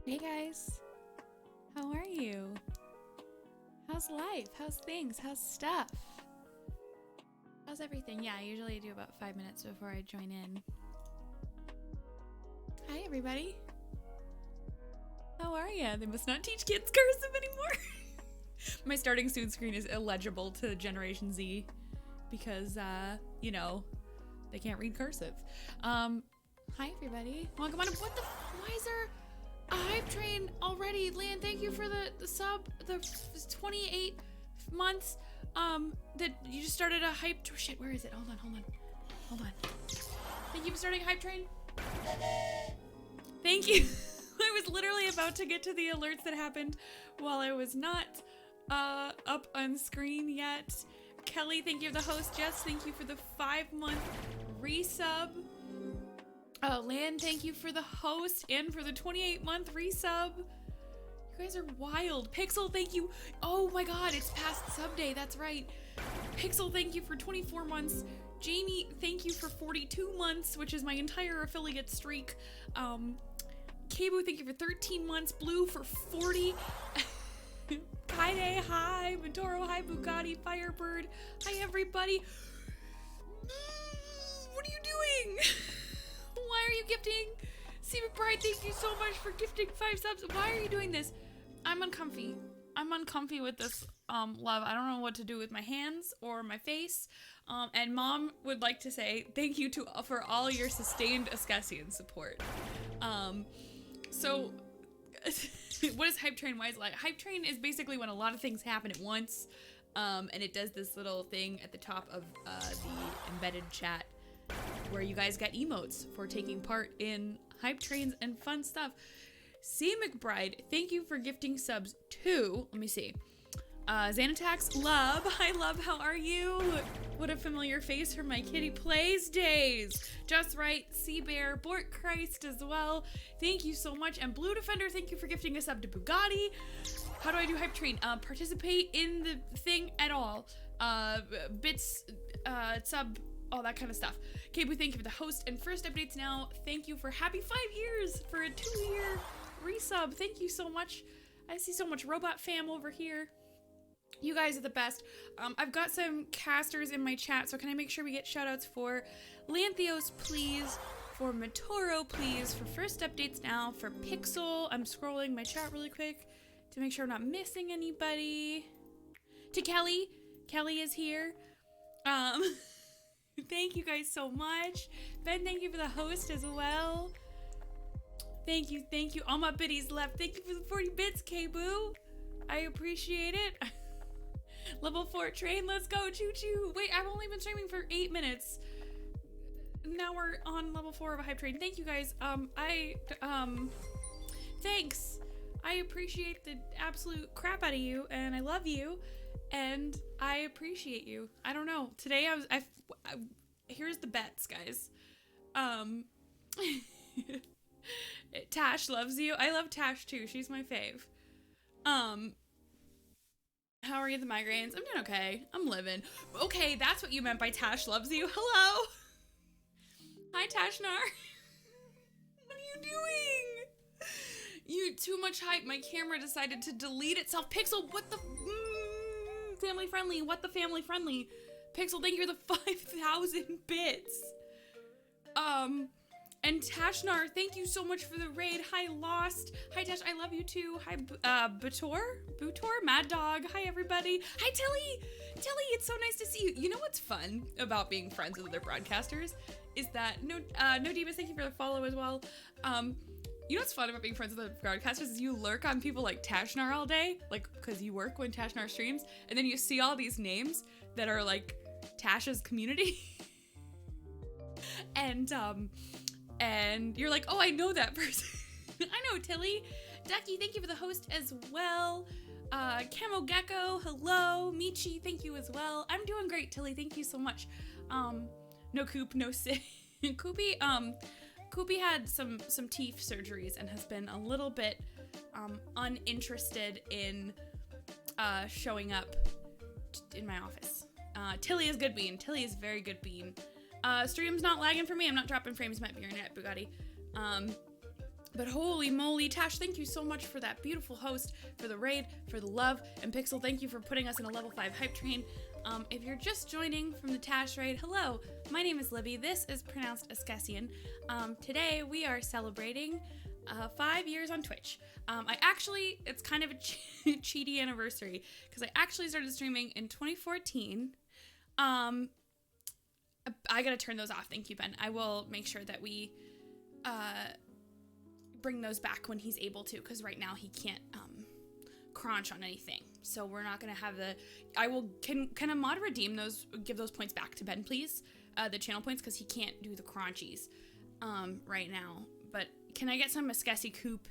Hey guys, how are you? How's life? How's things? How's stuff? How's everything? Yeah, I usually do about 5 minutes before I join in. Hi everybody. How are ya? They must not teach kids cursive anymore. My starting soon screen is illegible to Generation Z because, they can't read cursive. Hi everybody. Welcome on. Why is there a hype train already? Lan, thank you for the sub, the 28 months, that you just started a hype, shit, where is it? Hold on. Thank you for starting a hype train. Thank you. I was literally about to get to the alerts that happened while I was not, up on screen yet. Kelly, thank you for the host. Jess, thank you for the 5-month resub. Lan, thank you for the host and for the 28-month resub. You guys are wild. Pixel, thank you. Oh my god, it's past sub day. That's right. Pixel, thank you for 24 months. Jamie, thank you for 42 months, which is my entire affiliate streak. Kabu, thank you for 13 months. Blue for 40. Kaide, hi. Madoro, hi. Bugatti, Firebird. Hi, everybody. What are you doing? Why are you gifting? C. McBride, thank you so much for gifting 5 subs. Why are you doing this? I'm uncomfy. I'm uncomfy with this love. I don't know what to do with my hands or my face. And Mom would like to say thank you for all your sustained Escasian support. So what is Hype Train? Why is it like? Hype Train is basically when a lot of things happen at once. And it does this little thing at the top of the embedded chat where you guys get emotes for taking part in hype trains and fun stuff. C. McBride, thank you for gifting subs to, let me see, Xanatax, Love, hi Love, how are you? What a familiar face from my Kitty Plays days. Just Right, Sea Bear, Bort Christ as well, thank you so much. And Blue Defender, thank you for gifting a sub to Bugatti. How do I do hype train? Participate in the thing at all. Bits, sub, all that kind of stuff. Kabu, thank you for the host and first updates now. Thank you for happy 5 years for a 2-year resub. Thank you so much. I see so much robot fam over here. You guys are the best. I've got some casters in my chat, so can I make sure we get shoutouts for Lanthios, please, for Matoro, please, for first updates now, for Pixel. I'm scrolling my chat really quick to make sure I'm not missing anybody. To Kelly. Kelly is here. Thank you guys so much. Ben, thank you for the host as well. Thank you. All my biddies left. Thank you for the 40 bits, K-Boo. I appreciate it. Level 4 train, let's go, choo-choo. Wait, I've only been streaming for 8 minutes. Now we're on level 4 of a hype train. Thank you guys. Thanks. I appreciate the absolute crap out of you, and I love you. And I appreciate you. I don't know. Today here's the bets, guys. Tash loves you. I love Tash too. She's my fave. How are you, the migraines? I'm doing okay. I'm living. Okay, that's what you meant by Tash loves you. Hello. Hi, Tashnar. What are you doing? You too much hype. My camera decided to delete itself. Pixel, what the... family friendly. What the family friendly? Pixel, thank you for the 5,000 bits. And Tashnar, thank you so much for the raid. Hi, Lost. Hi, Tash. I love you too. Hi, Butor, Mad Dog. Hi, everybody. Hi, Tilly. Tilly, it's so nice to see you. You know what's fun about being friends with other broadcasters is that no Divas, thank you for the follow as well. You know what's fun about being friends with the broadcasters is you lurk on people like Tashnar all day, like, because you work when Tashnar streams, and then you see all these names that are, like, Tasha's community. And you're like, oh, I know that person. I know Tilly. Ducky, thank you for the host as well. Camo Gecko, hello. Michi, thank you as well. I'm doing great, Tilly. Thank you so much. No Coop, no Sid. Koopy had some teeth surgeries and has been a little bit uninterested in showing up in my office. Tilly is good bean. Tilly is very good bean. Stream's not lagging for me. I'm not dropping frames. Might be your net, Bugatti. But holy moly, Tash, thank you so much for that beautiful host, for the raid, for the love, and Pixel, thank you for putting us in a level 5 hype train. If you're just joining from the Tash raid, hello, my name is Libby, this is pronounced Askesian. Today we are celebrating 5 years on Twitch. It's kind of a cheaty anniversary, because I actually started streaming in 2014. I gotta turn those off, thank you, Ben. I will make sure that we, bring those back when he's able to, because right now he can't crunch on anything, so we're not gonna have the can a mod redeem those, give those points back to Ben, please, the channel points, because he can't do the crunchies right now. But can I get some Muskesi Coop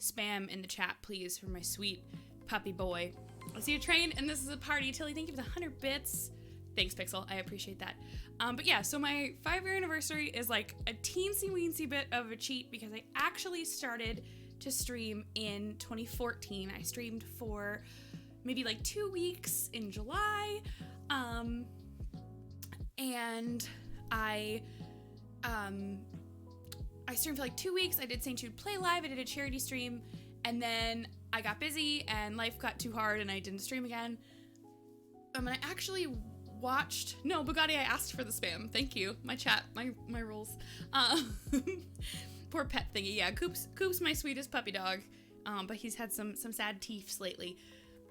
spam in the chat, please, for my sweet puppy boy? I see a train and this is a party. Tilly, thank you for the 100 bits. Thanks, Pixel. I appreciate that. But yeah, so my 5-year anniversary is like a teensy-weensy bit of a cheat, because I actually started to stream in 2014. I streamed for maybe like 2 weeks in July. And I streamed for like 2 weeks. I did St. Jude Play Live. I did a charity stream. And then I got busy and life got too hard and I didn't stream again. And I actually watched, no, Bugatti, I asked for the spam. Thank you. My chat, my rules. Poor pet thingy. Yeah, Coop's my sweetest puppy dog. But he's had some sad teeths lately.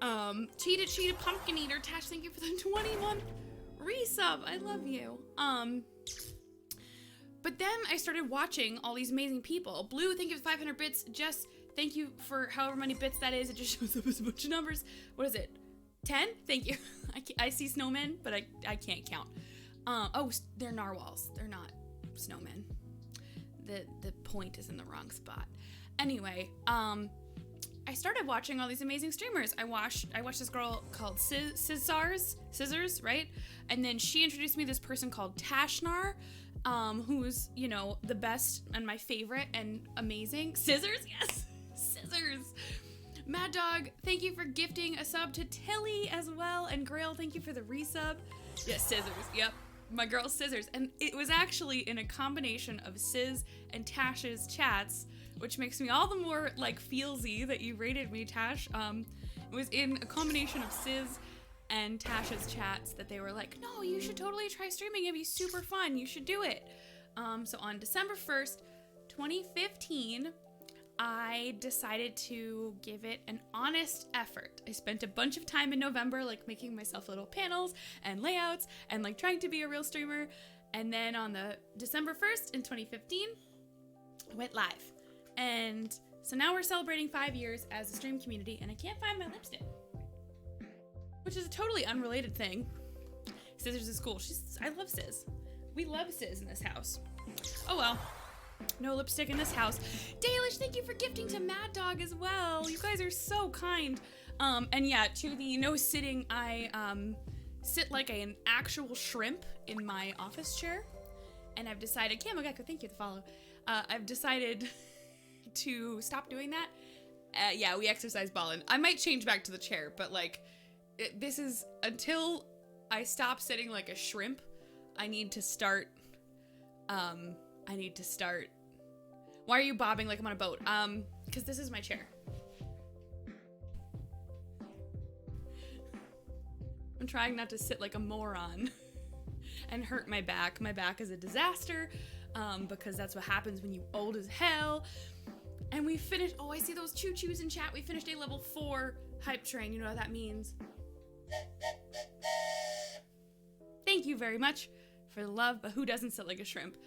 Cheetah Pumpkin Eater, Tash, thank you for the 20-month resub. I love you. But then I started watching all these amazing people. Blue, thank you for 500 bits. Jess, thank you for however many bits that is. It just shows up as a bunch of numbers. What is it? 10? Thank you. I see snowmen, but I can't count. Oh, they're narwhals. They're not snowmen. The point is in the wrong spot. Anyway, I started watching all these amazing streamers. I watched this girl called Scissors, right? And then she introduced me to this person called Tashnar, who's, you know, the best and my favorite and amazing. Scissors, yes, Scissors. Mad Dog, thank you for gifting a sub to Tilly as well. And Grail, thank you for the resub. Yes, Scissors, yep. My girl Scissors. And it was actually in a combination of Sizz and Tash's chats, which makes me all the more, like, feelsy that you rated me, Tash. It was in a combination of Sizz and Tash's chats that they were like, no, you should totally try streaming. It'd be super fun. You should do it. So on December 1st, 2015, I decided to give it an honest effort. I spent a bunch of time in November, like, making myself little panels and layouts and, like, trying to be a real streamer. And then on the December 1st in 2015, I went live. And so now we're celebrating 5 years as a stream community, and I can't find my lipstick, which is a totally unrelated thing. Scissors is cool. I love Sizz. We love Sizz in this house. Oh well. No lipstick in this house. Dalish, thank you for gifting to Mad Dog as well. You guys are so kind. And yeah, to the no sitting, I sit like an actual shrimp in my office chair. And I've decided, Kamogeko, thank you for the follow. I've decided to stop doing that. Yeah, we exercise ballin'. I might change back to the chair, but like, this is until I stop sitting like a shrimp. I need to start. Why are you bobbing like I'm on a boat? Because this is my chair. I'm trying not to sit like a moron and hurt my back. My back is a disaster, because that's what happens when you old as hell. And we finished, oh, I see those choo-choos in chat. We finished a level 4 hype train. You know what that means. Thank you very much for the love, but who doesn't sit like a shrimp?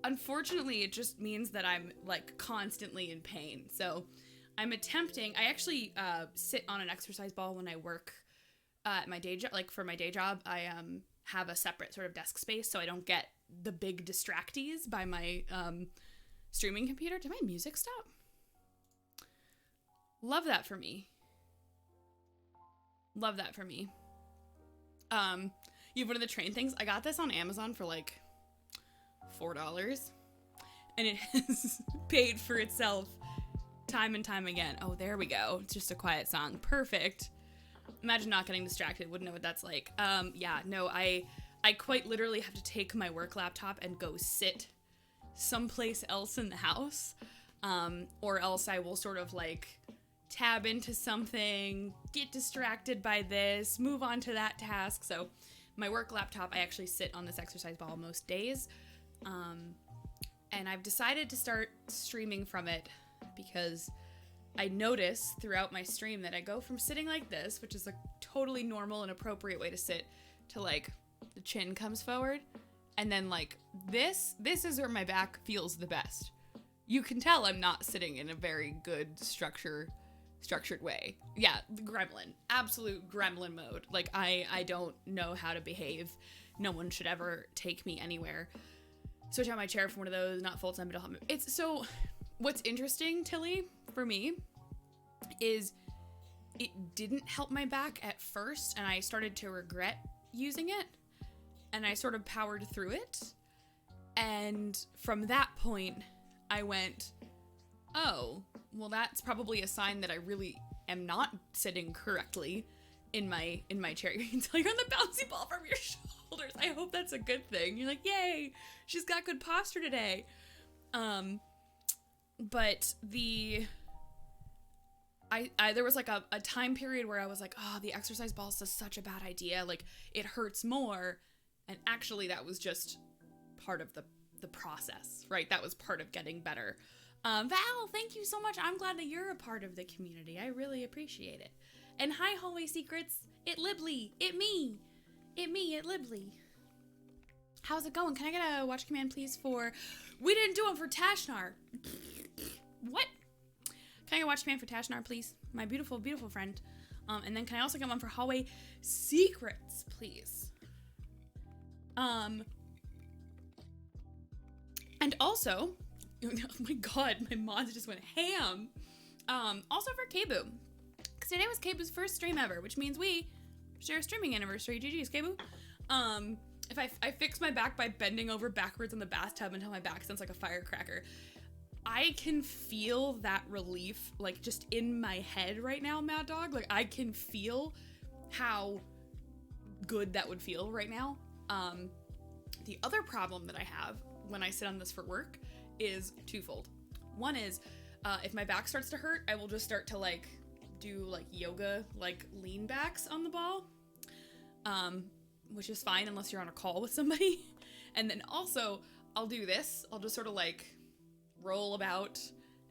Unfortunately, it just means that I'm, like, constantly in pain. So I'm attempting, I actually sit on an exercise ball when I work at my day job. Like, for my day job, I have a separate sort of desk space so I don't get the big distractees by my streaming computer. Did my music stop? Love that for me. Love that for me. You have one of the train things. I got this on Amazon for like $4, and it has paid for itself time and time again. Oh, there we go. It's just a quiet song. Perfect. Imagine not getting distracted. Wouldn't know what that's like. Yeah, no, I quite literally have to take my work laptop and go sit someplace else in the house. or else I will sort of like tab into something, get distracted by this, move on to that task. So my work laptop, I actually sit on this exercise ball most days. And I've decided to start streaming from it because I notice throughout my stream that I go from sitting like this, which is a totally normal and appropriate way to sit, to like the chin comes forward. And then like this is where my back feels the best. You can tell I'm not sitting in a very good structured way. Yeah, the gremlin, absolute gremlin mode. Like I don't know how to behave. No one should ever take me anywhere. Switch out my chair from one of those, not full-time, but it's so, what's interesting, Tilly, for me, is it didn't help my back at first, and I started to regret using it, and I sort of powered through it, and from that point, I went, oh, well, that's probably a sign that I really am not sitting correctly in my chair. You can tell you're on the bouncy ball from your shoulders. I hope that's a good thing. You're like, yay, she's got good posture today. But there was like a time period where I was like, oh, the exercise ball is just such a bad idea. Like, it hurts more. And actually that was just part of the process, right? That was part of getting better. Val, thank you so much. I'm glad that you're a part of the community. I really appreciate it. And hi, Hallway Secrets. It Libly. It Libly. How's it going? Can I get a watch command, please, for... We didn't do one for Tashnar. What? Can I get a watch command for Tashnar, please? My beautiful, beautiful friend. And then can I also get one for Hallway Secrets, please? And also... Oh my god, my mods just went ham. Also for Kebu. Because today was Kebu's first stream ever, which means we share a streaming anniversary. GG's, Kebu. If I fix my back by bending over backwards in the bathtub until my back sounds like a firecracker, I can feel that relief, like, just in my head right now, Mad Dog. Like, I can feel how good that would feel right now. The other problem that I have when I sit on this for work is twofold. One is, if my back starts to hurt, I will just start to, like, do, like, yoga, like, lean backs on the ball. Which is fine unless you're on a call with somebody. And then also, I'll do this. I'll just sort of, like, roll about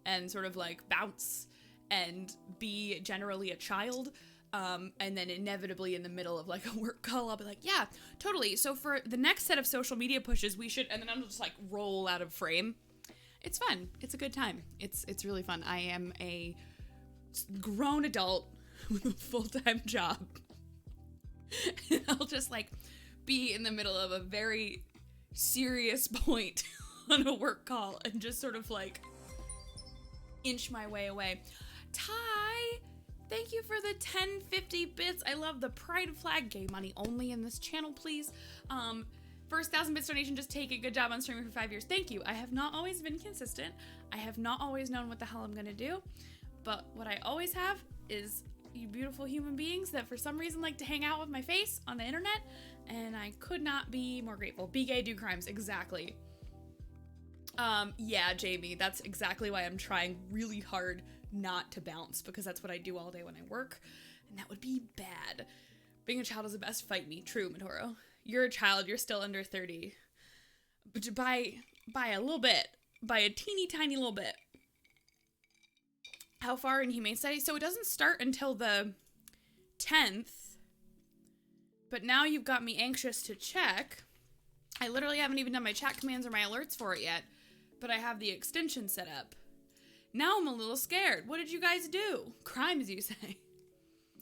and sort of, like, bounce and be generally a child. And then inevitably in the middle of, like, a work call, I'll be like, yeah, totally. So for the next set of social media pushes, we should... And then I'll just, like, roll out of frame. It's fun. It's a good time. It's really fun. I am a grown adult with a full-time job. And I'll just, like, be in the middle of a very serious point on a work call and just sort of, like, inch my way away. Ty, thank you for the 1050 bits. I love the pride flag. Gay money only in this channel, please. First 1,000 bits donation, just take it. Good job on streaming for 5 years. Thank you. I have not always been consistent. I have not always known what the hell I'm gonna do. But what I always have is you beautiful human beings that for some reason like to hang out with my face on the internet, and I could not be more grateful. Be gay, do crimes. Exactly. Yeah, Jamie, that's exactly why I'm trying really hard not to bounce, because that's what I do all day when I work, and that would be bad. Being a child is the best. Fight me. True, Mitoro. You're a child. You're still under 30. But by a little bit. By a teeny tiny little bit. How far in Humane Studies? So it doesn't start until the 10th. But now you've got me anxious to check. I literally haven't even done my chat commands or my alerts for it yet. But I have the extension set up. Now I'm a little scared. What did you guys do? Crimes, you say?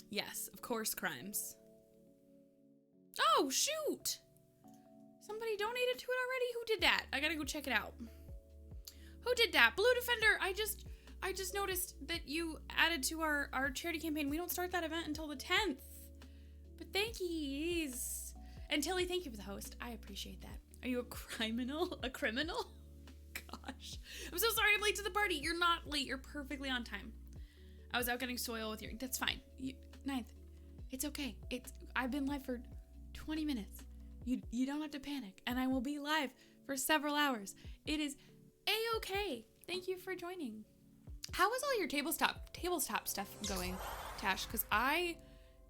Yes, of course, crimes. Oh, shoot! Somebody donated to it already? Who did that? I gotta go check it out. Who did that? Blue Defender! I just noticed that you added to our charity campaign. We don't start that event until the 10th. But thank yous. And Tilly, thank you for the host. I appreciate that. Are you a criminal? A criminal? Gosh. I'm so sorry I'm late to the party. You're not late. You're perfectly on time. I was out getting soil with your... That's fine. Ninth. It's okay. I've been live for 20 minutes. You don't have to panic. And I will be live for several hours. It is A-okay. Thank you for joining. How is all your tabletop stuff going, Tash? Because I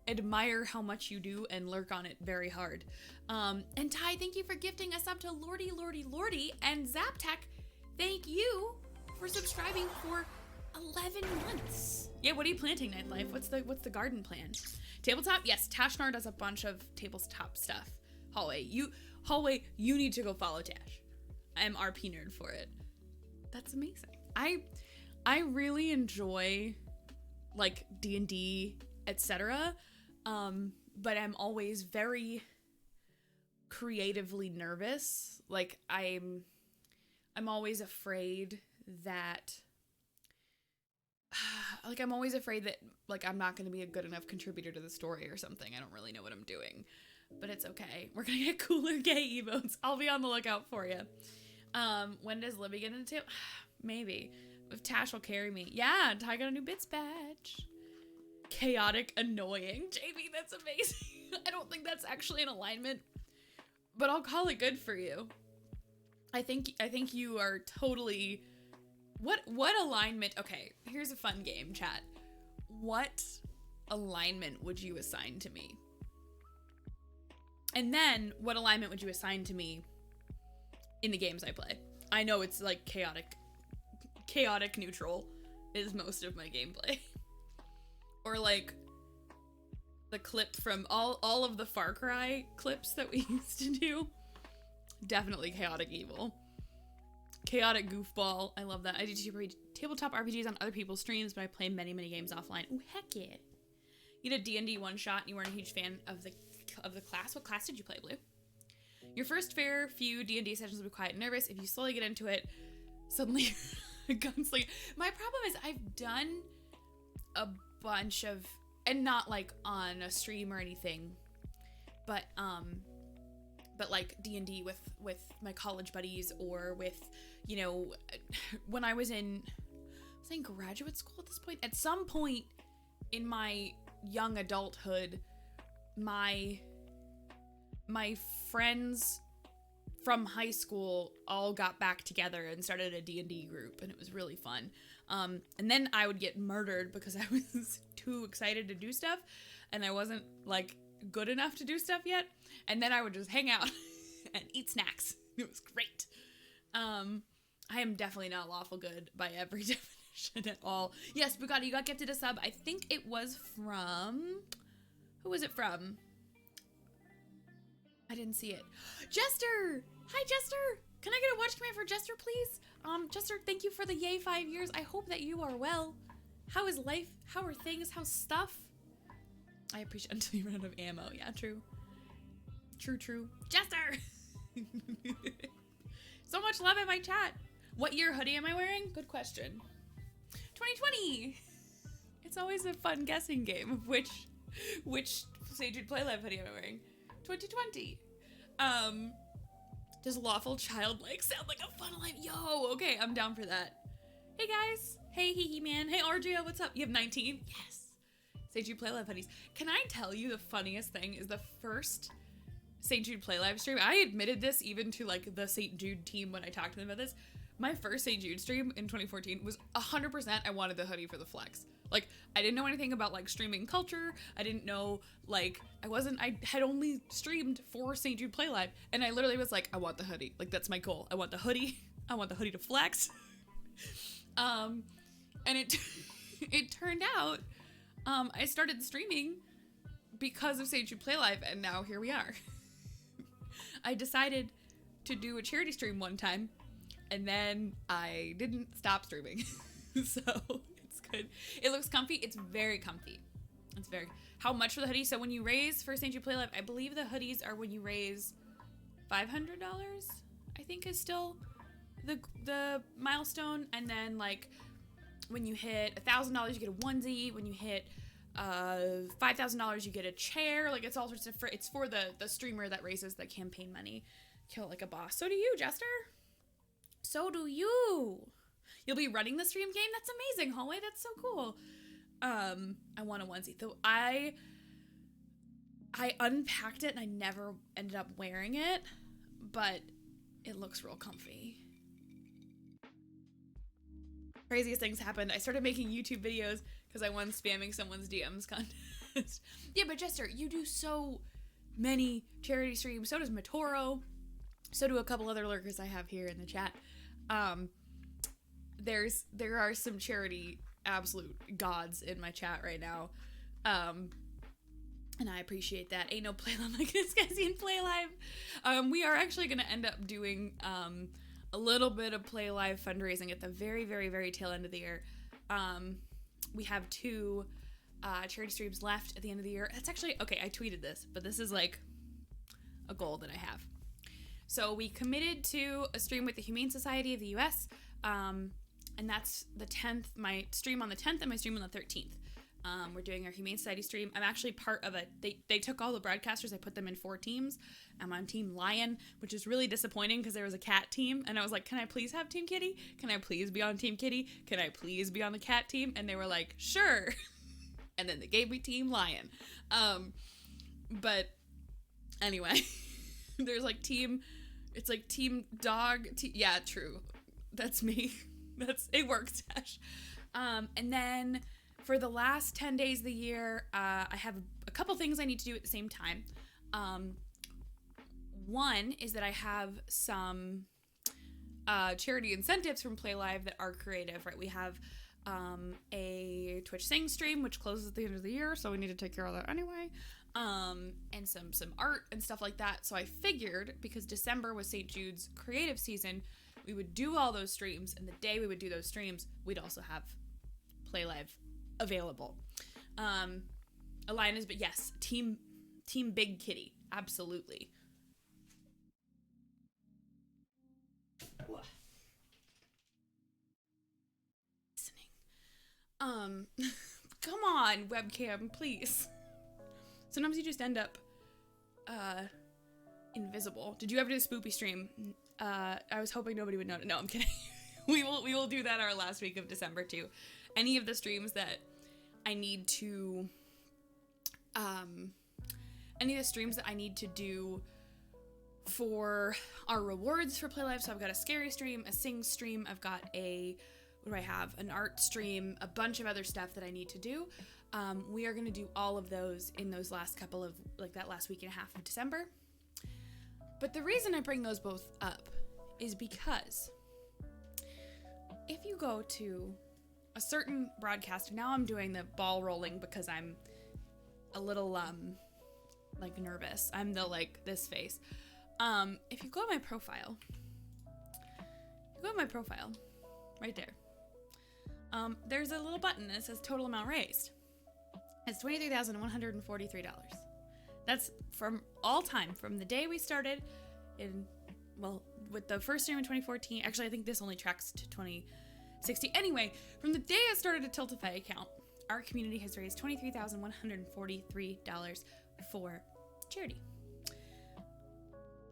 admire how much you do and lurk on it very hard. And Ty, thank you for gifting us up to Lordy. And Zaptech, thank you for subscribing for 11 months. Yeah, what are you planting, Nightlife? What's the garden plan? Tabletop? Yes, Tashnar does a bunch of tabletop stuff. Hallway, you need to go follow Tash. I'm RP nerd for it. That's amazing. I really enjoy like D&D, etc. But I'm always very creatively nervous. Like I'm always afraid that like I'm always afraid that like I'm not going to be a good enough contributor to the story or something. I don't really know what I'm doing, but it's okay. We're going to get cooler gay emotes. I'll be on the lookout for you. When does Libby get into it? Maybe. If Tash will carry me. Yeah, Ty got a new bits badge. Chaotic annoying. JB, that's amazing. I don't think that's actually an alignment, but I'll call it good for you. I think you are totally... What alignment? Okay, here's a fun game, chat. What alignment would you assign to me? And then, what alignment would you assign to me in the games I play? I know it's like chaotic neutral is most of my gameplay. Or like the clip from all of the Far Cry clips that we used to do. Definitely chaotic evil. Chaotic goofball. I love that. I do tabletop RPGs on other people's streams, but I play many games offline. Oh, heck yeah. You did D&D one shot and you weren't a huge fan of the class. What class did you play, Blue? Your first fair few D&D sessions will be quiet and nervous. If you slowly get into it, suddenly gunslinger. My problem is I've done a bunch of, and not like on a stream or anything, but like D&D with my college buddies, or with, you know, when I was in graduate school at this point. At some point in my young adulthood, my friends from high school all got back together and started a D&D group, and it was really fun. And then I would get murdered because I was too excited to do stuff, and I wasn't like good enough to do stuff yet. And then I would just hang out and eat snacks. It was great. I am definitely not lawful good by every definition at all. Yes, Bugatti, you got gifted a sub. I think it was from... Who was it from? I didn't see it. Jester! Hi, Jester! Can I get a watch command for Jester, please? Jester, thank you for the yay 5 years. I hope that you are well. How is life? How are things? How's stuff? I appreciate until you run out of ammo. Yeah, true. True. Jester! So much love in my chat. What year hoodie am I wearing? Good question. 2020! It's always a fun guessing game of which Sage Dude Play Live hoodie am I wearing. 2020. Does lawful childlike sound like a fun life? Yo, okay, I'm down for that. Hey guys. Hey hee man. Hey Ardria, what's up? You have 19? Yes. Sage Dude Play Live hoodies. Can I tell you the funniest thing is the first St. Jude Play Live stream? I admitted this even to like the St. Jude team when I talked to them about this. My first St. Jude stream in 2014 was 100% I wanted the hoodie for the flex. Like, I didn't know anything about like streaming culture. I didn't know, like, I had only streamed for St. Jude Play Live, and I literally was like, I want the hoodie. Like, that's my goal. I want the hoodie. I want the hoodie to flex. And it turned out, I started streaming because of St. Jude Play Live, and now here we are. I decided to do a charity stream one time, and then I didn't stop streaming. So it's good. It looks comfy. It's very comfy. It's very... How much for the hoodie? So when you raise for St. Jude Play Live, I believe the hoodies are when you raise $500, I think is still the milestone. And then like when you hit $1,000, you get a onesie. When you hit $5,000, you get a chair. Like, it's all sorts of... It's for the streamer that raises the campaign money. Kill it like a boss. So do you, Jester. So do you. You'll be running the stream game? That's amazing, Hallway. That's so cool. I want a onesie. Though I unpacked it and I never ended up wearing it, but it looks real comfy. craziest things happened. I started making YouTube videos because I won spamming someone's DMs contest. Yeah, but Jester, you do so many charity streams. So does Matoro. So do a couple other lurkers I have here in the chat. There are some charity absolute gods in my chat right now. And I appreciate that. Ain't no play live like this guy's in play live. We are actually going to end up doing a little bit of play live fundraising at the very, very, very tail end of the year. We have 2 charity streams left at the end of the year. That's actually, okay, I tweeted this, but this is like a goal that I have. So we committed to a stream with the Humane Society of the US, and that's the 10th, my stream on the 10th and my stream on the 13th. We're doing our Humane Society stream. I'm actually part of they took all the broadcasters, I put them in 4 teams. I'm on Team Lion, which is really disappointing because there was a cat team, and I was like, can I please have Team Kitty? Can I please be on Team Kitty? Can I please be on the cat team? And they were like, sure. And then they gave me Team Lion. But anyway, there's like Team Dog. Yeah, true. That's me. It works, Tash. And then for the last 10 days of the year, I have a couple things I need to do at the same time. One is that I have some charity incentives from Play Live that are creative, right? We have a Twitch Sing stream, which closes at the end of the year, so we need to take care of that anyway. And some art and stuff like that. So I figured, because December was St. Jude's creative season, we would do all those streams, and the day we would do those streams, we'd also have Play Live available. But yes, team Big Kitty, absolutely. Listening. Come on, webcam, please. Sometimes you just end up invisible. Did you ever do a spoopy stream? I was hoping nobody would know. No, I'm kidding. we will do that our last week of December too. Any of the streams that I need to do for our rewards for Play Live. So I've got a scary stream, a sing stream, I've got an art stream, a bunch of other stuff that I need to do. We are going to do all of those in those last couple of, that last week and a half of December. But the reason I bring those both up is because if you go to a certain broadcast, now I'm doing the ball rolling because I'm a little, nervous. I'm this face. If you go to my profile, right there, there's a little button that says total amount raised. It's $23,143. That's from all time, from the day we started with the first stream in 2014. Actually, I think this only tracks to 2016. Anyway, from the day I started a Tiltify account, our community has raised $23,143 for charity.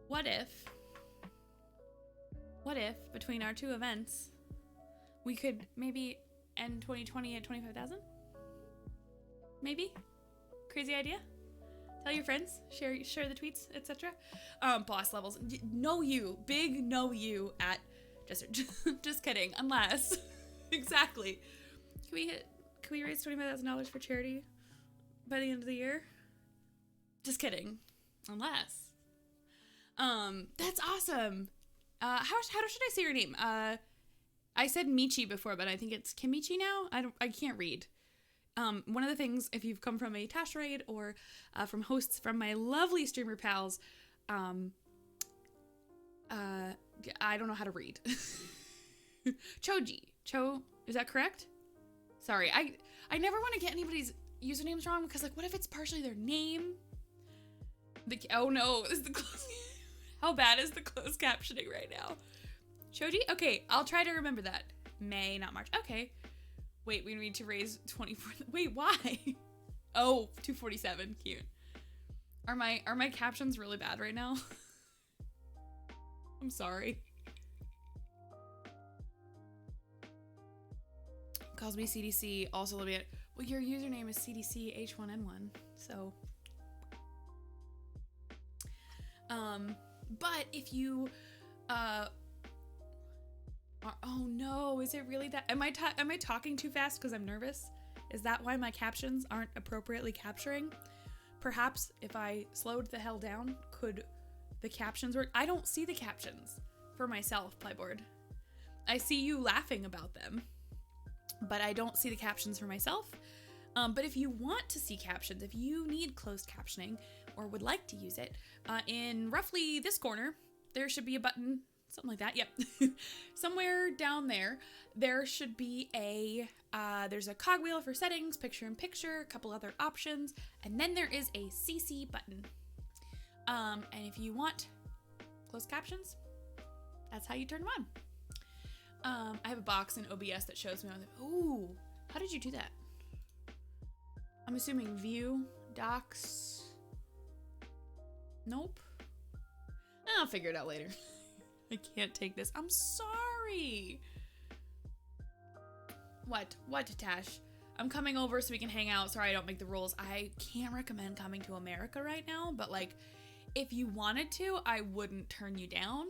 What if between our 2 events, we could maybe end 2020 at 25,000? Maybe? Crazy idea? Tell your friends, share the tweets, etc. Boss levels. Big know you at just kidding, unless exactly. Can we raise $25,000 for charity by the end of the year? Just kidding. Unless. That's awesome. How should I say your name? I said Michi before, but I think it's Kimichi now. I can't read. One of the things, if you've come from a Tash raid or from hosts from my lovely streamer pals, I don't know how to read. Choji. Is that correct? Sorry, I never want to get anybody's usernames wrong because, what if it's partially their name? Oh no, this is the close. How bad is the closed captioning right now? Choji? Okay, I'll try to remember that. May, not March. Okay. Wait, we need to raise 24. Wait, why? Oh, 247. Cute. Are my captions really bad right now? I'm sorry. Calls me CDC. Also, well, your username is CDCH1N1. So, but if you Oh no, is it really that? Am I talking too fast because I'm nervous? Is that why my captions aren't appropriately capturing? Perhaps if I slowed the hell down, could the captions work? I don't see the captions for myself, Playboard. I see you laughing about them, but I don't see the captions for myself. But if you want to see captions, if you need closed captioning or would like to use it, in roughly this corner, there should be a button, something like that. Yep. Somewhere down there, there should be there's a cogwheel for settings, picture in picture, a couple other options, and then there is a CC button. And if you want closed captions, that's how you turn them on. I have a box in OBS that shows me, ooh, how did you do that? I'm assuming view, docs. Nope. I'll figure it out later. I can't take this. I'm sorry. What, Tash? I'm coming over so we can hang out. Sorry, I don't make the rules. I can't recommend coming to America right now, but like, if you wanted to, I wouldn't turn you down.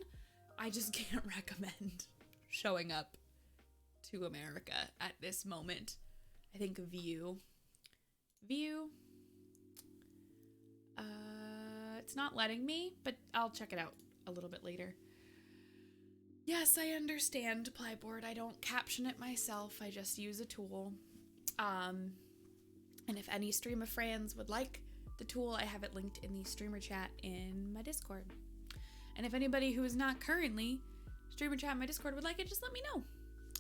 I just can't recommend showing up to America at this moment. I think view. It's not letting me, but I'll check it out a little bit later. Yes, I understand, Plyboard. I don't caption it myself. I just use a tool. And if any stream of friends would like the tool, I have it linked in the streamer chat in my Discord. And if anybody who is not currently streamer chat in my Discord would like it, just let me know.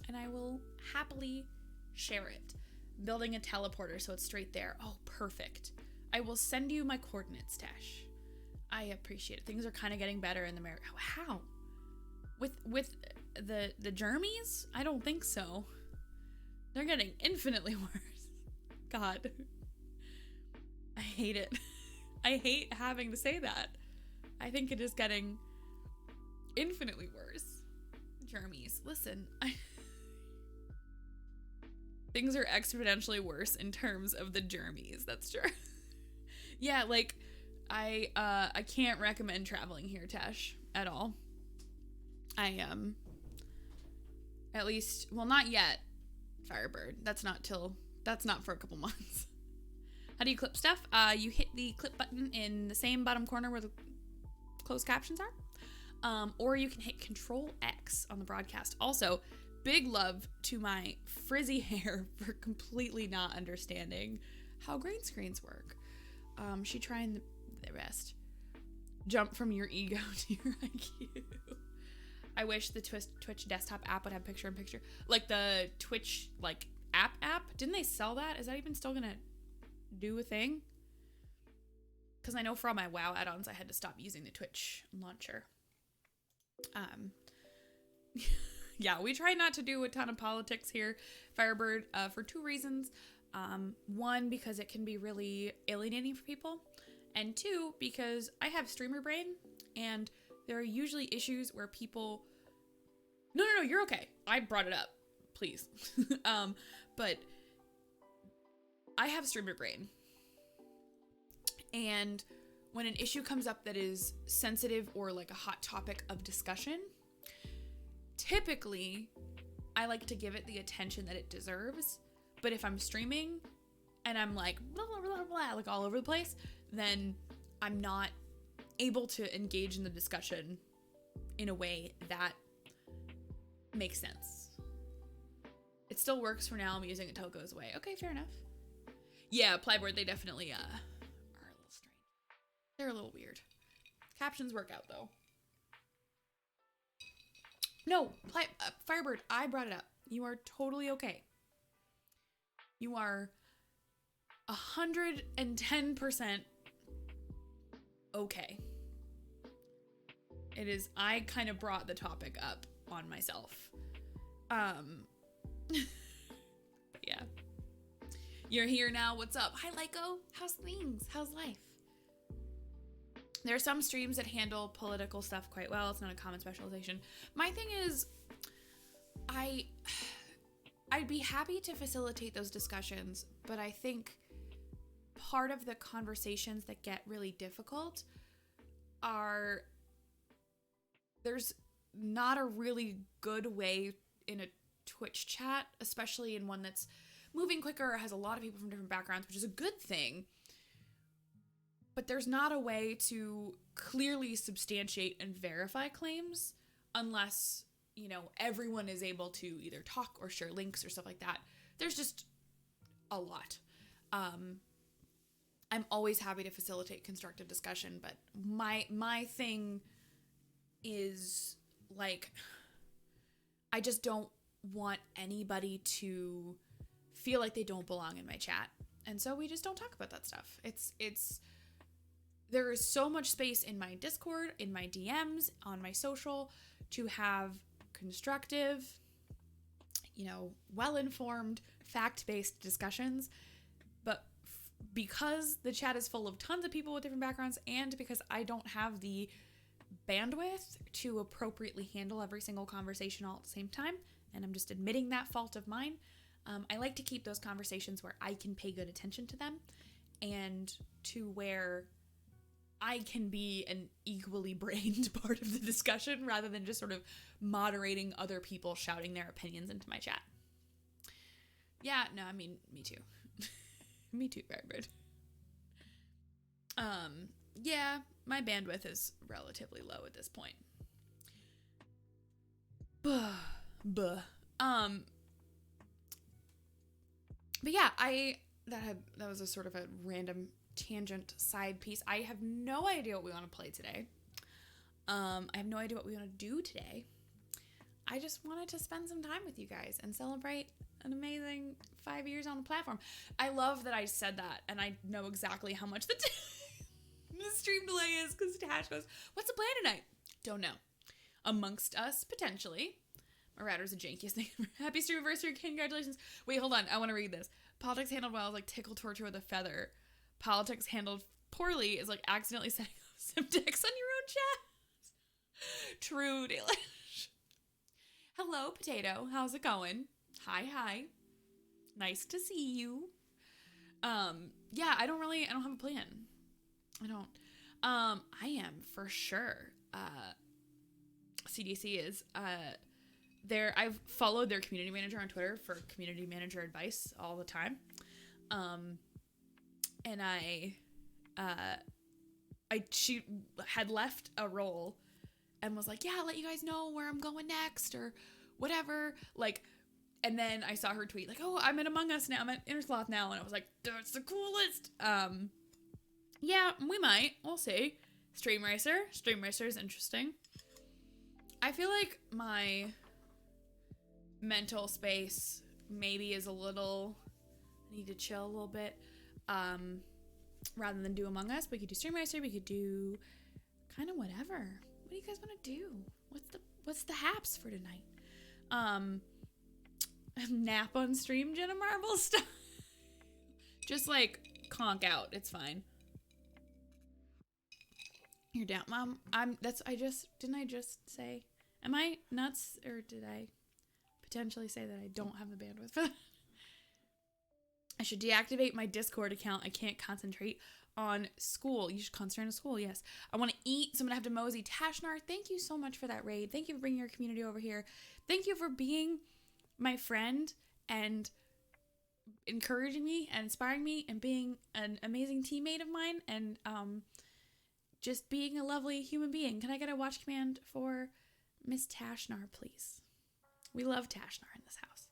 And I will happily share it. I'm building a teleporter so it's straight there. Oh, perfect. I will send you my coordinates, Tash. I appreciate it. Things are kind of getting better in the How? With the germies? I don't think so. They're getting infinitely worse. God. I hate it. I hate having to say that. I think it is getting infinitely worse. Germies. Listen, things are exponentially worse in terms of the germies. That's true. Yeah, like I can't recommend traveling here, Tash, at all. At least, well, not yet, Firebird. That's not for a couple months. How do you clip stuff? You hit the clip button in the same bottom corner where the closed captions are. Or you can hit Control X on the broadcast. Also, big love to my frizzy hair for completely not understanding how green screens work. She trying the best. Jump from your ego to your IQ. I wish the Twitch desktop app would have picture-in-picture. Like the Twitch app. Didn't they sell that? Is that even still gonna do a thing? Because I know for all my WoW add-ons, I had to stop using the Twitch launcher. Yeah, we try not to do a ton of politics here, Firebird, for two reasons. One, because it can be really alienating for people. And two, because I have streamer brain, and there are usually issues where people... No, you're okay. I brought it up. Please. But I have streamer brain. And when an issue comes up that is sensitive or like a hot topic of discussion, typically I like to give it the attention that it deserves. But if I'm streaming and I'm like blah, blah, blah, blah, like all over the place, then I'm not able to engage in the discussion in a way that makes sense. It still works for now. I'm using it till it goes away. Okay, fair enough. Yeah, Plyboard, they definitely are a little strange. They're a little weird. Captions work out though. No, Firebird, I brought it up. You are totally okay. You are 110% okay. It is, I kind of brought the topic up on myself. Yeah. You're here now. What's up? Hi, Lyko. How's things? How's life? There are some streams that handle political stuff quite well. It's not a common specialization. My thing is, I'd be happy to facilitate those discussions, but I think part of the conversations that get really difficult are there's not a really good way in a Twitch chat, especially in one that's moving quicker or has a lot of people from different backgrounds, which is a good thing. But there's not a way to clearly substantiate and verify claims unless, you know, everyone is able to either talk or share links or stuff like that. There's just a lot. I'm always happy to facilitate constructive discussion, but my thing is, like, I just don't want anybody to feel like they don't belong in my chat. And so we just don't talk about that stuff. There is so much space in my Discord, in my DMs, on my social to have constructive, you know, well-informed, fact-based discussions. But because the chat is full of tons of people with different backgrounds, and because I don't have the bandwidth to appropriately handle every single conversation all at the same time, and I'm just admitting that fault of mine, I like to keep those conversations where I can pay good attention to them and to where I can be an equally brained part of the discussion rather than just sort of moderating other people shouting their opinions into my chat. Yeah, no, I mean, me too. Me too, Firebird. Yeah, my bandwidth is relatively low at this point. But yeah, that was a sort of a random tangent side piece. I have no idea what we want to play today. I have no idea what we want to do today. I just wanted to spend some time with you guys and celebrate an amazing 5 years on the platform. I love that I said that, and I know exactly how much the stream delay is, because Tash goes, "What's the plan tonight?" Don't know. Amongst us, potentially. Marauder's the jankiest thing ever. Happy streamiversary, congratulations. Wait, hold on, I want to read this. Politics handled well is like tickle torture with a feather. Politics handled poorly is like accidentally setting off Simtex on your own chat. True, Dalish. Hello, Potato. How's it going? Hi. Nice to see you. Yeah, I don't have a plan. I don't. I am for sure. CDC is, I've followed their community manager on Twitter for community manager advice all the time. And she had left a role and was like, yeah, I'll let you guys know where I'm going next or whatever. Like, and then I saw her tweet like, oh, I'm in Among Us now. I'm at Innersloth now. And I was like, that's the coolest. Yeah, we might. We'll see. Stream Racer is interesting. I feel like my mental space maybe is a little, I need to chill a little bit. Rather than do Among Us, we could do Stream Racer, we could do kind of whatever. What do you guys want to do? What's the haps for tonight? Nap on stream, Jenna Marble stuff. Just like conk out, it's fine. You're down, Mom. Didn't I just say, am I nuts, or did I potentially say that I don't have the bandwidth for that? I should deactivate my Discord account. I can't concentrate on school. You should concentrate on school, yes. I want to eat, so I'm going to have to mosey. Tashnar, thank you so much for that raid. Thank you for bringing your community over here. Thank you for being my friend and encouraging me and inspiring me and being an amazing teammate of mine and just being a lovely human being. Can I get a watch command for Miss Tashnar, please? We love Tashnar in this house.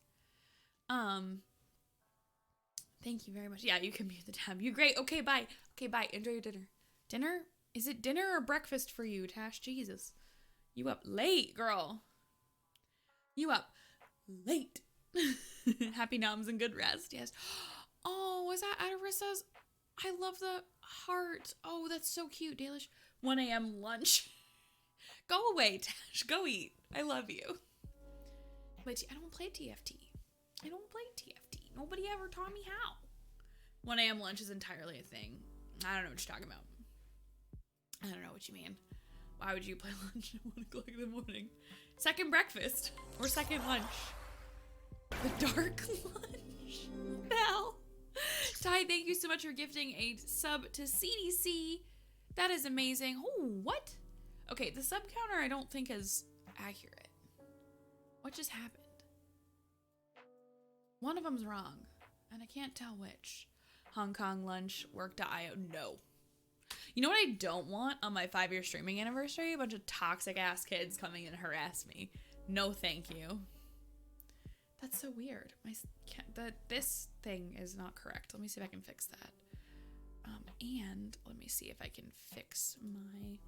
Thank you very much. Yeah, you can mute the tab. You're great. Okay, bye. Okay, bye. Enjoy your dinner. Dinner? Is it dinner or breakfast for you, Tash? Jesus. You up late, girl. You up late. Happy noms and good rest. Yes. Oh, was that Atarissa's? I love the heart. Oh, that's so cute, Dalish. 1 a.m. lunch. Go away, Tash. Go eat. I love you. But I don't play TFT. I don't play TFT. Nobody ever taught me how. 1 a.m. lunch is entirely a thing. I don't know what you're talking about. I don't know what you mean. Why would you play lunch at 1 o'clock in the morning? Second breakfast or second lunch. The dark lunch. Hell. Ty, thank you so much for gifting a sub to CDC. That is amazing. Oh, what? Okay, the sub counter I don't think has accurate. What just happened? One of them's wrong, and I can't tell which. Hong Kong lunch, work.io, no. You know what I don't want on my 5-year streaming anniversary? A bunch of toxic ass kids coming and harass me. No thank you. That's so weird. This thing is not correct. Let me see if I can fix that. And let me see if I can fix my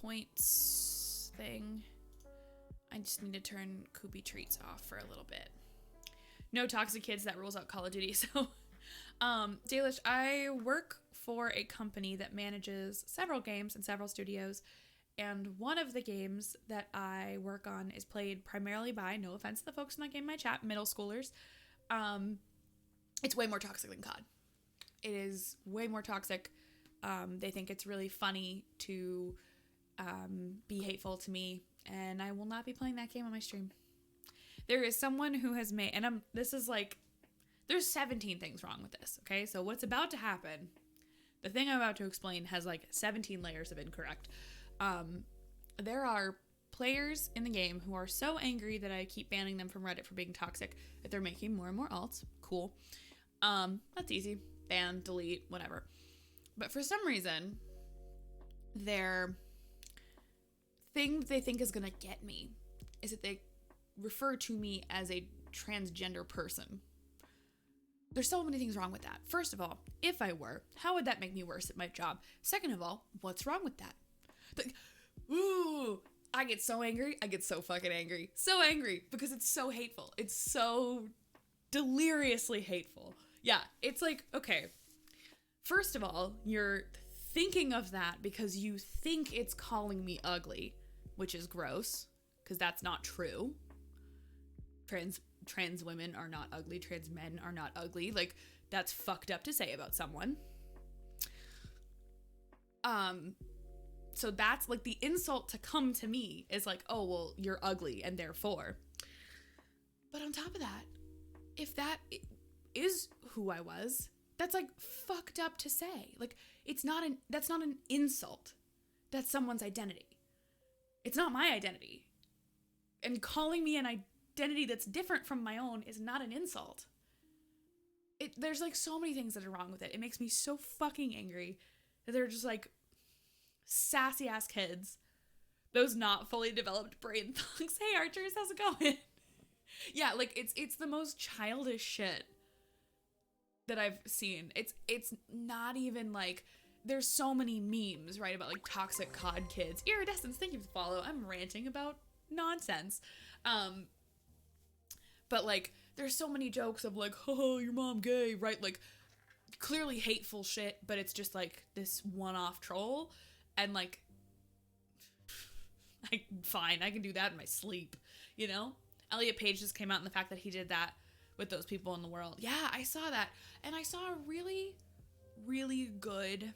points thing. I just need to turn Koopy Treats off for a little bit. No toxic kids, that rules out Call of Duty. So, Dalish, I work for a company that manages several games and several studios. And one of the games that I work on is played primarily by, no offense to the folks in that game in my chat, middle schoolers. It's way more toxic than COD. It is way more toxic. They think it's really funny to be hateful to me, and I will not be playing that game on my stream. There is someone who has made, and this is like, there's 17 things wrong with this, okay? So what's about to happen, the thing I'm about to explain has like 17 layers of incorrect. There are players in the game who are so angry that I keep banning them from Reddit for being toxic that they're making more and more alts. Cool. That's easy. Ban, delete, whatever. But for some reason, their thing they think is gonna get me is that they refer to me as a transgender person. There's so many things wrong with that. First of all, if I were, how would that make me worse at my job? Second of all, what's wrong with that? Ooh, I get so angry. I get so fucking angry. So angry because it's so hateful. It's so deliriously hateful. Yeah, it's like, okay, first of all, you're thinking of that because you think it's calling me ugly, which is gross because that's not true. Trans women are not ugly. Trans men are not ugly. Like, that's fucked up to say about someone. So that's like the insult to come to me is like, oh, well, you're ugly and therefore. But on top of that, if that is who I was, that's like fucked up to say. Like, that's not an insult. That's someone's identity. It's not my identity. And calling me an identity that's different from my own is not an insult. There's like so many things that are wrong with it. It makes me so fucking angry that they're just like sassy ass kids. Those not fully developed brain thugs. Hey Archers, how's it going? Yeah, like it's the most childish shit that I've seen. It's not even like, there's so many memes, right, about like toxic COD kids. Iridescence, thank you for the follow. I'm ranting about nonsense. But like there's so many jokes of like, oh, your mom gay, right? Like clearly hateful shit, but it's just like this one-off troll. And like, fine, I can do that in my sleep, you know? Elliot Page just came out in the fact that he did that with those people in the world. Yeah, I saw that. And I saw a really, really good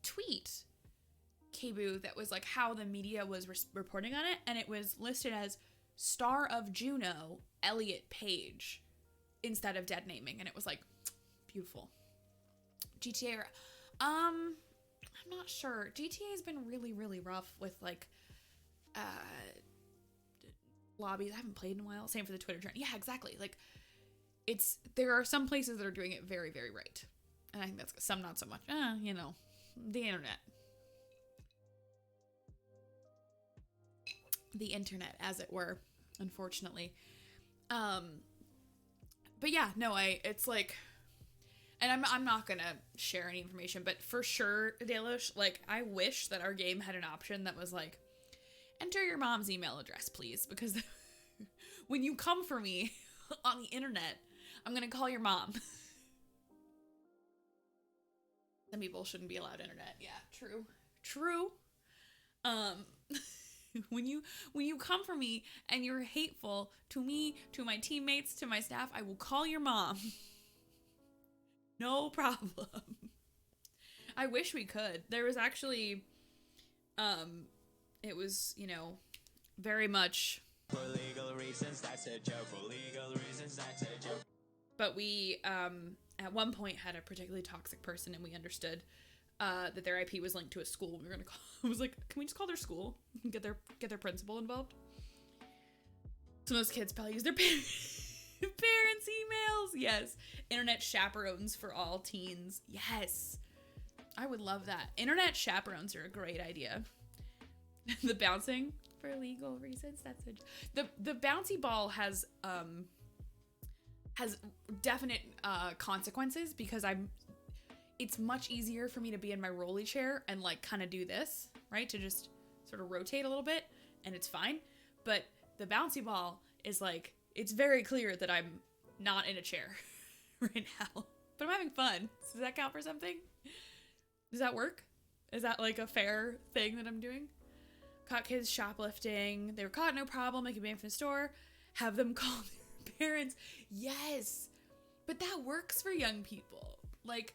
tweet, Kebu, that was like how the media was reporting on it. And it was listed as Star of Juno, Elliot Page, instead of dead naming. And it was like, beautiful. GTA, I'm not sure. GTA has been really, really rough with like, lobbies. I haven't played in a while. Same for the Twitter trend. Yeah, exactly. Like, there are some places that are doing it very, very right. And I think that's some not so much. You know, the internet. The internet, as it were, unfortunately. But yeah, no, it's like, and I'm not gonna share any information, but for sure, Dalish, like, I wish that our game had an option that was like, enter your mom's email address, please, because when you come for me on the internet, I'm gonna call your mom. Some people shouldn't be allowed internet. Yeah, true. When you come for me and you're hateful to me, to my teammates, to my staff, I will call your mom. No problem. I wish we could. There was actually, it was, you know, very much. For legal reasons, that's a joke. For legal reasons, that's a joke. But we, at one point had a particularly toxic person, and we understood, that their IP was linked to a school. We were gonna call. I was like, can we just call their school and get their principal involved? Some of those kids probably use their parents' emails. Yes, internet chaperones for all teens. Yes, I would love that. Internet chaperones are a great idea. The bouncing for legal reasons. That's it. The bouncy ball has definite consequences because it's much easier for me to be in my rolly chair and like kind of do this, right? To just sort of rotate a little bit and it's fine. But the bouncy ball is like, it's very clear that I'm not in a chair right now, but I'm having fun. Does that count for something? Does that work? Is that like a fair thing that I'm doing? Caught kids shoplifting. They were caught, no problem. They could be in the store. Have them call their parents. Yes. But that works for young people. Like,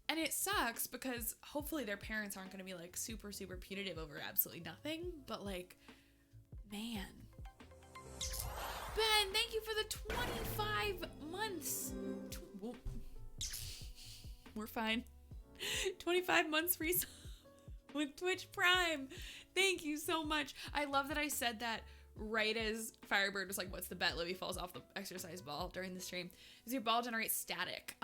and it sucks because hopefully their parents aren't going to be like super, super punitive over absolutely nothing. But like, man. Ben, thank you for the 25 months. We're fine. 25 months free with Twitch Prime. Thank you so much. I love that I said that right as Firebird was like, what's the bet? Libby falls off the exercise ball during the stream. Does your ball generate static?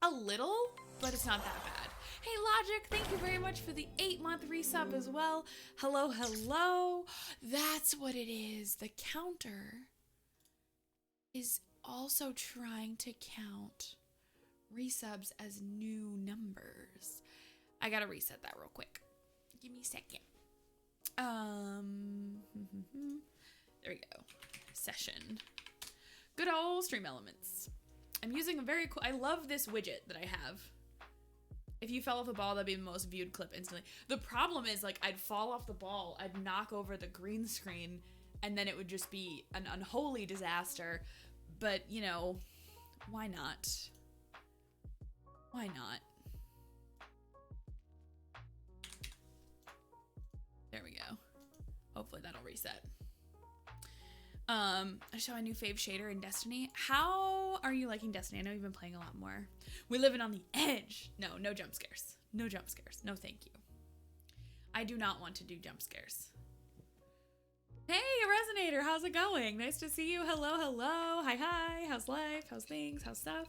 A little, but it's not that bad. Hey Logic, thank you very much for the 8-month resub as well. Hello, hello. That's what it is. The counter is also trying to count resubs as new numbers. I gotta reset that real quick. Give me a second. There we go. Session. Good old Stream Elements. I'm using a very cool, I love this widget that I have. If you fell off the ball, that'd be the most viewed clip instantly. The problem is like, I'd fall off the ball, I'd knock over the green screen, and then it would just be an unholy disaster. But you know, why not? Why not? There we go. Hopefully that'll reset. I saw a new fave shader in Destiny. How are you liking Destiny? I know you've been playing a lot more. We're living on the edge. No jump scares. No jump scares. No thank you. I do not want to do jump scares. Hey, Resonator, how's it going? Nice to see you. Hello, hello. Hi. How's life? How's things? How's stuff?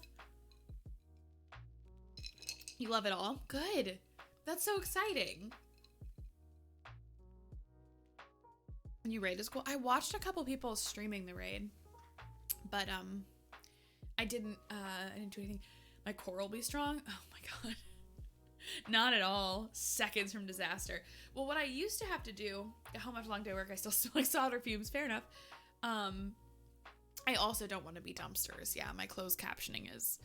You love it all? Good. That's so exciting. New raid is cool. I watched a couple people streaming the raid, but I didn't do anything. My core will be strong. Oh my god. Not at all. Seconds from disaster. Well, what I used to have to do, how much long day work, I still like solder fumes, fair enough. I also don't want to be dumpsters. Yeah, my closed captioning is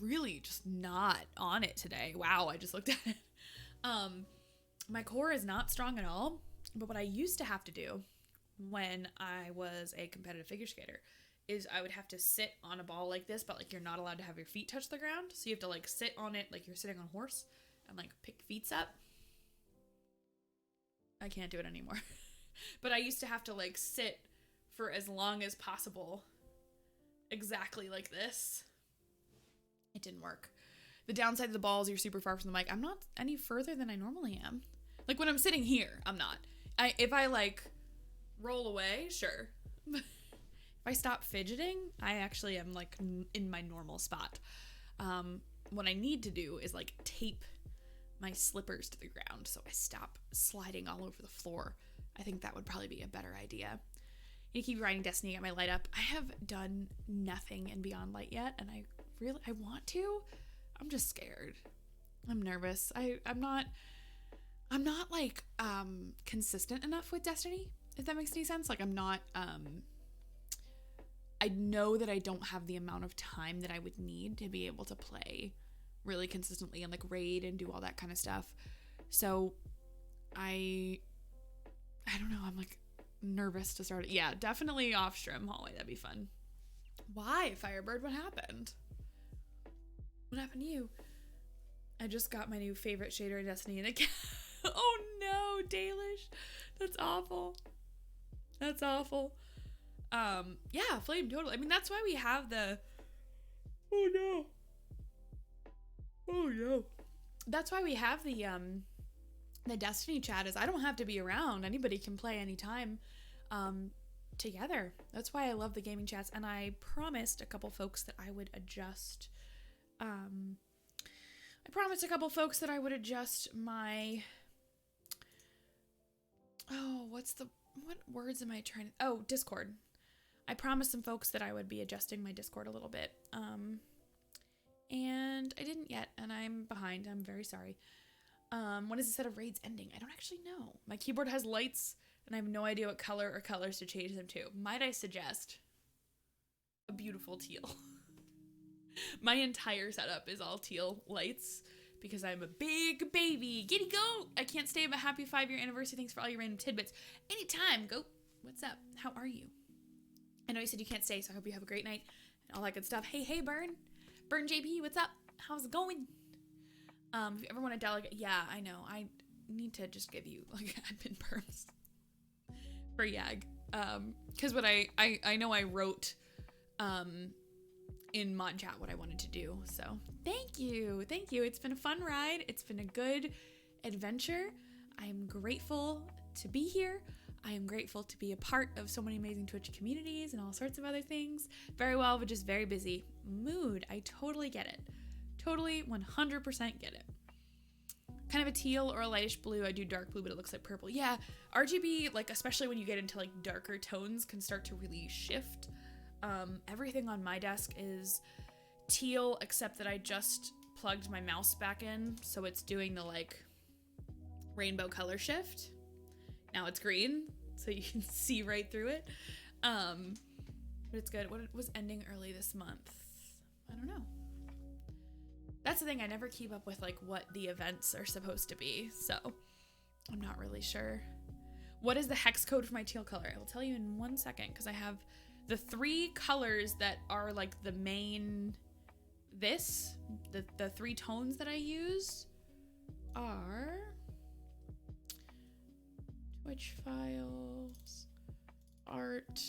really just not on it today. Wow, I just looked at it. My core is not strong at all. But what I used to have to do when I was a competitive figure skater is I would have to sit on a ball like this, but like you're not allowed to have your feet touch the ground. So you have to like sit on it like you're sitting on a horse and like pick feet up. I can't do it anymore. But I used to have to like sit for as long as possible exactly like this. It didn't work. The downside of the ball is you're super far from the mic. I'm not any further than I normally am. Like when I'm sitting here, I'm not. If I like roll away, sure. If I stop fidgeting, I actually am like in my normal spot. What I need to do is like tape my slippers to the ground so I stop sliding all over the floor. I think that would probably be a better idea. You keep riding Destiny, get my light up. I have done nothing in Beyond Light yet, and I want to. I'm just scared. I'm nervous. I'm not like consistent enough with Destiny, if that makes any sense. Like I'm not I know that I don't have the amount of time that I would need to be able to play really consistently and like raid and do all that kind of stuff. So I don't know, I'm like nervous to start it. Yeah, definitely off stream hallway, that'd be fun. Why, Firebird? What happened? What happened to you? I just got my new favorite shader in Destiny and it oh no, Dalish. That's awful. That's awful. Yeah, flame totally. I mean, that's why we have the oh no. That's why we have the Destiny chat, is I don't have to be around. Anybody can play anytime together. That's why I love the gaming chats. And I promised a couple folks that I would adjust my, what words am I trying to, Discord. I promised some folks that I would be adjusting my Discord a little bit. And I didn't yet, and I'm behind. I'm very sorry. When is the set of raids ending? I don't actually know. My keyboard has lights, and I have no idea what color or colors to change them to. Might I suggest a beautiful teal? My entire setup is all teal lights because I'm a big baby. Giddy goat! I can't stay, but happy 5-year anniversary. Thanks for all your random tidbits. Anytime, goat. What's up? How are you? I know you said you can't stay, so I hope you have a great night and all that good stuff. Hey, Burn. Burn JP, what's up? How's it going? If you ever want to delegate, yeah, I know. I need to just give you like admin perms for YAG. Because what I know I wrote in mod chat what I wanted to do. So thank you. It's been a fun ride. It's been a good adventure. I am grateful to be here. I am grateful to be a part of so many amazing Twitch communities and all sorts of other things. Very well, but just very busy. Mood. I totally get it. Totally 100% get it. Kind of a teal or a lightish blue. I do dark blue, but it looks like purple. Yeah, RGB, like especially when you get into like darker tones, can start to really shift. Everything on my desk is teal, except that I just plugged my mouse back in, so it's doing the like rainbow color shift. Now it's green, so you can see right through it. But it's good. What was ending early this month? I don't know. That's the thing, I never keep up with like what the events are supposed to be, so I'm not really sure. What is the hex code for my teal color? I will tell you in 1 second, because I have the 3 colors that are like the main, the 3 tones that I use are Twitch files, art,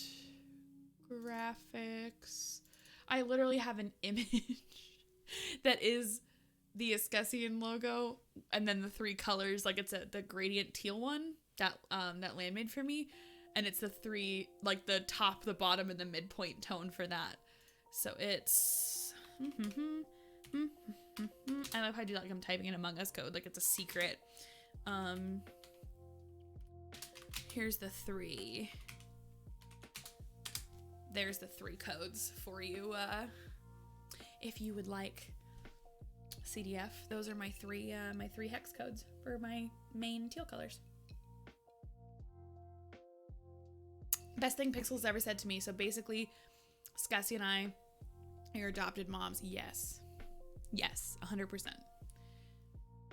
graphics. I literally have an image that is the Escessian logo, and then the 3 colors, like it's the gradient teal one that Land made for me, and it's the 3, like the top, the bottom, and the midpoint tone for that. So it's I love how I do that, like I'm typing in Among Us code, like it's a secret. Here's the 3. There's the 3 codes for you, if you would like CDF. Those are my 3 hex codes for my main teal colors. Best thing Pixel's ever said to me. So basically, Scassie and I are your adopted moms. Yes, 100%.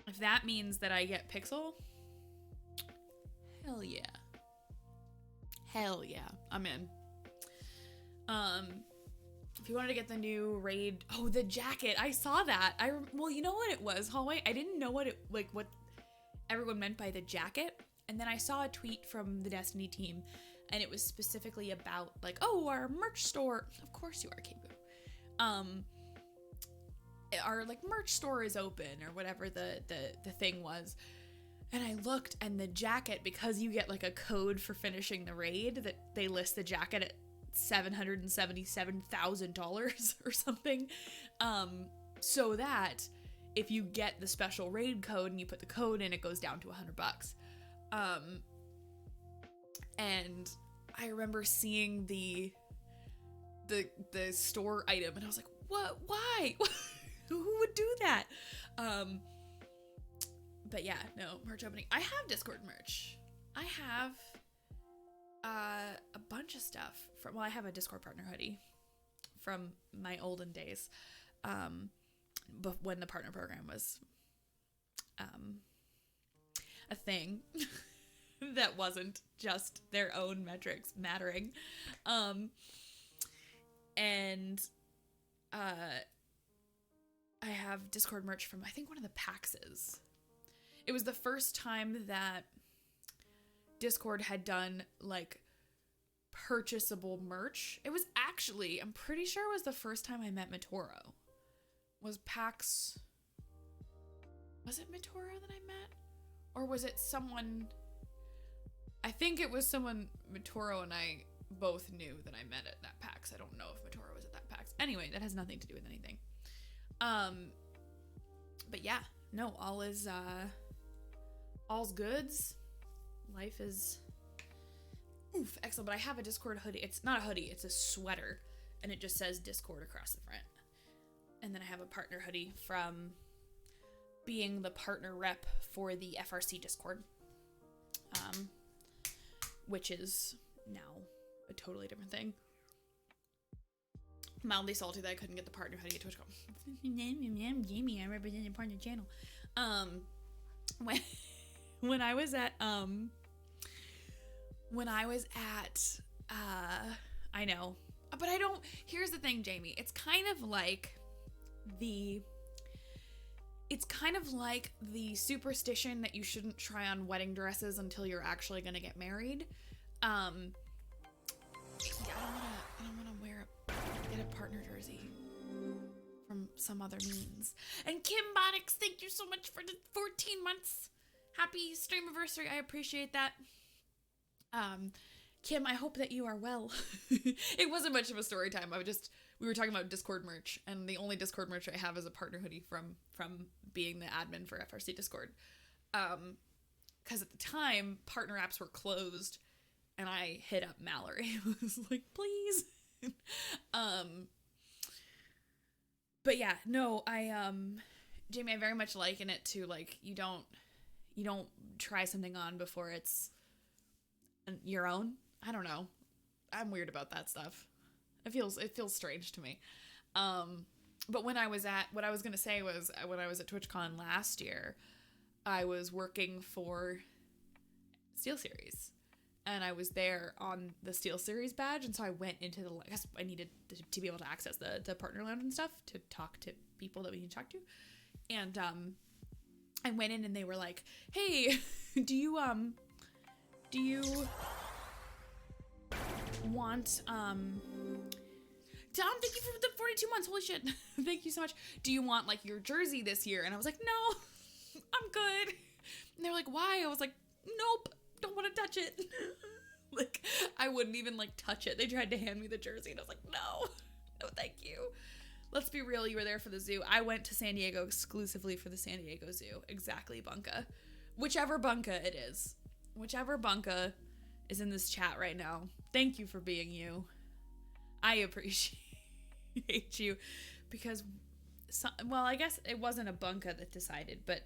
If that means that I get Pixel, hell yeah. I'm in. If you wanted to get the new raid, the jacket, I saw that. Well, you know what it was, Hallway? I didn't know what everyone meant by the jacket, and then I saw a tweet from the Destiny team, and it was specifically about like, our merch store. Of course you are, Kibu. Our like merch store is open, or whatever the thing was. And I looked, and the jacket, because you get like a code for finishing the raid, that they list the jacket at $777,000 or something, so that if you get the special raid code and you put the code in, it goes down to $100. And I remember seeing the store item, and I was like, what? Why? Who would do that? But yeah, no, merch opening. I have Discord merch. I have a bunch of stuff from, I have a Discord partner hoodie from my olden days, but when the partner program was a thing that wasn't just their own metrics mattering. And I have Discord merch from, I think, one of the PAXs. It was the first time that Discord had done like purchasable merch. It was actually, I'm pretty sure it was the first time I met Matoro. Was PAX Was it Mitoro that I met? Or was it someone... I think it was someone Mitoro and I both knew that I met at that PAX. I don't know if Mitoro was at that PAX. Anyway, that has nothing to do with anything. But yeah, no, all's goods. Life is excellent. But I have a Discord hoodie. It's not a hoodie, it's a sweater, and it just says Discord across the front. And then I have a partner hoodie from being the partner rep for the FRC Discord, which is now a totally different thing. Mildly salty that I couldn't get the partner hoodie at TwitchCon. I'm Jamie, I represent the partner channel. When I was at I know, but I don't, here's the thing, Jamie, it's kind of like the superstition that you shouldn't try on wedding dresses until you're actually gonna get married. I don't wanna get a partner jersey from some other means. And Kim Bonix, thank you so much for the 14 months. Happy streamiversary. I appreciate that. Kim, I hope that you are well. It wasn't much of a story time. We were talking about Discord merch, and the only Discord merch I have is a partner hoodie from being the admin for FRC Discord. Because at the time, partner apps were closed, and I hit up Mallory. I was like, please. But yeah, no, Jamie, I very much liken it to, like, you don't try something on before it's your own. I don't know. I'm weird about that stuff. It feels strange to me. But what I was going to say was, when I was at TwitchCon last year, I was working for SteelSeries, and I was there on the SteelSeries badge, and so I went into I guess I needed to be able to access the partner lounge and stuff to talk to people that we need to talk to, and I went in and they were like, hey, do you want, Tom, thank you for the 42 months. Holy shit. Thank you so much. Do you want, like, your jersey this year? And I was like, no, I'm good. And they were like, why? I was like, nope, don't want to touch it. Like, I wouldn't even, like, touch it. They tried to hand me the jersey, and I was like, no, thank you. Let's be real, you were there for the zoo. I went to San Diego exclusively for the San Diego Zoo. Exactly, Bunka. Whichever Bunka it is. Whichever Bunka is in this chat right now. Thank you for being you. I appreciate you, because, well, I guess it wasn't a Bunka that decided, but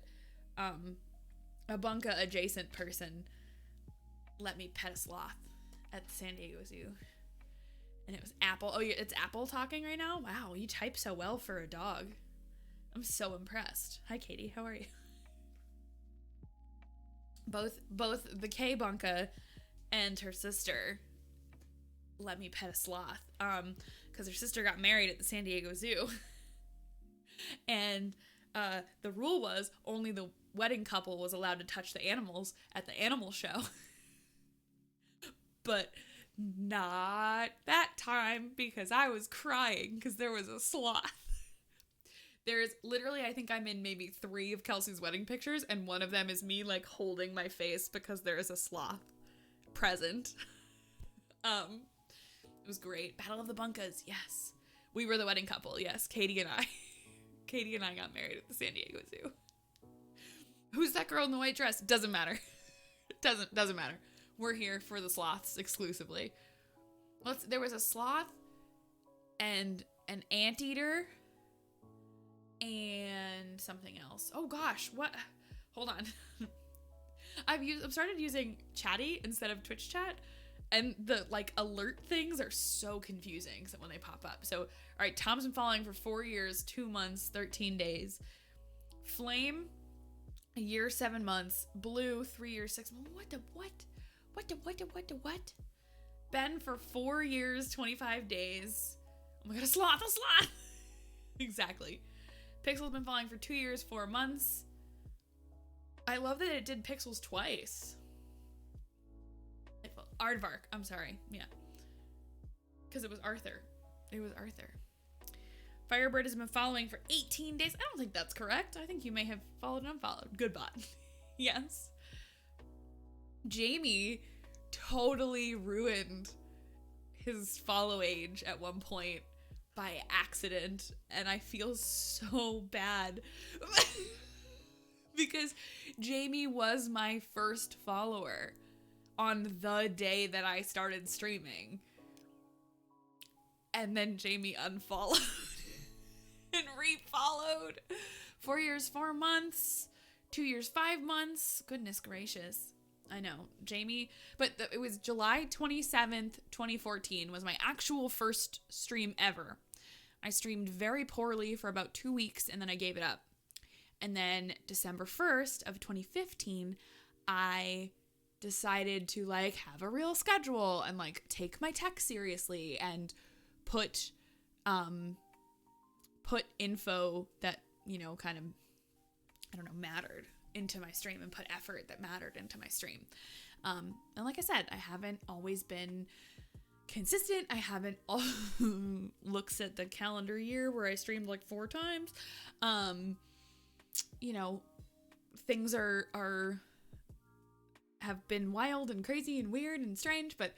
a Bunka adjacent person let me pet a sloth at the San Diego Zoo. And it was Apple. Oh, it's Apple talking right now? Wow, you type so well for a dog. I'm so impressed. Hi, Katie. How are you? Both the K Bunka and her sister let me pet a sloth. Because her sister got married at the San Diego Zoo. And the rule was only the wedding couple was allowed to touch the animals at the animal show. But not that time, because I was crying because there was a sloth. There's literally, I think I'm in maybe 3 of Kelsey's wedding pictures, and one of them is me, like, holding my face because there is a sloth present. It was great. Battle of the Bunkas, yes. We were the wedding couple, yes. Katie and I. Katie and I got married at the San Diego Zoo. Who's that girl in the white dress? Doesn't matter. Doesn't matter. We're here for the sloths exclusively. There was a sloth and an anteater and something else. Oh gosh, what? Hold on. I've started using Chatty instead of Twitch chat, and the, like, alert things are so confusing when they pop up. So, all right, Tom's been following for 4 years, 2 months, 13 days. Flame, 1 year, 7 months. Blue, 3 years, 6 months. What? Ben for 4 years, 25 days. Oh my god, a sloth! Exactly. Pixel's been following for 2 years, 4 months. I love that it did Pixels twice. I'm sorry. Yeah. Because it was Arthur. Firebird has been following for 18 days. I don't think that's correct. I think you may have followed and unfollowed. Goodbye. Yes. Jamie totally ruined his follow age at one point by accident, and I feel so bad because Jamie was my first follower on the day that I started streaming, and then Jamie unfollowed and refollowed. 4 years 4 months, 2 years 5 months. Goodness gracious. I know, Jamie, but it was July 27th, 2014 was my actual first stream ever. I streamed very poorly for about 2 weeks and then I gave it up. And then December 1st of 2015, I decided to like have a real schedule and like take my tech seriously and put info that, you know, kind of, I don't know, mattered into my stream and put effort that mattered into my stream. And like I said, I haven't always been consistent. I haven't looks at the calendar year where I streamed like 4 times. You know, things have been wild and crazy and weird and strange, but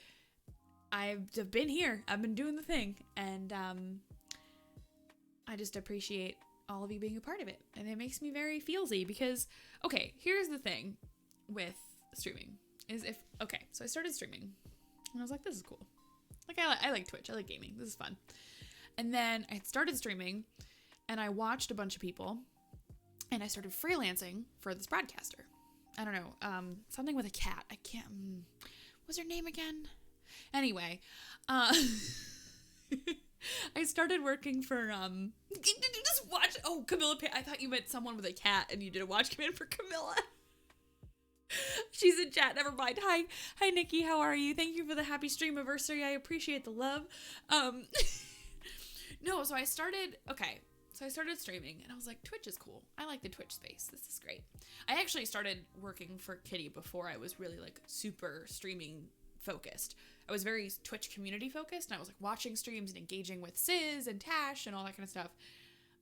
I've been here. I've been doing the thing, and I just appreciate all of you being a part of it, and it makes me very feelsy because, okay, here's the thing with streaming is so I started streaming and I was like, this is cool. Like I like Twitch, I like gaming, this is fun. And then I started streaming and I watched a bunch of people and I started freelancing for this broadcaster. I don't know, something with a cat. I can't, what's her name again? Anyway, I started working for, just watch, oh, Camilla, I thought you meant someone with a cat and you did a watch command for Camilla. She's in chat, never mind. Hi Nikki, how are you? Thank you for the happy streamiversary, I appreciate the love. No, so I started streaming and I was like, Twitch is cool. I like the Twitch space, this is great. I actually started working for Kitty before I was really like super streaming focused. I was very Twitch community focused and I was like watching streams and engaging with Sis and Tash and all that kind of stuff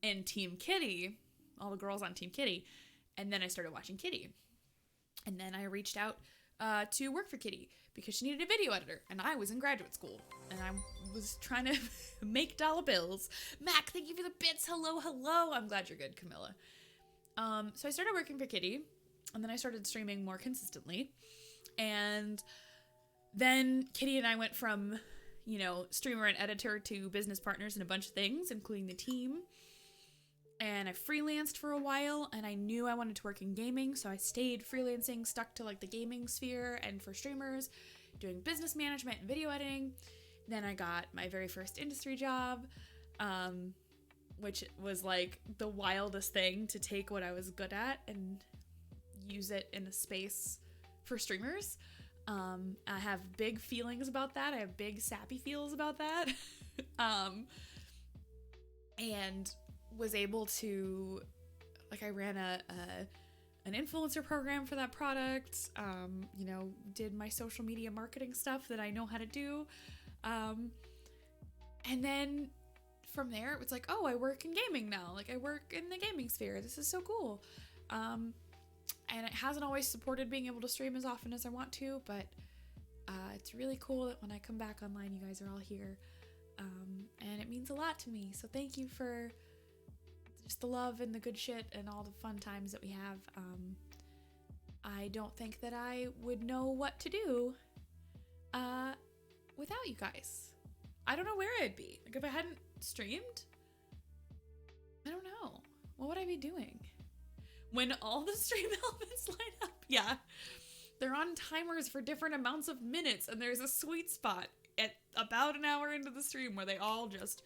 and Team Kitty, all the girls on Team Kitty. And then I started watching Kitty. And then I reached out to work for Kitty because she needed a video editor and I was in graduate school and I was trying to make dollar bills. Mac, thank you for the bits. Hello, hello. I'm glad you're good, Camilla. So I started working for Kitty and then I started streaming more consistently. And then Kitty and I went from, you know, streamer and editor to business partners in a bunch of things, including the team. And I freelanced for a while and I knew I wanted to work in gaming. So I stayed freelancing, stuck to like the gaming sphere and for streamers, doing business management and video editing. Then I got my very first industry job, which was like the wildest thing to take what I was good at and use it in a space for streamers. I have big feelings about that. I have big sappy feels about that. And was able to, like, I ran an influencer program for that product, you know, did my social media marketing stuff that I know how to do. And then from there, it was like, oh, I work in gaming now. Like, I work in the gaming sphere. This is so cool. And it hasn't always supported being able to stream as often as I want to, but it's really cool that when I come back online, you guys are all here. And it means a lot to me. So thank you for just the love and the good shit and all the fun times that we have. I don't think that I would know what to do without you guys. I don't know where I'd be. Like, if I hadn't streamed, I don't know. What would I be doing? When all the stream elements line up, yeah. They're on timers for different amounts of minutes, and there's a sweet spot at about an hour into the stream where they all just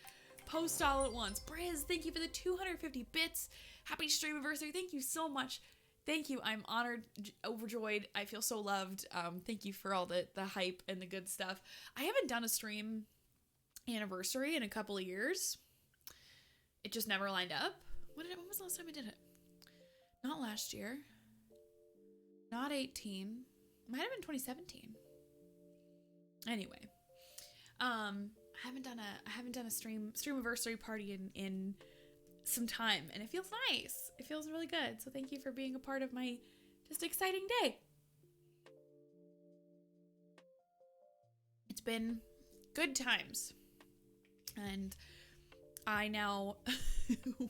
post all at once. Briz, thank you for the 250 bits. Happy streamiversary. Thank you so much. Thank you. I'm honored, overjoyed. I feel so loved. Thank you for all the hype and the good stuff. I haven't done a stream anniversary in a couple of years. It just never lined up. When was the last time I did it? Not last year. Not 18. Might have been 2017. Anyway. I haven't done a streamiversary party in some time, and it feels nice. It feels really good. So thank you for being a part of my just exciting day. It's been good times, and I now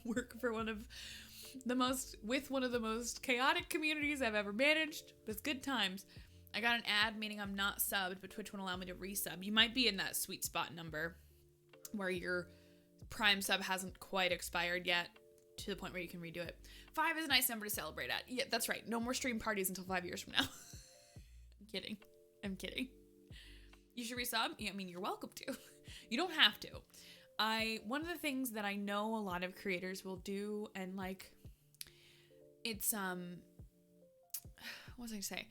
work for one of the most chaotic communities I've ever managed, but it's good times. I got an ad meaning I'm not subbed, but Twitch won't allow me to resub. You might be in that sweet spot number where your Prime sub hasn't quite expired yet to the point where you can redo it. 5 is a nice number to celebrate at. Yeah, that's right. No more stream parties until 5 years from now. I'm kidding. You should resub? I mean, you're welcome to. You don't have to. One of the things that I know a lot of creators will do, and like, it's, what was I gonna say?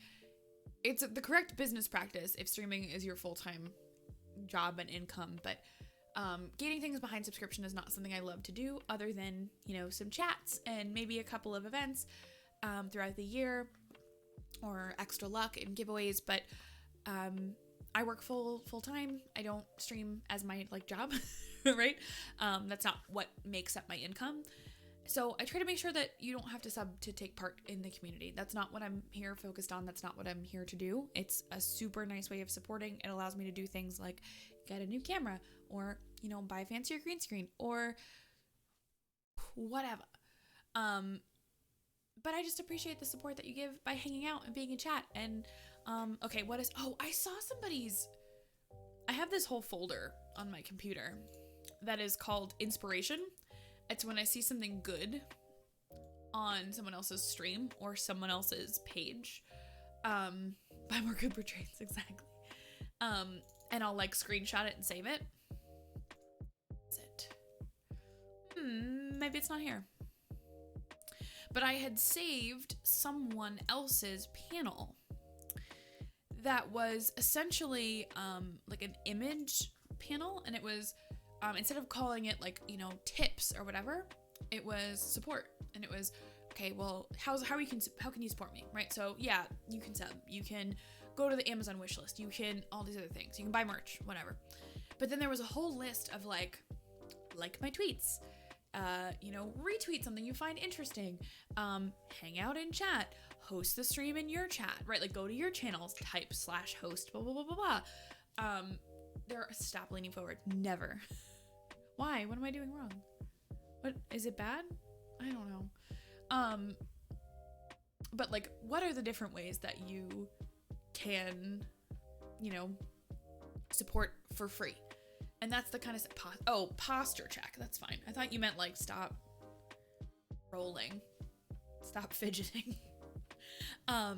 It's the correct business practice if streaming is your full-time job and income, but gating things behind subscription is not something I love to do, other than, you know, some chats and maybe a couple of events throughout the year, or extra luck and giveaways. But I work full-time. I don't stream as my like job, right? That's not what makes up my income. So I try to make sure that you don't have to sub to take part in the community. That's not what I'm here focused on. That's not what I'm here to do. It's a super nice way of supporting. It allows me to do things like get a new camera, or, you know, buy a fancier green screen, or whatever. But I just appreciate the support that you give by hanging out and being in chat. And okay, I saw I have this whole folder on my computer that is called inspiration. It's when I see something good on someone else's stream or someone else's page. Buy more Cooper trains, exactly. And I'll like screenshot it and save it. Is it? Maybe it's not here. But I had saved someone else's panel that was essentially like an image panel, and it was instead of calling it like, you know, tips or whatever, it was support. And it was, okay, well, how can you support me, right? So yeah, you can sub, you can go to the Amazon wish list, you can all these other things, you can buy merch, whatever. But then there was a whole list of like my tweets, you know, retweet something you find interesting, hang out in chat, host the stream in your chat, right? Like go to your channels, type /host, blah, blah, blah, blah, blah. Stop leaning forward. Never. Why? What am I doing wrong? What, is it bad? I don't know. But like, what are the different ways that you can, you know, support for free? And that's the kind of, posture check. That's fine. I thought you meant like stop rolling, stop fidgeting. But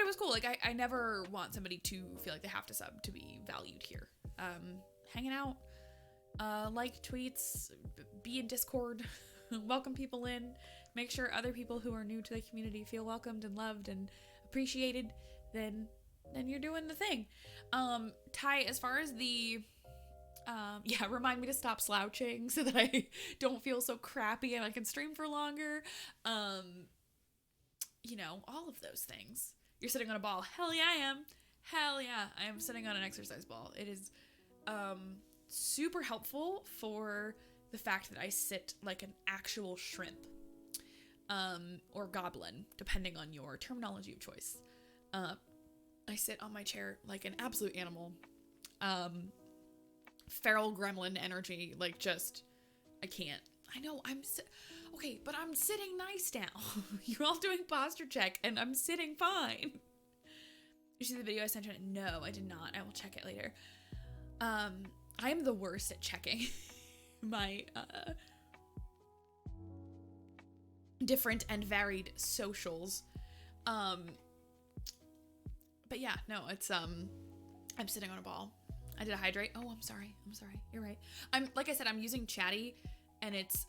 it was cool. Like I never want somebody to feel like they have to sub to be valued here. Hanging out, like tweets, be in Discord, welcome people in, make sure other people who are new to the community feel welcomed and loved and appreciated, then you're doing the thing. Ty, as far as the, remind me to stop slouching so that I don't feel so crappy and I can stream for longer. You know, all of those things. You're sitting on a ball. Hell yeah, I am. Hell yeah, I am sitting on an exercise ball. It is super helpful for the fact that I sit like an actual shrimp, or goblin, depending on your terminology of choice. I sit on my chair like an absolute animal. Feral gremlin energy, like just, I can't. I know, okay, but I'm sitting nice now. You're all doing posture check, and I'm sitting fine. You see the video I sent you? No, I did not. I will check it later. I am the worst at checking my different and varied socials. But yeah, no, it's I'm sitting on a ball. I did a hydrate. Oh, I'm sorry. You're right. Like I said, I'm using Chatty, and it's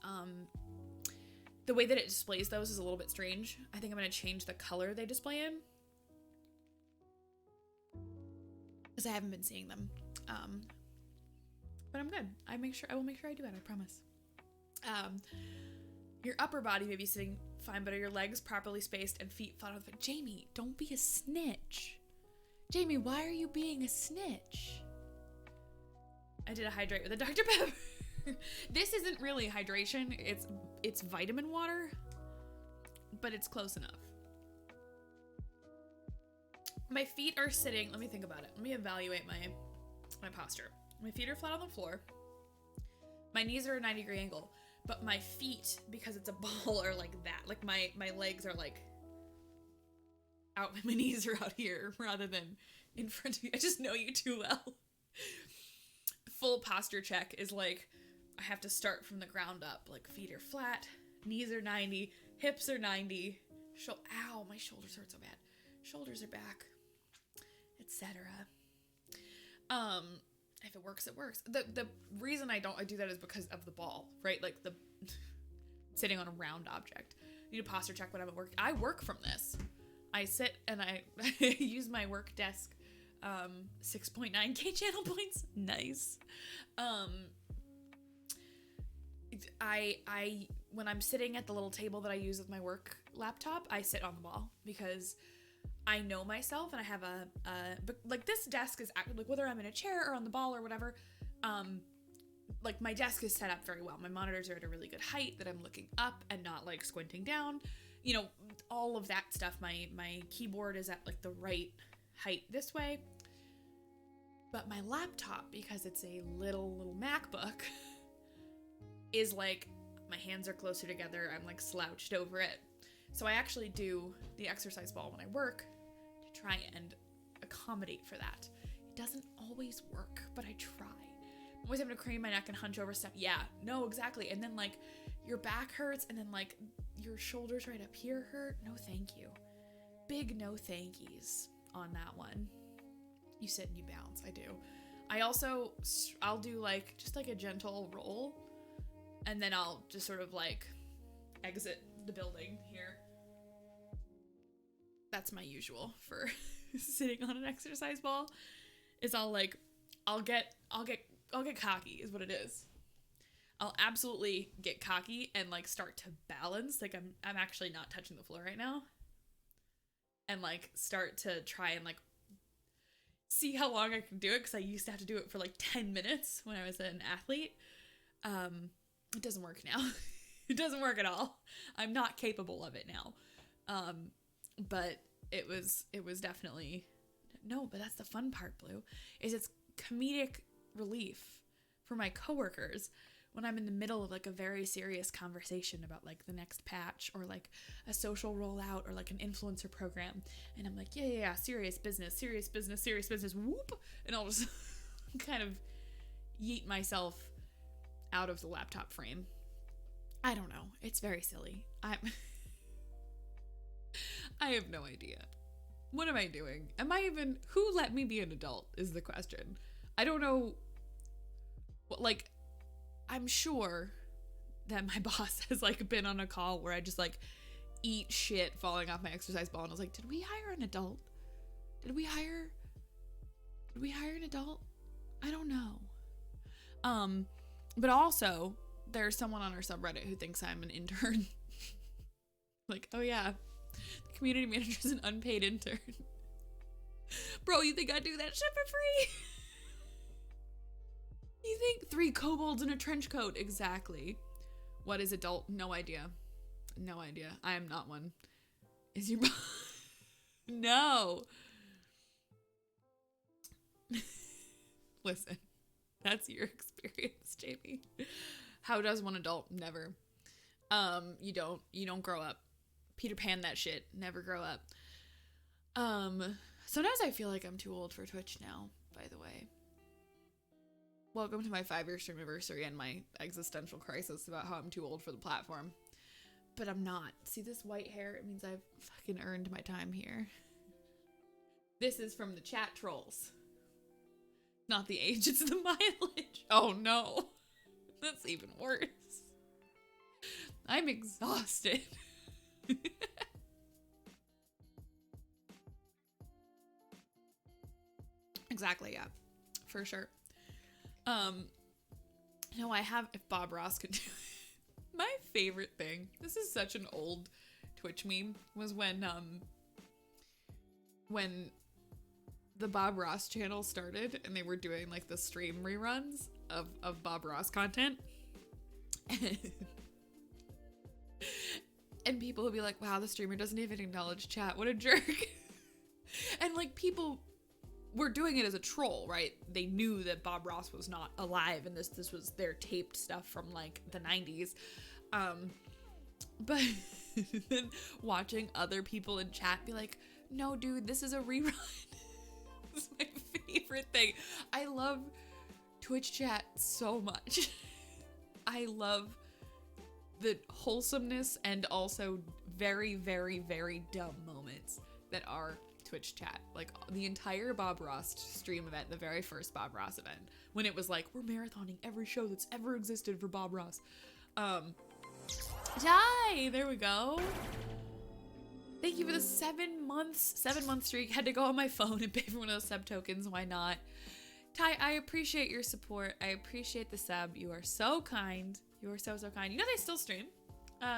the way that it displays those is a little bit strange. I think I'm gonna change the color they display in, because I haven't been seeing them. But I'm good. I will make sure I do it, I promise. Your upper body may be sitting fine, but are your legs properly spaced and feet flat on the floor? Jamie, don't be a snitch. Jamie, why are you being a snitch? I did a hydrate with a Dr. Pepper. This isn't really hydration. It's vitamin water, but it's close enough. My feet are sitting. Let me think about it. Let me evaluate my posture. My feet are flat on the floor. My knees are a 90-degree angle, but my feet, because it's a ball, are like that. Like my legs are like out. My knees are out here rather than in front of you. I just know you too well. Full posture check is like, I have to start from the ground up. Like, feet are flat, knees are 90, hips are 90. Ow, my shoulders hurt so bad. Shoulders are back, etc. If it works, it works. The reason I do that is because of the ball, right? Like the sitting on a round object. I need a posture check when I'm at work. I work from this. I sit and I use my work desk. 6.9k channel points. Nice. I when I'm sitting at the little table that I use with my work laptop, I sit on the ball because I know myself and I have but like this desk is like, whether I'm in a chair or on the ball or whatever, like my desk is set up very well. My monitors are at a really good height that I'm looking up and not like squinting down, you know, all of that stuff. My keyboard is at like the right height this way, but my laptop, because it's a little MacBook, is like, my hands are closer together. I'm like slouched over it. So I actually do the exercise ball when I work to try and accommodate for that. It doesn't always work, but I try. I'm always having to crane my neck and hunch over stuff. Yeah, no, exactly. And then like your back hurts and then like your shoulders right up here hurt. No, thank you. Big no thankies on that one. You sit and you bounce. I do. I'll do like just like a gentle roll, and then I'll just sort of like exit the building here. That's my usual for sitting on an exercise ball. Is I'll get cocky is what it is. I'll absolutely get cocky and like start to balance. Like I'm actually not touching the floor right now. And like start to try and like see how long I can do it, because I used to have to do it for like 10 minutes when I was an athlete. It doesn't work now. It doesn't work at all. I'm not capable of it now. But it was definitely, no, but that's the fun part, Blue, is it's comedic relief for my coworkers when I'm in the middle of like a very serious conversation about like the next patch or like a social rollout or like an influencer program. And I'm like, yeah, serious business, whoop. And I'll just kind of yeet myself out of the laptop frame. I don't know. It's very silly. I have no idea. What am I doing? Who let me be an adult is the question. I don't know. Like, I'm sure that my boss has like been on a call where I just like eat shit falling off my exercise ball, and I was like, did we hire an adult? Did we hire an adult? I don't know. But also there's someone on our subreddit who thinks I'm an intern. Like, oh yeah, the community manager's an unpaid intern. Bro, you think I do that shit for free? You think 3 kobolds in a trench coat? Exactly. What is adult? No idea. No idea. I am not one. Is your No. Listen, that's your experience, Jamie. How does one adult? Never. You don't grow up. Peter Pan that shit. Never grow up. Sometimes I feel like I'm too old for Twitch now, by the way. Welcome to my 5-year streamiversary and my existential crisis about how I'm too old for the platform. But I'm not. See this white hair? It means I've fucking earned my time here. This is from the chat trolls. Not the age, it's the mileage. Oh no. That's even worse. I'm exhausted. Exactly, yeah. For sure. No, I have, if Bob Ross could do it. My favorite thing, this is such an old Twitch meme, was when the Bob Ross channel started and they were doing like the stream reruns. of Bob Ross content. And people will be like, wow, the streamer doesn't even acknowledge chat. What a jerk. And like people were doing it as a troll, right? They knew that Bob Ross was not alive and this was their taped stuff from like the 90s. But then watching other people in chat be like, no, dude, this is a rerun. This is my favorite thing. I love Twitch chat so much. I love the wholesomeness and also very, very, very dumb moments that are Twitch chat. Like the entire Bob Ross stream event, the very first Bob Ross event, when it was like, we're marathoning every show that's ever existed for Bob Ross. Ty, there we go. Thank you for the 7 month streak. Had to go on my phone and pay for one of those sub tokens. Why not? Ty, I appreciate your support. I appreciate the sub. You are so kind. You are so, so kind. You know they still stream.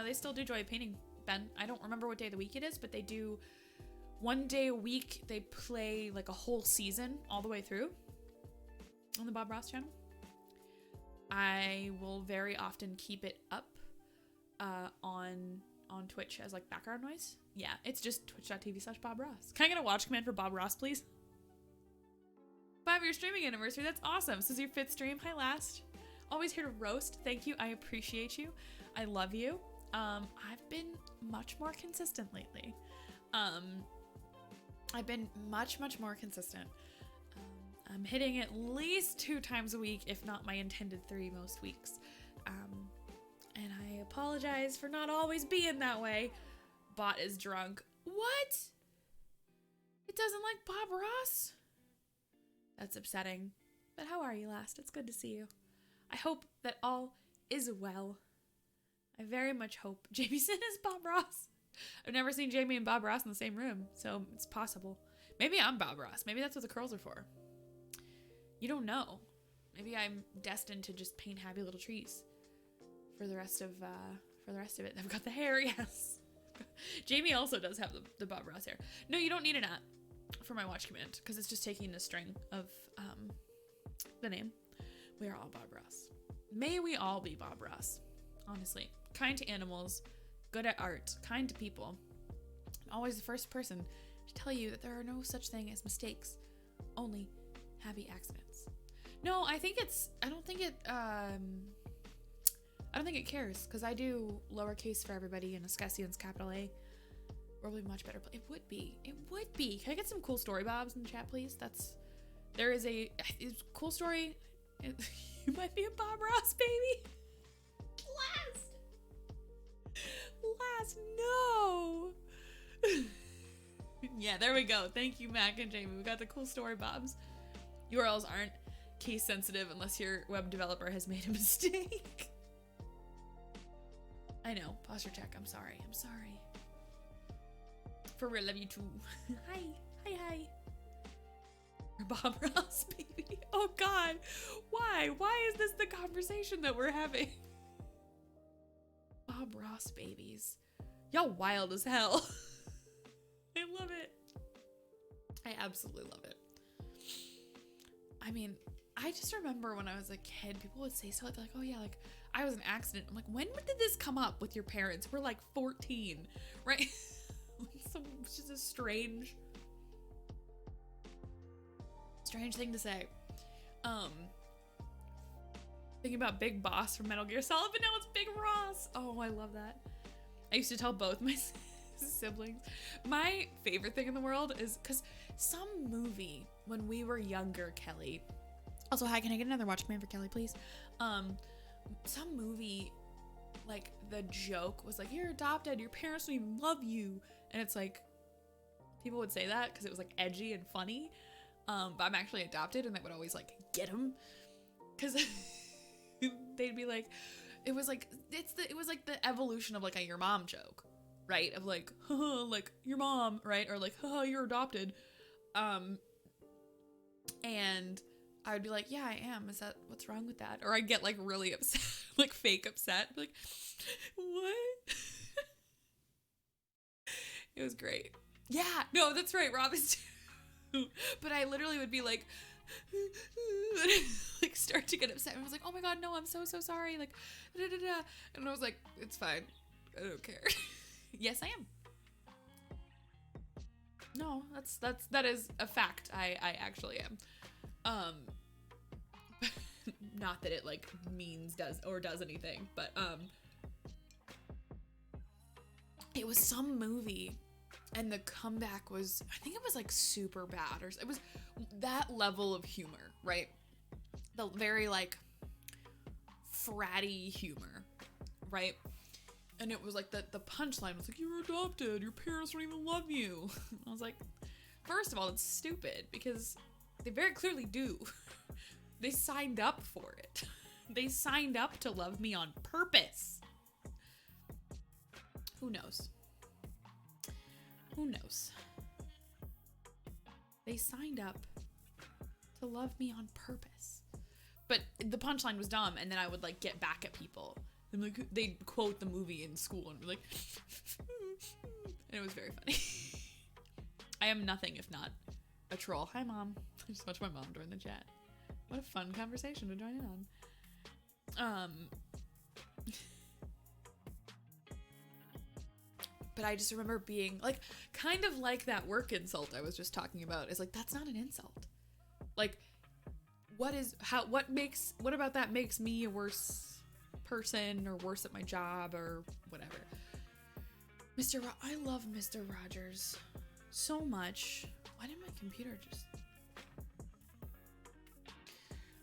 They still do Joy Painting, Ben. I don't remember what day of the week it is, but they do 1 day a week. They play like a whole season all the way through on the Bob Ross channel. I will very often keep it up on Twitch as like background noise. Yeah, it's just twitch.tv/Bob Ross. Can I get a watch command for Bob Ross, please? 5-year streaming anniversary. That's awesome. This is your 5th stream. Hi, Last. Always here to roast. Thank you. I appreciate you. I love you. I've been much more consistent lately. I've been much more consistent. I'm hitting at least 2 times a week, if not my intended 3 most weeks. And I apologize for not always being that way. Bot is drunk. What? It doesn't like Bob Ross? That's upsetting. But how are you, Last? It's good to see you. I hope that all is well. I very much hope. Jamieson is Bob Ross. I've never seen Jamie and Bob Ross in the same room, so it's possible. Maybe I'm Bob Ross. Maybe that's what the curls are for. You don't know. Maybe I'm destined to just paint happy little trees for the rest of it. I've got the hair, yes. Jamie also does have the Bob Ross hair. No, you don't need an @ for my watch command because it's just taking a string of the name. We are all Bob Ross. May we all be Bob Ross. Honestly, kind to animals, good at art, kind to people. I'm always the first person to tell you that there are no such thing as mistakes, only happy accidents. No, I don't think it cares because I do lowercase for everybody and Escassion's capital A. Probably much better. It would be. Can I get some cool story bobs in the chat, please? There is a cool story. You might be a Bob Ross baby. Last, no. Yeah, there we go. Thank you, Mac and Jamie. We got the cool story bobs. URLs aren't case sensitive unless your web developer has made a mistake. I know. Posture check. I'm sorry. For real, love you too. Hi. Bob Ross, baby. Oh God. Why? Why is this the conversation that we're having? Bob Ross babies. Y'all wild as hell. I love it. I absolutely love it. I mean, I just remember when I was a kid, people would say stuff like, oh yeah, like I was an accident. I'm like, when did this come up with your parents? We're like 14, right? It's just a strange thing to say. Thinking about Big Boss from Metal Gear Solid, but now it's Big Ross. Oh, I love that. I used to tell both my siblings. My favorite thing in the world is because some movie when we were younger, Kelly. Also, hi, can I get another watch command for Kelly, please? Some movie, like the joke was like, you're adopted, your parents don't even love you. And it's like, people would say that because it was like edgy and funny. But I'm actually adopted, and that would always like get them. Because they'd be like, it was like the evolution of like a your mom joke, right? Of like, haha, like your mom, right? Or like, haha, you're adopted. And I would be like, yeah, I am. Is that, what's wrong with that? Or I'd get like really upset, like fake upset. Like, what? It was great. Yeah, no, that's right. Rob is too. But I literally would be like, like start to get upset. I was like, oh my god, no, I'm so sorry. Like, da, da, da. And I was like, it's fine. I don't care. Yes, I am. No, that is a fact. I actually am. Not that it like does anything, but it was some movie and the comeback was, I think it was like super bad, or it was that level of humor, right? The very like fratty humor, right? And it was like the punchline was like, you were adopted, your parents don't even love you. I was like, first of all, it's stupid because they very clearly do. They signed up for it. They signed up to love me on purpose. Who knows? Who knows? They signed up to love me on purpose. But the punchline was dumb, and then I would like get back at people. And like they'd quote the movie in school and be like, and it was very funny. I am nothing if not a troll. Hi, Mom. I just watched my mom join the chat. What a fun conversation to join in on. But I just remember being like, kind of like that work insult I was just talking about. Is like, that's not an insult. Like, what about that makes me a worse person or worse at my job or whatever. I love Mr. Rogers so much. Why did my computer just...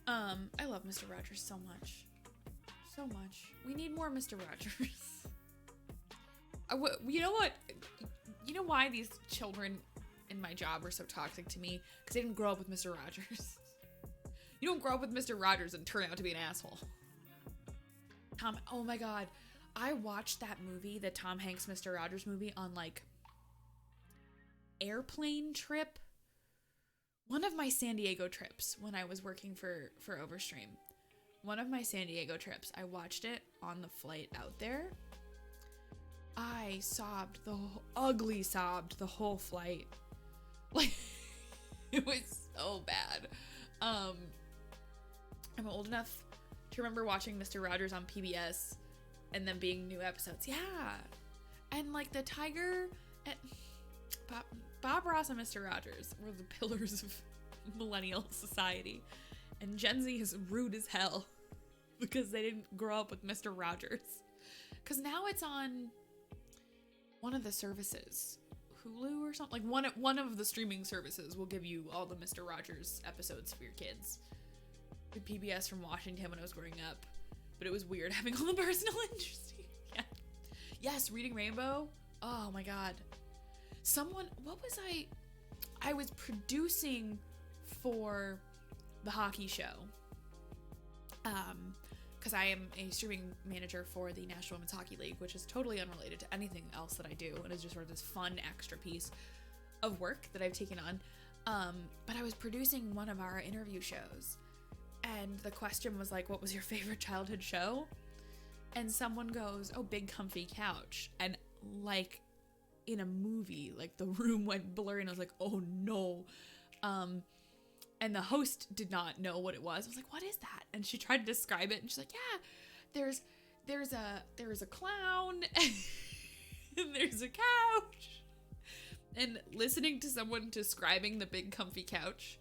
I love Mr. Rogers so much. So much. We need more Mr. Rogers. You know what? You know why these children in my job are so toxic to me? Because they didn't grow up with Mr. Rogers. You don't grow up with Mr. Rogers and turn out to be an asshole. Oh my god. I watched that movie, the Tom Hanks Mr. Rogers movie, on like airplane trip. One of my San Diego trips when I was working for Overstream. One of my San Diego trips, I watched it on the flight out there. I ugly sobbed the whole flight. Like, it was so bad. I'm old enough to remember watching Mr. Rogers on PBS and then being new episodes. Yeah. And like the Tiger and Bob Ross and Mr. Rogers were the pillars of millennial society. And Gen Z is rude as hell because they didn't grow up with Mr. Rogers. Because now it's on one of the services, Hulu or something. Like one of the streaming services will give you all the Mr. Rogers episodes for your kids. The PBS from Washington when I was growing up. But it was weird having all the personal interest. Yeah. Yes, Reading Rainbow. Oh my god. I was producing for the hockey show. Because I am a streaming manager for the National Women's Hockey League, which is totally unrelated to anything else that I do, and is just sort of this fun extra piece of work that I've taken on. But I was producing one of our interview shows, and the question was like, what was your favorite childhood show? And someone goes, oh, Big Comfy Couch. And like in a movie, like the room went blurry, and I was like, oh no. And the host did not know what it was. I was like, what is that? And she tried to describe it, and she's like, yeah, there's a clown and there's a couch. And listening to someone describing the Big Comfy Couch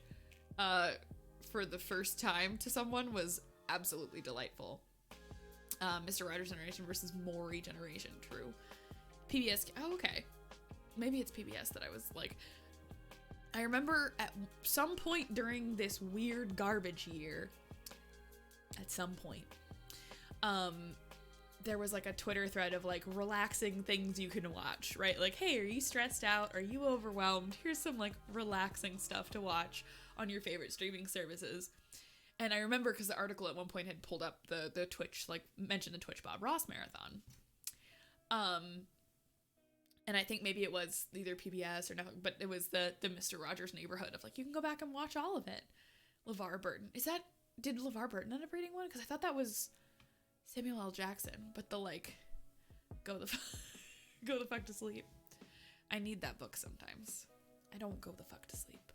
for the first time to someone was absolutely delightful. Mr. Rogers generation versus Maury generation, true. PBS, oh, okay. Maybe it's PBS that I was like, I remember at some point during this weird garbage year, at some point, there was like a Twitter thread of like relaxing things you can watch, right? Like, hey, are you stressed out? Are you overwhelmed? Here's some like relaxing stuff to watch on your favorite streaming services. And I remember because the article at one point had pulled up the Twitch, like mentioned the Twitch Bob Ross marathon. And I think maybe it was either PBS or nothing, but it was the Mr. Rogers neighborhood of like, you can go back and watch all of it. LeVar Burton. Did LeVar Burton end up reading one? Because I thought that was Samuel L. Jackson, but the like, go the fuck to sleep. I need that book sometimes. I don't go the fuck to sleep.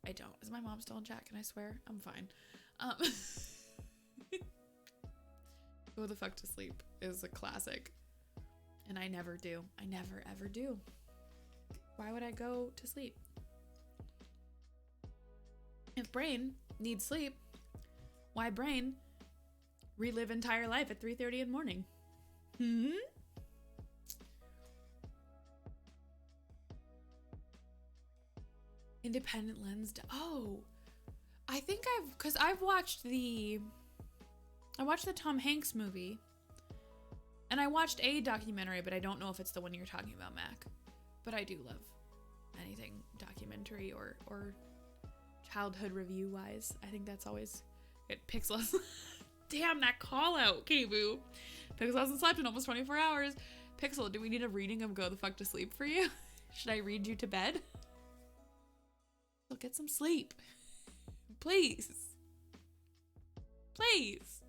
I don't. Is my mom still in chat? Can I swear? I'm fine. Go the fuck to sleep is a classic. And I never do. I never ever do. Why would I go to sleep? If brain needs sleep, why brain relive entire life at 3:30 in the morning? Independent lens. Oh, I think I've watched the Tom Hanks movie, and I watched a documentary, but I don't know if it's the one you're talking about, Mac. But I do love anything documentary or childhood review wise. I think that's always it. Pixels. Damn, that call out, K-Boo. Pixel hasn't slept in almost 24 hours. Pixel, do we need a reading of Go the Fuck to Sleep for you? Should I read you to bed? So get some sleep. Please. Please.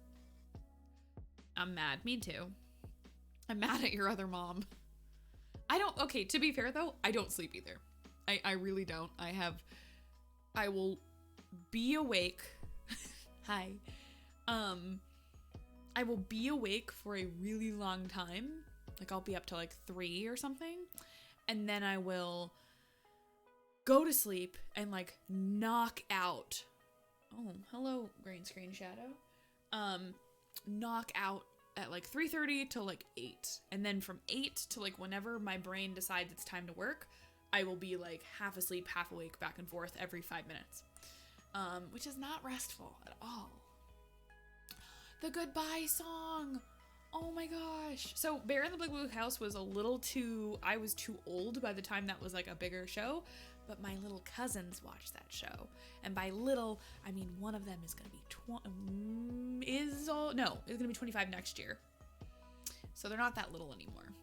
I'm mad. Me too. I'm mad at your other mom. Okay, to be fair though, I don't sleep either. I really don't. I will be awake. Hi. I will be awake for a really long time. Like I'll be up till like 3 or something. And then I will go to sleep and like knock out. Oh, hello, green screen shadow. Knock out at like 3:30 to like 8. And then from 8 to like whenever my brain decides it's time to work, I will be like half asleep, half awake, back and forth every 5 minutes. Which is not restful at all. The goodbye song. Oh my gosh. So Bear in the Big Blue House was I was too old by the time that was like a bigger show, but my little cousins watched that show. And by little, I mean one of them is going to be is going to be 25 next year. So they're not that little anymore.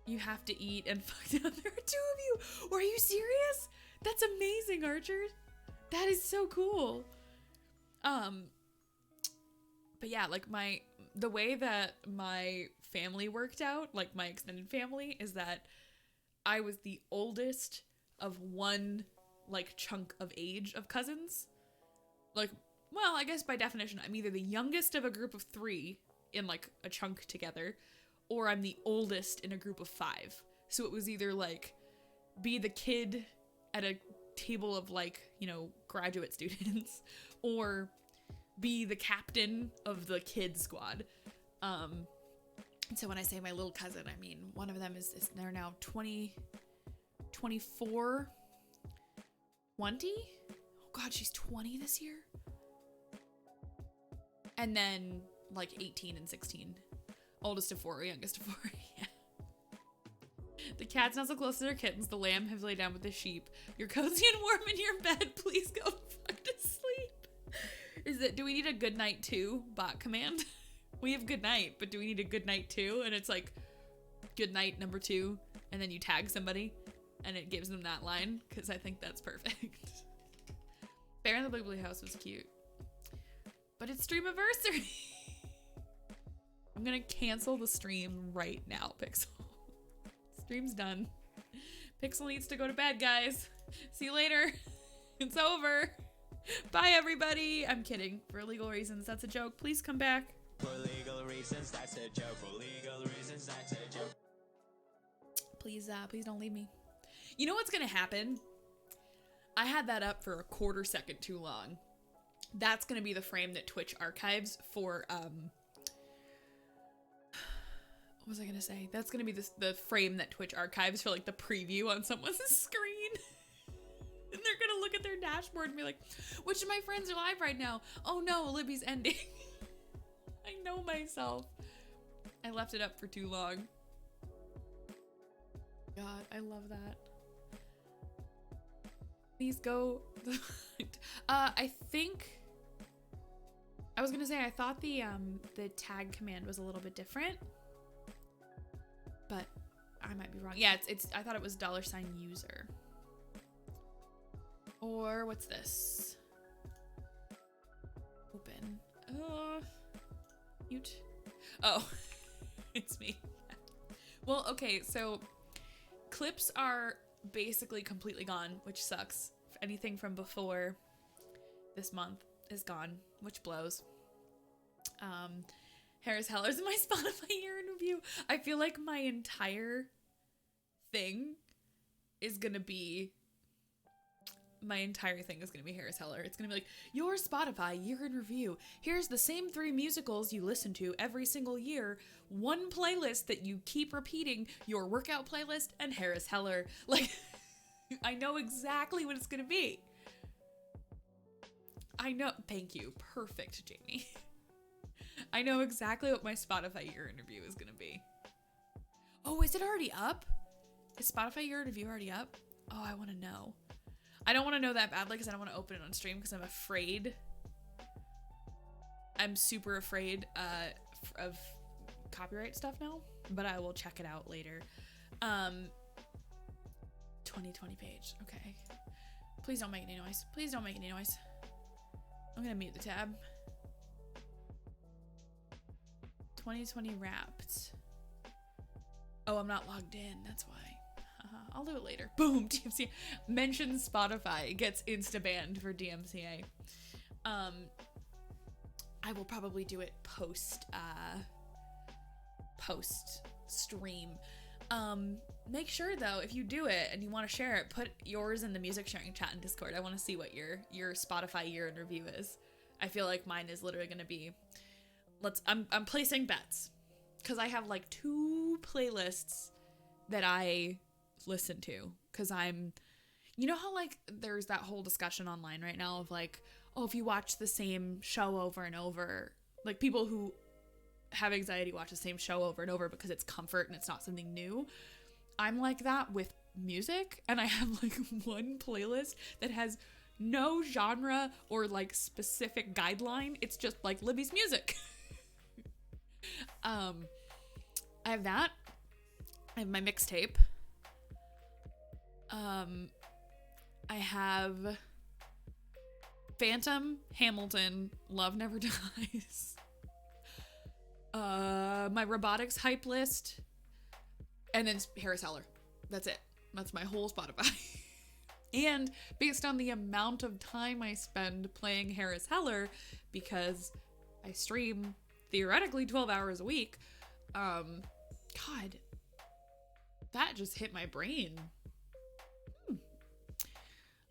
You have to eat and fuck down. There are 2 of you. Are you serious? That's amazing, Archer. That is so cool. But yeah, like the way that my family worked out, like my extended family, is that I was the oldest of one like chunk of age of cousins. Like, well, I guess by definition, I'm either the youngest of a group of 3 in like a chunk together, or I'm the oldest in a group of 5. So it was either like be the kid at a table of like, graduate students, or be the captain of the kid squad. So when I say my little cousin, I mean one of them is they're now 20, 24, 20? Oh god, she's 20 this year? And then like 18 and 16. Oldest of 4, youngest of 4, yeah. The cat's not so close to their kittens. The lamb has laid down with the sheep. You're cozy and warm in your bed. Please go fuck to sleep. Do we need a good night too bot command? We have good night, but do we need a good night too? And it's like good night number 2, and then you tag somebody and it gives them that line, because I think that's perfect. Bear in the Big Blue House was cute. But it's streamiversary. I'm gonna cancel the stream right now, Pixel. Stream's done. Pixel needs to go to bed, guys. See you later. It's over. Bye, everybody. I'm kidding. For legal reasons, that's a joke. Please come back. For legal reasons, that's a joke. For legal reasons, that's a joke. Please don't leave me. You know what's gonna happen? I had that up for a quarter second too long. That's gonna be the frame that Twitch archives for, what was I gonna say? That's gonna be the frame that Twitch archives for like the preview on someone's screen. And they're gonna look at their dashboard and be like, which of my friends are live right now? Oh no, Libby's ending. I know myself. I left it up for too long. God, I love that. Please go. I think I was gonna say I thought the tag command was a little bit different, but I might be wrong. Yeah, it's I thought it was $user. Or what's this? Open. Mute. Oh, it's me. Well, okay, so clips are basically completely gone, which sucks. Anything from before this month is gone, which blows. Harris Heller's in my Spotify year in review. I feel like my entire thing is gonna be Harris Heller. It's gonna be like, your Spotify year in review. Here's the same 3 musicals you listen to every single year, one playlist that you keep repeating, your workout playlist, and Harris Heller. Like, I know exactly what it's gonna be. I know. Thank you. Perfect, Jamie. I know exactly what my Spotify year in review is gonna be. Oh, is it already up? Is Spotify year in review already up? Oh, I want to know. I don't want to know that badly because I don't want to open it on stream because I'm afraid. I'm super afraid of copyright stuff now, but I will check it out later. 2020 page. Okay. Please don't make any noise. Please don't make any noise. I'm going to mute the tab. 2020 wrapped. Oh, I'm not logged in. That's why. I'll do it later. Boom. DMCA. Mention Spotify. Gets insta-banned for DMCA. I will probably do it post stream. Make sure though, if you do it and you want to share it, put yours in the music sharing chat in Discord. I want to see what your Spotify year in review is. I feel like mine is literally going to be, I'm placing bets because I have like 2 playlists that I listen to because you know how like there's that whole discussion online right now of like, oh, if you watch the same show over and over, like people who have anxiety watch the same show over and over because it's comfort and it's not something new. I'm like that with music, and I have like one playlist that has no genre or like specific guideline. It's just like Libby's music. I have that. I have my mixtape. I have Phantom, Hamilton, Love Never Dies. My robotics hype list, and then Harris Heller. That's it. That's my whole Spotify. And based on the amount of time I spend playing Harris Heller, because I stream theoretically 12 hours a week, God, that just hit my brain.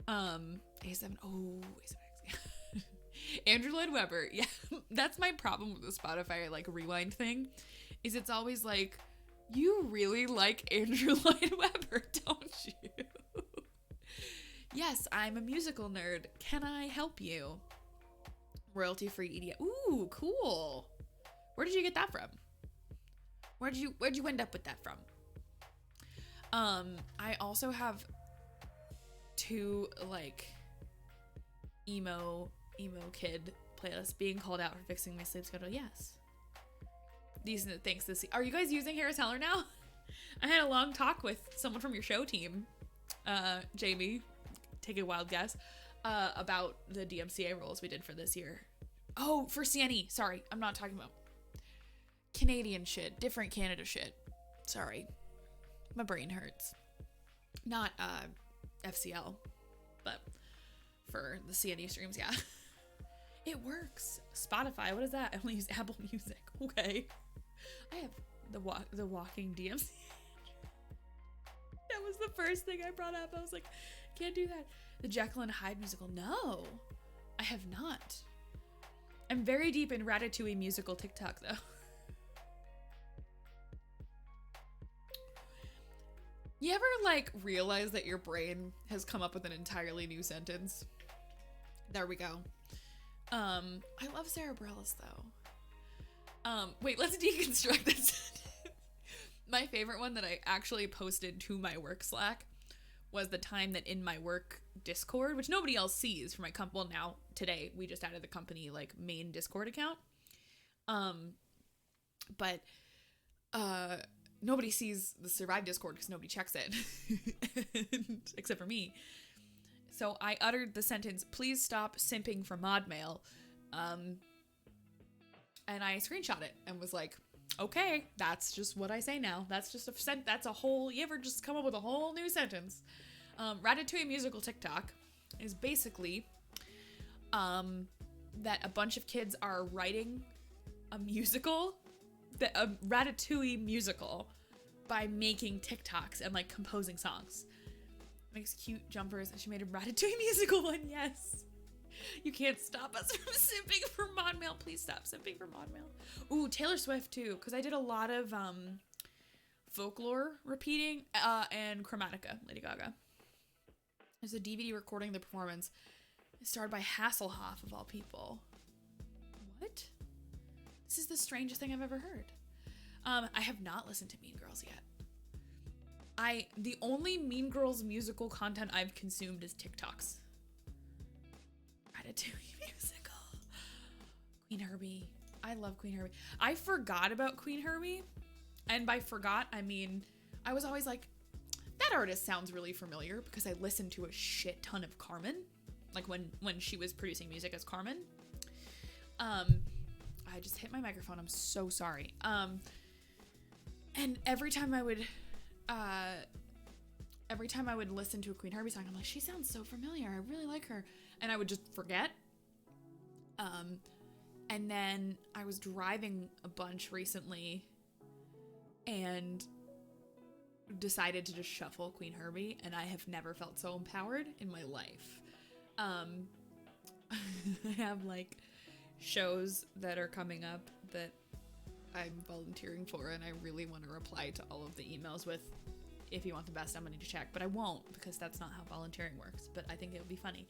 A7, oh, A7X. Andrew Lloyd Webber. Yeah, that's my problem with the Spotify like rewind thing, is it's always like, you really like Andrew Lloyd Webber, don't you? Yes, I'm a musical nerd. Can I help you? Royalty free EDM. Ooh, cool. Where did you get that from? Where'd you end up with that from? I also have 2 like emo kid playlists. Being called out for fixing my sleep schedule. Yes. These are the things to see. Are you guys using Harris Heller now? I had a long talk with someone from your show team, Jamie, take a wild guess, about the DMCA rules we did for this year. Oh, for CNE. Sorry, I'm not talking about Canadian shit. Different Canada shit. Sorry. My brain hurts. Not FCL, but for the CNE streams, yeah. It works. Spotify, what is that? I only use Apple Music. Okay. I have the walking DMC. That was the first thing I brought up. I was like, can't do that. The Jekyll and Hyde musical. No, I have not. I'm very deep in Ratatouille musical TikTok though. You ever like realize that your brain has come up with an entirely new sentence? There we go. I love Sarah Bareilles though. Wait, let's deconstruct this. My favorite one that I actually posted to my work Slack was the time that in my work Discord, which nobody else sees for my company. Well, now today we just added the company like main Discord account. But nobody sees the Survive Discord because nobody checks it except for me. So I uttered the sentence, "Please stop simping for mod mail." And I screenshot it and was like, Okay, that's just what I say now. That's just that's a whole, you ever just come up with a whole new sentence. Ratatouille musical TikTok is basically that a bunch of kids are writing a musical, a Ratatouille musical, by making TikToks and like composing songs. Makes cute jumpers, and she made a Ratatouille musical one. Yes. You can't stop us from simping for Mod Mail. Please stop simping for Mod Mail. Ooh, Taylor Swift too, because I did a lot of folklore repeating and Chromatica, Lady Gaga. There's a DVD recording of the performance. It's starred by Hasselhoff, of all people. What? This is the strangest thing I've ever heard. I have not listened to Mean Girls yet. The only Mean Girls musical content I've consumed is TikToks. Ratatouille musical. Queen Herbie. I love Queen Herbie. I forgot about Queen Herbie. And by forgot, I mean, I was always like, that artist sounds really familiar, because I listened to a shit ton of Carmen. Like when she was producing music as Carmen. I just hit my microphone. I'm so sorry. And every time I would listen to a Queen Herbie song, I'm like, she sounds so familiar. I really like her. And I would just forget. And then I was driving a bunch recently and decided to just shuffle Queen Herbie, and I have never felt so empowered in my life. I have like shows that are coming up that I'm volunteering for, and I really want to reply to all of the emails with, if you want the best, I'm gonna need to check, but I won't, because that's not how volunteering works, but I think it would be funny.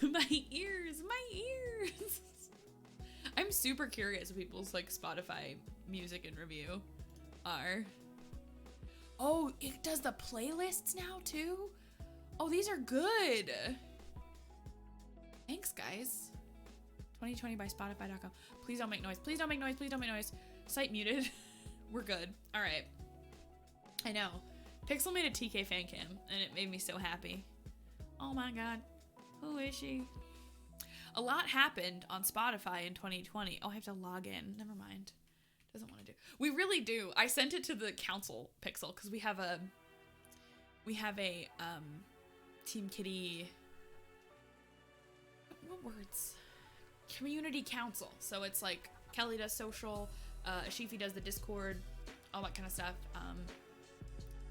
My ears. I'm super curious what people's like Spotify music and review are. Oh, it does the playlists now too? Oh, these are good. Thanks, guys. 2020 by Spotify.com. Please don't make noise. Please don't make noise. Please don't make noise. Site muted. We're good. All right. I know. Pixel made a TK fan cam, and it made me so happy. Oh my god. Who is she? A lot happened on Spotify in 2020. Oh, I have to log in. Never mind. Doesn't want to do. We really do. I sent it to the council, Pixel, because we have a Team Kitty, what words? Community council. So it's like Kelly does social, Ashifi does the Discord, all that kind of stuff.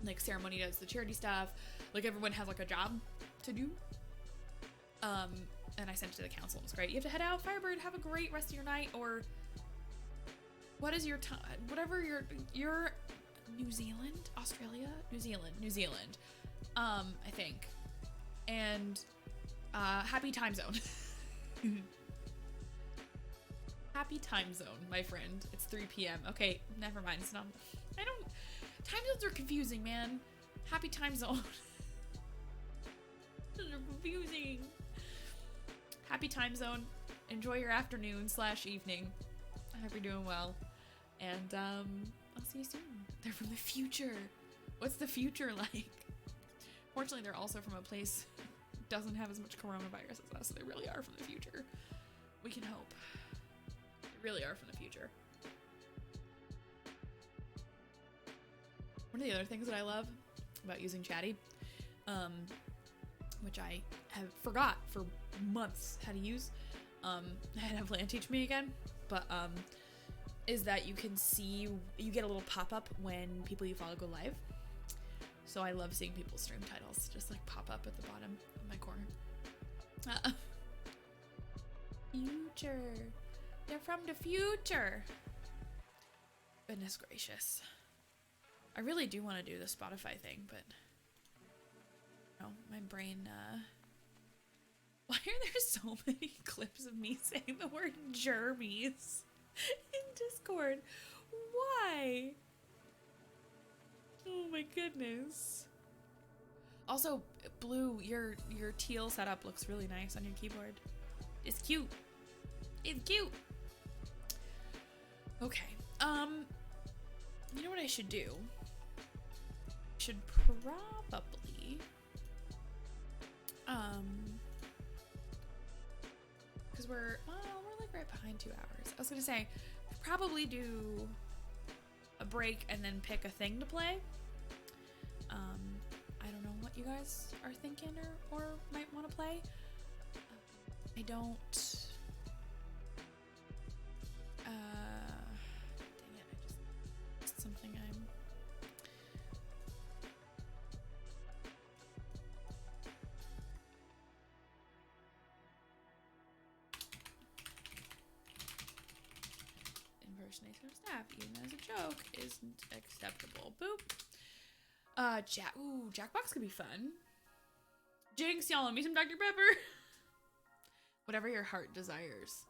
Like Ceremony does the charity stuff. Like everyone has like a job to do. And I sent it to the council. It was great. You have to head out, Firebird. Have a great rest of your night. Or what is your time? Whatever your New Zealand, Australia, New Zealand. I think. And happy time zone. Happy time zone, my friend. It's 3 p.m. Okay, never mind. It's not. Time zones are confusing, man. Happy time zone. Those are confusing. Happy time zone. Enjoy your afternoon / evening. I hope you're doing well. And I'll see you soon. They're from the future. What's the future like? Fortunately, they're also from a place that doesn't have as much coronavirus as us, so they really are from the future. We can hope. They really are from the future. One of the other things that I love about using Chatty, which I have forgot for months how to use, I had to have Lan teach me again, but is that you can see, you get a little pop-up when people you follow go live. So I love seeing people's stream titles just like pop up at the bottom of my corner. Future. They're from the future. Goodness gracious. I really do want to do the Spotify thing, but no, my brain, why are there so many clips of me saying the word germies in Discord? Why? Oh my goodness. Also, Blue, your teal setup looks really nice on your keyboard. It's cute. It's cute. Okay. You know what I should do? Should probably because we're like we're right behind 2 hours. I was gonna say, probably do a break and then pick a thing to play. I don't know what you guys are thinking or might want to play. I don't. Dang it! I just something I'm. Impersonation of staff, even as a joke, isn't acceptable. Boop. Jackbox could be fun. Jinx, y'all owe me some Dr. Pepper. Whatever your heart desires.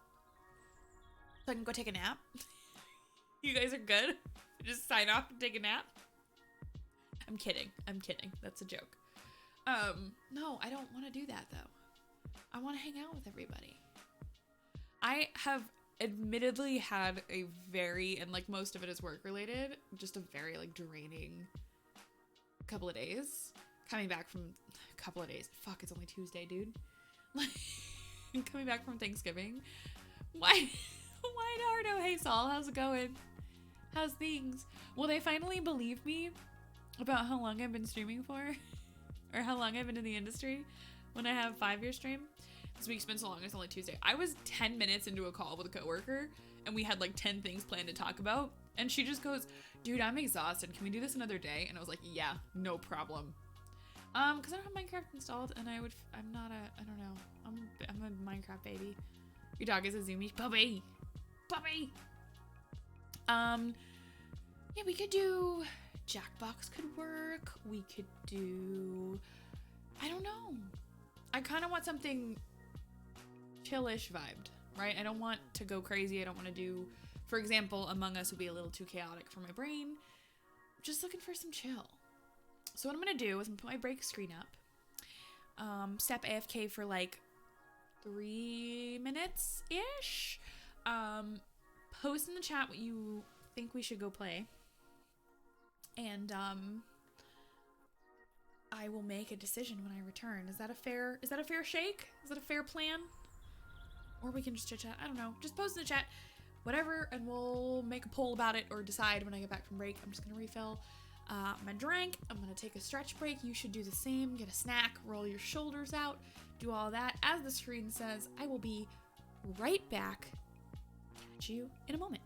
So I can go take a nap. You guys are good? Just sign off and take a nap? I'm kidding. That's a joke. No, I don't want to do that though. I want to hang out with everybody. I have admittedly had a very, and like most of it is work related, just a very like draining couple of days. Coming back from a couple of days. Fuck, it's only Tuesday, dude. Like, coming back from Thanksgiving. Why Nardo? Hey Saul, how's it going? How's things? Will they finally believe me about how long I've been streaming for? Or how long I've been in the industry when I have 5-year stream? This week's been so long, it's only Tuesday. I was 10 minutes into a call with a coworker and we had like 10 things planned to talk about. And she just goes, dude, I'm exhausted. Can we do this another day? And I was like, yeah, no problem. Cause I don't have Minecraft installed and I'm not a, I don't know. I'm a Minecraft baby. Your dog is a zoomy puppy. Yeah, we could do Jackbox could work. We could do, I don't know. I kind of want something chillish vibed, right? I don't want to go crazy. I don't want to do, for example, Among Us would be a little too chaotic for my brain. I'm just looking for some chill. So what I'm gonna do is I'm gonna put my break screen up. Step AFK for like 3 minutes ish. Post in the chat what you think we should go play. And I will make a decision when I return. Is that a fair shake? Is that a fair plan? Or we can just chit chat. I don't know. Just post in the chat, whatever, and we'll make a poll about it or decide when I get back from break. I'm just gonna refill my drink. I'm gonna take a stretch break. You should do the same. Get a snack, roll your shoulders out, do all that. As the screen says, I will be right back. Catch you in a moment.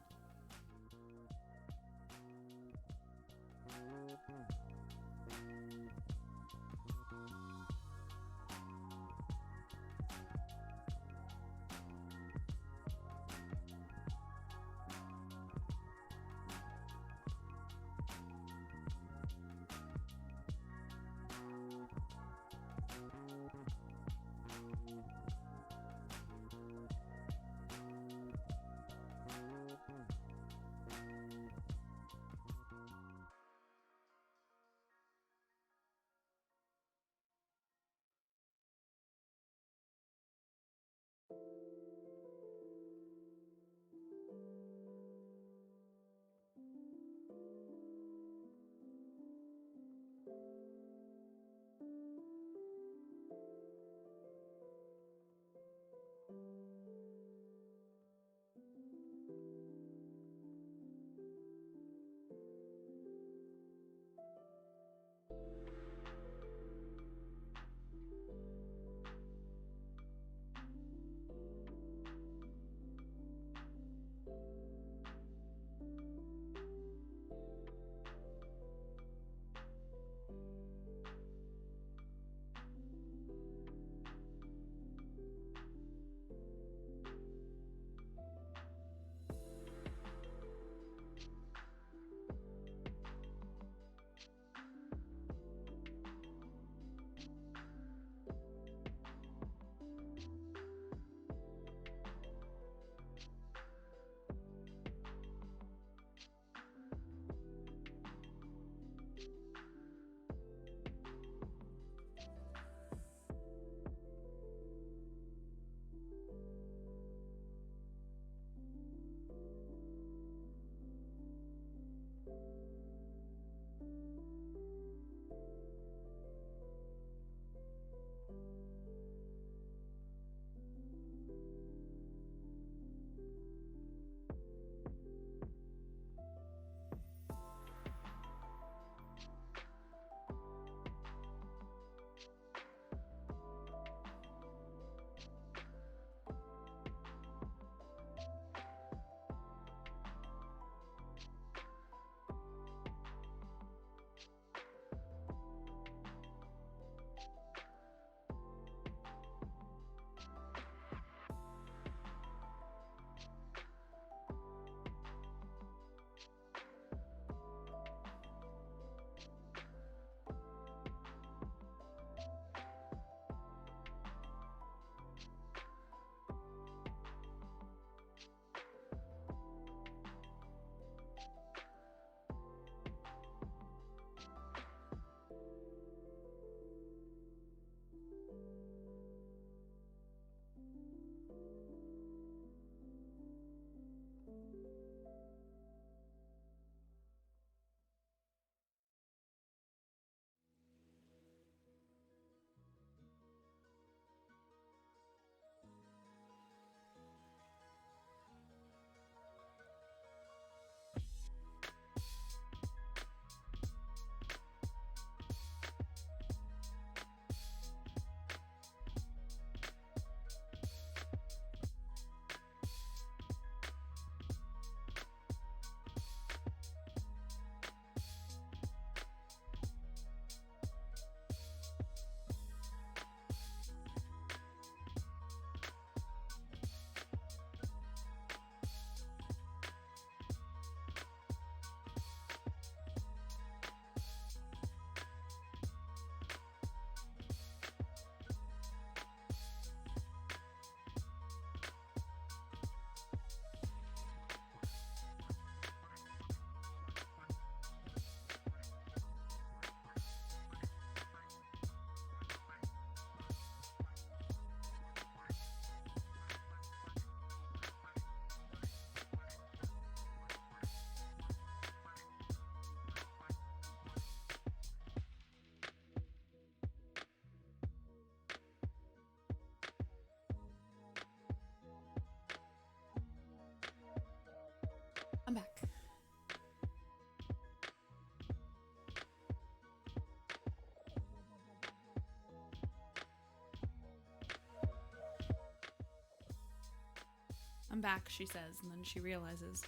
back, she says, and then she realizes,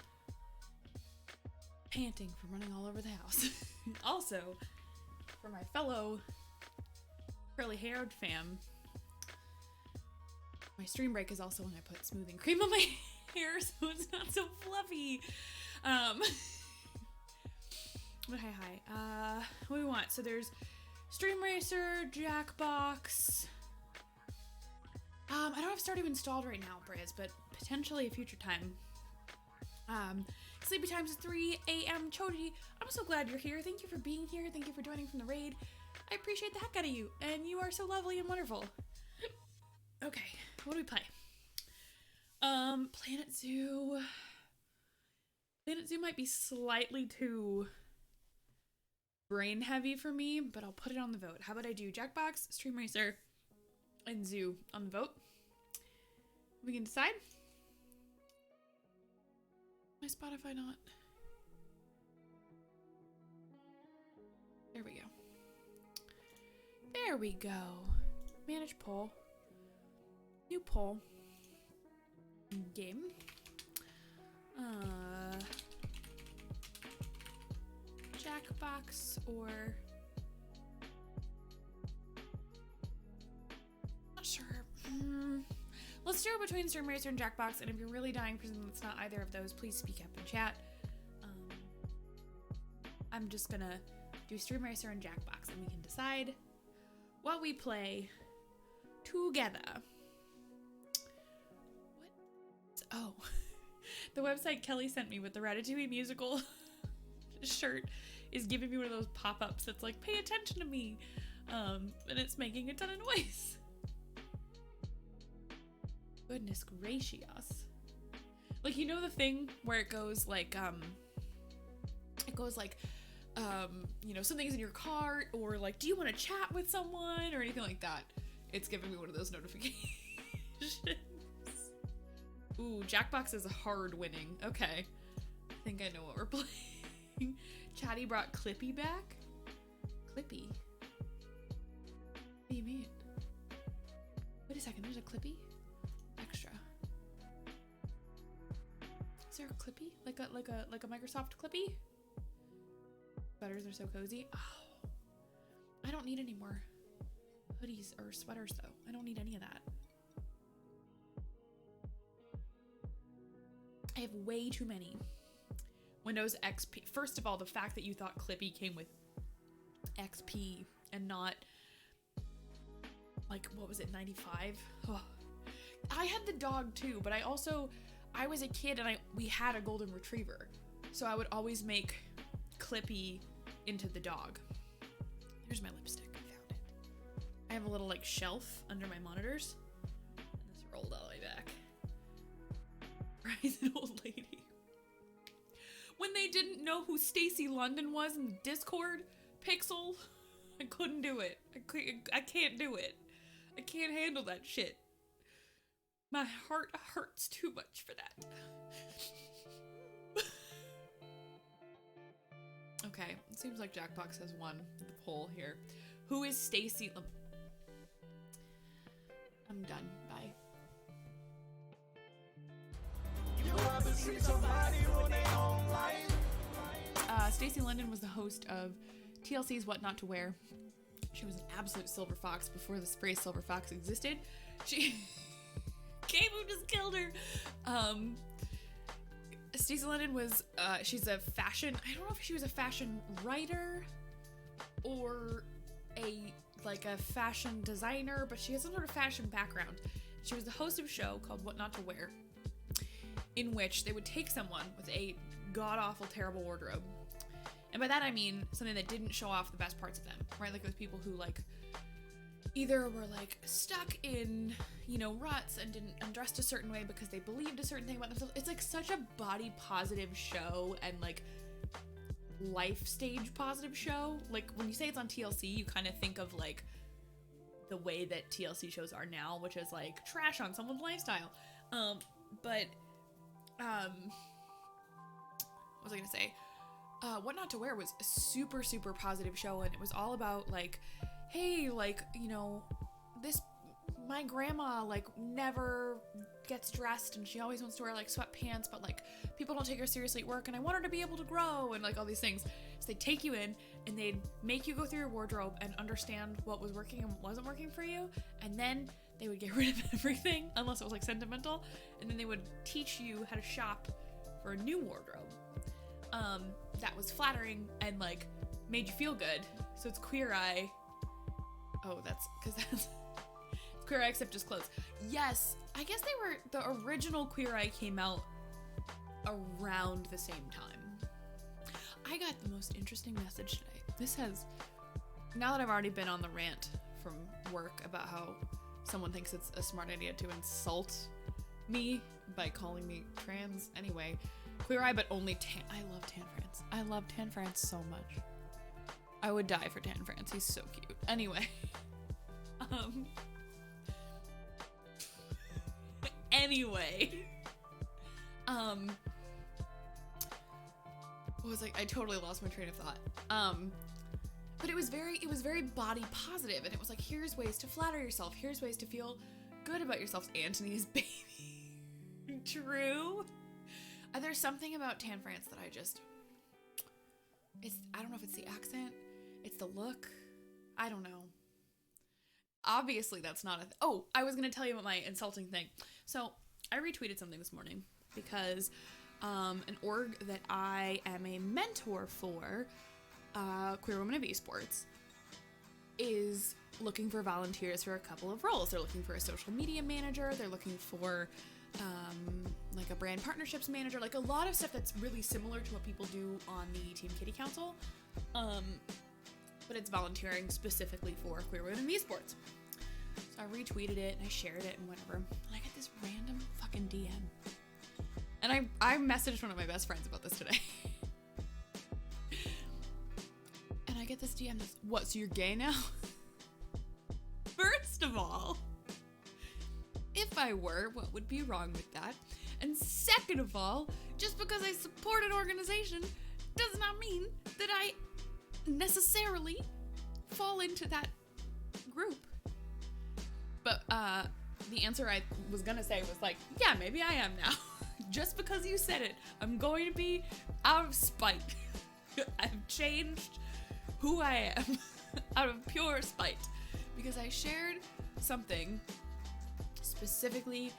panting from running all over the house. Also, for my fellow curly-haired fam, my stream break is also when I put smoothing cream on my hair, so it's not so fluffy. But hi. What do we want? So there's Stream Racer, Jackbox. I don't have Stardew installed right now, Briz, but potentially a future time. Sleepy Times 3 a.m. Chody, I'm so glad you're here. Thank you for being here. Thank you for joining from the raid. I appreciate the heck out of you, and you are so lovely and wonderful. Okay, what do we play? Planet Zoo. Planet Zoo might be slightly too brain heavy for me, but I'll put it on the vote. How about I do Jackbox, Stream Racer, and Zoo on the vote? We can decide. My Spotify not. There we go. There we go. Manage poll. New poll. Game. Jackbox or... Not sure. Let's do it between Stream Racer and Jackbox, and if you're really dying for something that's not either of those, please speak up in chat. I'm just gonna do Stream Racer and Jackbox, and we can decide what we play together. What? Oh, the website Kelly sent me with the Ratatouille musical shirt is giving me one of those pop-ups that's like, pay attention to me, and it's making a ton of noise. Goodness gracious. Like, you know the thing where it goes like, you know, something's in your cart, or like, do you want to chat with someone, or anything like that? It's giving me one of those notifications. Ooh, Jackbox is hard winning. Okay. I think I know what we're playing. Chatty brought Clippy back? Clippy? What do you mean? Wait a second, there's a Clippy? Extra. Is there a Clippy? Like a Microsoft Clippy? Sweaters are so cozy. Oh, I don't need any more hoodies or sweaters though. I don't need any of that. I have way too many. Windows XP. First of all, the fact that you thought Clippy came with XP and not like, what was it, 95? Oh. I had the dog too, but I was a kid and we had a golden retriever. So I would always make Clippy into the dog. Here's my lipstick, I found it. I have a little like shelf under my monitors. And this rolled all the way back. Rise an old lady. When they didn't know who Stacy London was in the Discord, Pixel, I couldn't do it. I can't do it. I can't handle that shit. My heart hurts too much for that. Okay, it seems like Jackbox has won the poll here. Who is Stacy? I'm done. Bye. Stacy London was the host of TLC's What Not to Wear. She was an absolute silver fox before this phrase silver fox existed. She... K-Boom just killed her. Stacey London was, she's a fashion, I don't know if she was a fashion writer or a fashion designer, but she has some sort of fashion background. She was the host of a show called What Not to Wear, in which they would take someone with a god-awful, terrible wardrobe. And by that I mean something that didn't show off the best parts of them, right? Like, it was people who, like, either were, like, stuck in, you know, ruts and didn't undress a certain way because they believed a certain thing about themselves. It's, like, such a body-positive show and, like, life-stage positive show. Like, when you say it's on TLC, you kind of think of, like, the way that TLC shows are now, which is, like, trash on someone's lifestyle. What was I gonna say? What Not to Wear was a super, super positive show, and it was all about, like, hey, like, you know, this my grandma, like, never gets dressed, and she always wants to wear, like, sweatpants, but, like, people don't take her seriously at work, and I want her to be able to grow, and, like, all these things. So they'd take you in, and they'd make you go through your wardrobe and understand what was working and what wasn't working for you, and then they would get rid of everything, unless it was, like, sentimental, and then they would teach you how to shop for a new wardrobe. That was flattering and, like, made you feel good. So it's Queer Eye. Oh, that's Queer Eye except just clothes. Yes, I guess the original Queer Eye came out around the same time. I got the most interesting message today. Now that I've already been on the rant from work about how someone thinks it's a smart idea to insult me by calling me trans. Anyway, Queer Eye, but only Tan. I love Tan France. I love Tan France so much. I would die for Tan France. He's so cute. Anyway. Anyway. What was I totally lost my train of thought. But it was very body positive, and it was like, here's ways to flatter yourself. Here's ways to feel good about yourself. Antony's baby. True. There's something about Tan France that I don't know if it's the accent, it's the look, I don't know. Obviously that's not I was gonna tell you about my insulting thing. So I retweeted something this morning because an org that I am a mentor for, Queer Women of Esports, is looking for volunteers for a couple of roles. They're looking for a social media manager, they're looking for like a brand partnerships manager, like a lot of stuff that's really similar to what people do on the Team Kitty Council, but it's volunteering specifically for Queer Women in Esports. So I retweeted it and I shared it and whatever, and I got this random fucking DM, and I messaged one of my best friends about this today. And I get this DM that's, what, so you're gay now? First of all, if I were, what would be wrong with that? And second of all, just because I support an organization does not mean that I necessarily fall into that group. But the answer I was gonna say was like, yeah, maybe I am now. Just because you said it, I'm going to be out of spite. I've changed who I am out of pure spite because I shared something specifically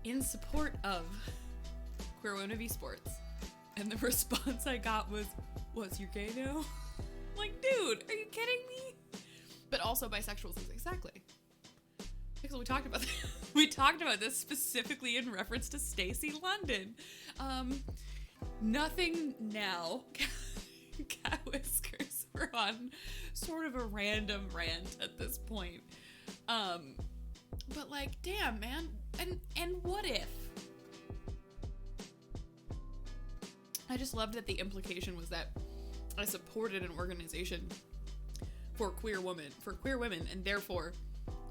in support of Queer Women of Esports, and the response I got was, "What's your gay now?" Like, dude, are you kidding me? But also bisexuals, exactly. Because we talked about this. We talked about this specifically in reference to Stacey London. Nothing now. Cat whiskers are on sort of a random rant at this point. But like, damn, man. And what if? I just loved that the implication was that I supported an organization for queer women, and therefore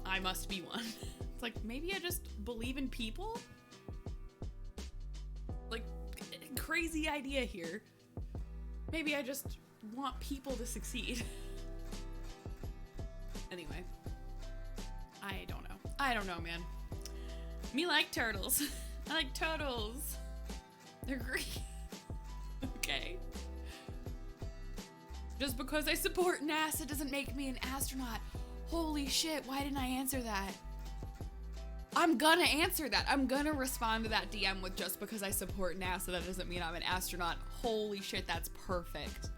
I must be one. It's like, maybe I just believe in people? Like, crazy idea here. Maybe I just want people to succeed. Anyway. I don't know, man. Me like turtles. I like turtles. They're great. Okay. Just because I support NASA doesn't make me an astronaut. Holy shit, why didn't I answer that? I'm gonna answer that. I'm gonna respond to that DM with, just because I support NASA, that doesn't mean I'm an astronaut. Holy shit, that's perfect.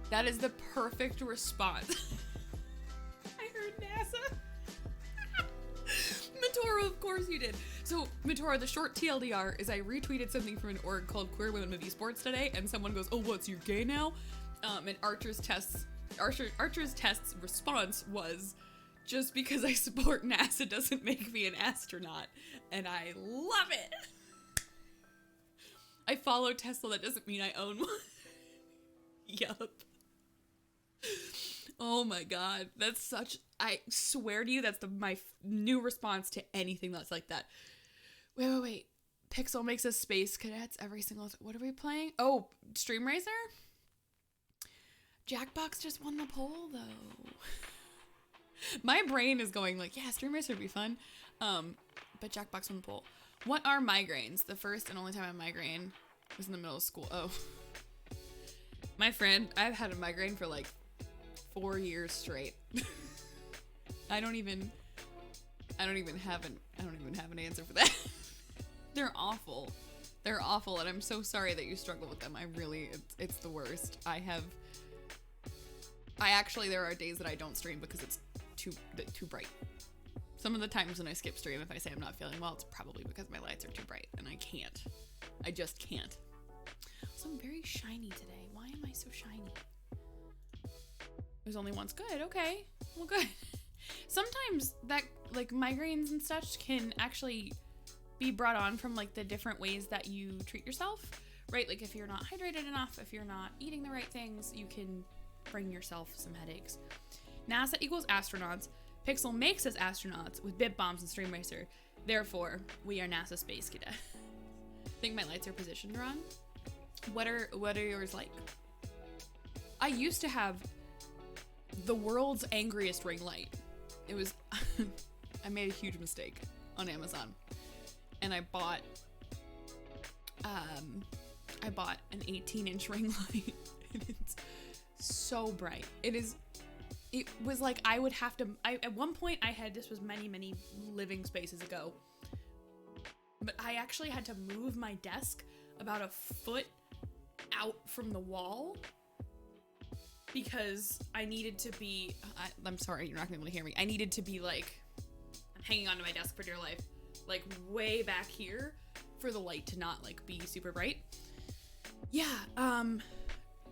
That is the perfect response. I heard NASA. Matora, of course you did. So, Matora, the short TLDR is I retweeted something from an org called Queer Women of Esports today, and someone goes, "Oh, what's, you're gay now?" And Archer's test's response was, "Just because I support NASA doesn't make me an astronaut." And I love it. I follow Tesla, that doesn't mean I own one. Yup. Oh my god, that's such, I swear to you, that's my new response to anything that's like that. Wait. Pixel makes us space cadets every single, what are we playing? Oh, Stream Racer? Jackbox just won the poll, though. My brain is going like, yeah, streamers would be fun. But Jackbox from the poll. What are migraines? The first and only time I had a migraine was in the middle of school. Oh. My friend, I've had a migraine for like 4 years straight. I don't even have an answer for that. They're awful. They're awful, and I'm so sorry that you struggle with them. It's the worst. There are days that I don't stream because it's too bright. Some of the times when I skip stream, if I say I'm not feeling well, it's probably because my lights are too bright, and I just can't. So I'm very shiny today. Why am I so shiny? There's only once. Good, okay. Well, good. Sometimes that, like, migraines and such can actually be brought on from, like, the different ways that you treat yourself, right? Like, if you're not hydrated enough, if you're not eating the right things, you can bring yourself some headaches. NASA equals astronauts. Pixel makes us astronauts with bib bombs and stream racer. Therefore, we are NASA space cadet. I think my lights are positioned wrong. What are yours like? I used to have the world's angriest ring light. It was I made a huge mistake on Amazon, and I bought an 18-inch ring light. And it's so bright. It was like I would have to. At one point I had, this was many living spaces ago, but I actually had to move my desk about a foot out from the wall because I needed to be, I'm sorry, you're not gonna be able to hear me. I needed to be like, I'm hanging onto my desk for dear life, like way back here for the light to not like be super bright. Yeah,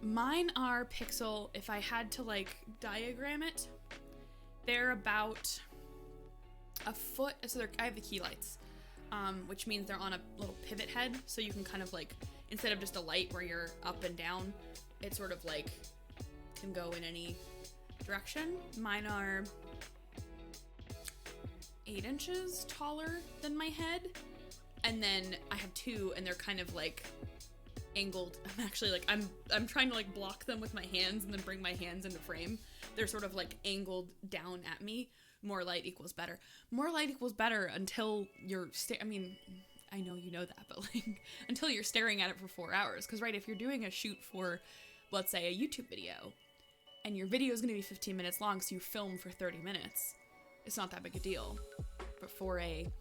mine are Pixel. If I had to like diagram it, they're about a foot, so I have the key lights, which means they're on a little pivot head, so you can kind of like, instead of just a light where you're up and down, it sort of like can go in any direction. Mine are 8 inches taller than my head, and then I have 2, and they're kind of like angled. I'm actually like, I'm trying to like block them with my hands and then bring my hands into frame. They're sort of like angled down at me. More light equals better. More light equals better until you're I mean, I know you know that, but like until you're staring at it for 4 hours. Because right, if you're doing a shoot for, let's say, a YouTube video, and your video is going to be 15 minutes long, so you film for 30 minutes, it's not that big a deal. But for a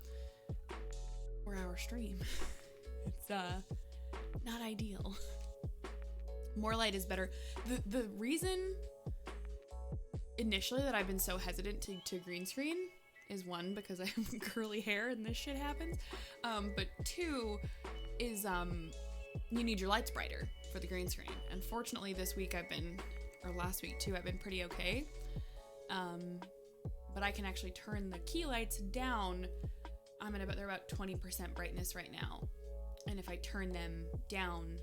4-hour stream, it's not ideal. More light is better. The reason initially that I've been so hesitant to green screen is, 1, because I have curly hair and this shit happens, but 2 is you need your lights brighter for the green screen. And fortunately this week or last week too, I've been pretty okay, but I can actually turn the key lights down. They're about 20% brightness right now, and if I turn them down,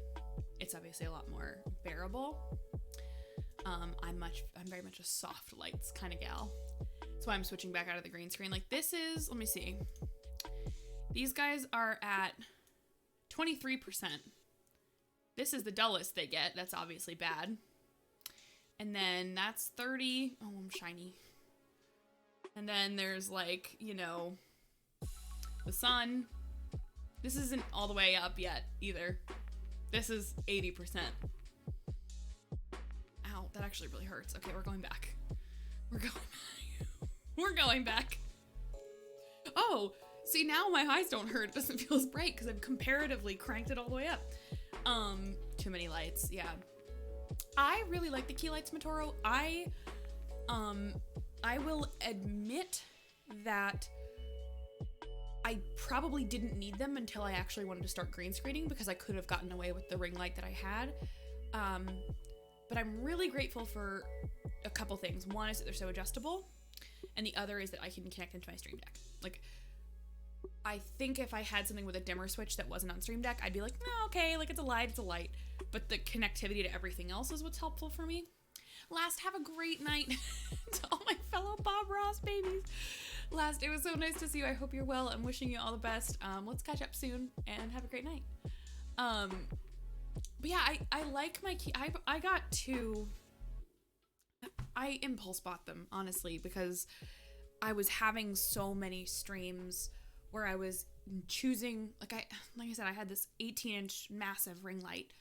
it's obviously a lot more bearable. I'm very much a soft lights kind of gal. That's why I'm switching back out of the green screen. Like this is, let me see. These guys are at 23%. This is the dullest they get. That's obviously bad. And then that's 30. Oh, I'm shiny. And then there's like, you know, the sun. This isn't all the way up yet either. This is 80%. Ow, that actually really hurts. Okay, we're going back. We're going back. Oh, see, now my eyes don't hurt. It doesn't feel as bright because I've comparatively cranked it all the way up. Too many lights, yeah. I really like the key lights, Matoro. I will admit that I probably didn't need them until I actually wanted to start green screening, because I could have gotten away with the ring light that I had. But I'm really grateful for a couple things. One is that they're so adjustable, and the other is that I can connect into my Stream Deck. Like, I think if I had something with a dimmer switch that wasn't on Stream Deck, I'd be like, no, okay, like it's a light. But the connectivity to everything else is what's helpful for me. Last, have a great night to all my fellow Bob Ross babies. Last, it was so nice to see you. I hope you're well. I'm wishing you all the best. Let's catch up soon and have a great night. But yeah, I like my key. I got 2. I impulse bought them, honestly, because I was having so many streams where I was choosing, like I said, I had this 18-inch massive ring light,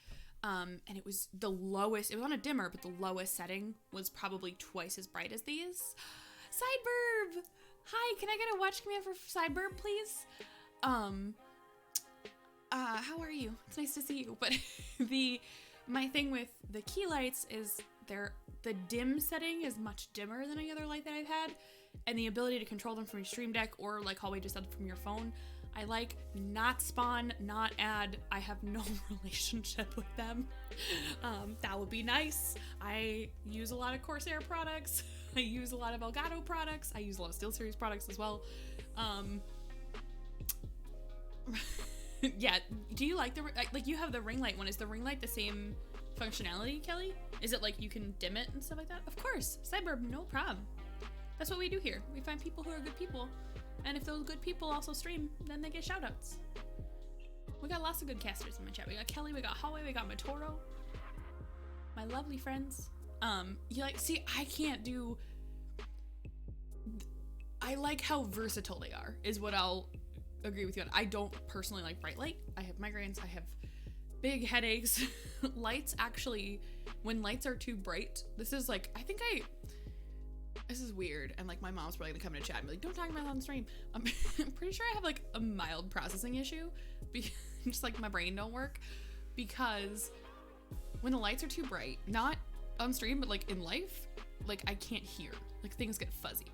and it was the lowest, it was on a dimmer, but the lowest setting was probably twice as bright as these. Sideburb! Hi, can I get a watch command for Sideburb, please? How are you? It's nice to see you. But my thing with the key lights is the dim setting is much dimmer than any other light that I've had, and the ability to control them from your Stream Deck or, like Hallway just said, from your phone, I like. Not spawn, not add. I have no relationship with them. That would be nice. I use a lot of Corsair products. I use a lot of Elgato products. I use a lot of SteelSeries products as well. Yeah, do you like like you have the ring light one? Is the ring light the same functionality, Kelly? Is it like you can dim it and stuff like that? Of course, Cyberb, no problem. That's what we do here. We find people who are good people, and if those good people also stream, then they get shoutouts. We got lots of good casters in my chat. We got Kelly, we got Hallway, we got Matoro. My lovely friends. You like, see, I can't do, I like how versatile they are, is what I'll agree with you on. I don't personally like bright light. I have migraines, I have big headaches. Lights actually, when lights are too bright, this is like, this is weird, and like my mom's probably gonna come in a chat and be like, don't talk about that on stream. I'm pretty sure I have like a mild processing issue, just like my brain don't work, because when the lights are too bright, not on stream, but like in life, like I can't hear, like things get fuzzy.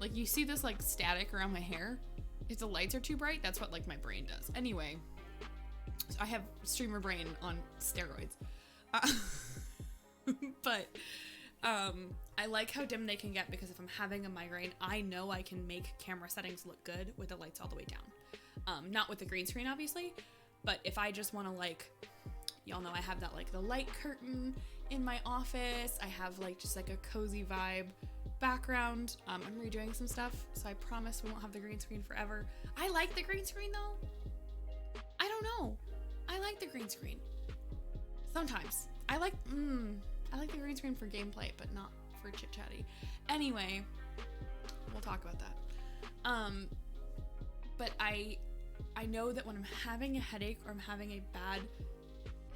Like you see this like static around my hair, if the lights are too bright, that's what like my brain does. Anyway, so I have streamer brain on steroids. But I like how dim they can get, because if I'm having a migraine, I know I can make camera settings look good with the lights all the way down. Not with the green screen, obviously, but if I just want to, like, y'all know I have that like the light curtain in my office. I have like just like a cozy vibe background. I'm redoing some stuff, so I promise we won't have the green screen forever. I like the green screen though. I don't know. I like the green screen. Sometimes. I like the green screen for gameplay, but not for chit-chatty. Anyway, we'll talk about that. But I know that when I'm having a headache or I'm having a bad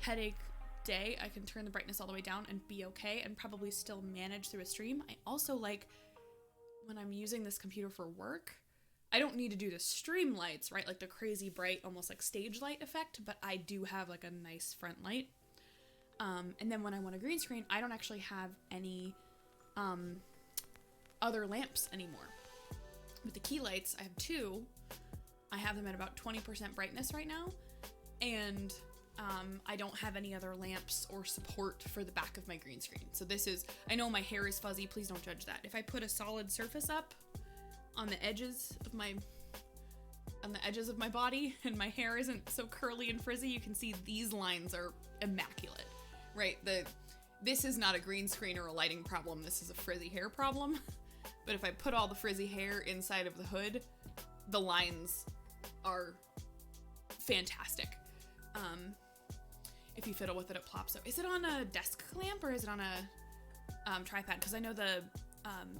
headache day, I can turn the brightness all the way down and be okay and probably still manage through a stream. I also like when I'm using this computer for work, I don't need to do the stream lights, right? Like the crazy bright, almost like stage light effect, but I do have like a nice front light. And then when I want a green screen, I don't actually have any other lamps anymore. With the key lights, I have two. I have them at about 20% brightness right now, and I don't have any other lamps or support for the back of my green screen. So this is, I know my hair is fuzzy, please don't judge that. If I put a solid surface up on the edges of my body and my hair isn't so curly and frizzy, you can see these lines are immaculate, right? This is not a green screen or a lighting problem, this is a frizzy hair problem. But if I put all the frizzy hair inside of the hood, the lines are fantastic. If you fiddle with it, it plops up. Is it on a desk clamp or is it on a tripod? Because I know the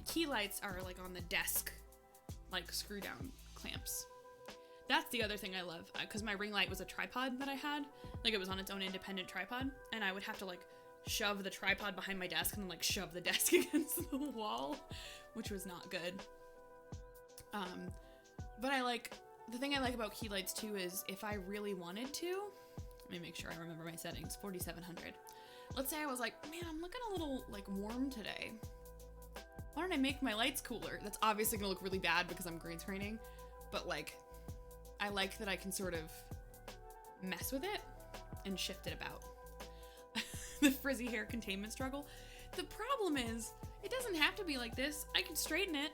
key lights are like on the desk, like screw down clamps. That's the other thing I love, because my ring light was a tripod that I had. Like it was on its own independent tripod, and I would have to like shove the tripod behind my desk and then like shove the desk against the wall, which was not good. But the thing I like about key lights too is if I really wanted to, let me make sure I remember my settings, 4700. Let's say I was like, man, I'm looking a little like warm today. Why don't I make my lights cooler? That's obviously gonna look really bad because I'm green screening, but like, I like that I can sort of mess with it and shift it about. The frizzy hair containment struggle. The problem is, it doesn't have to be like this. I can straighten it,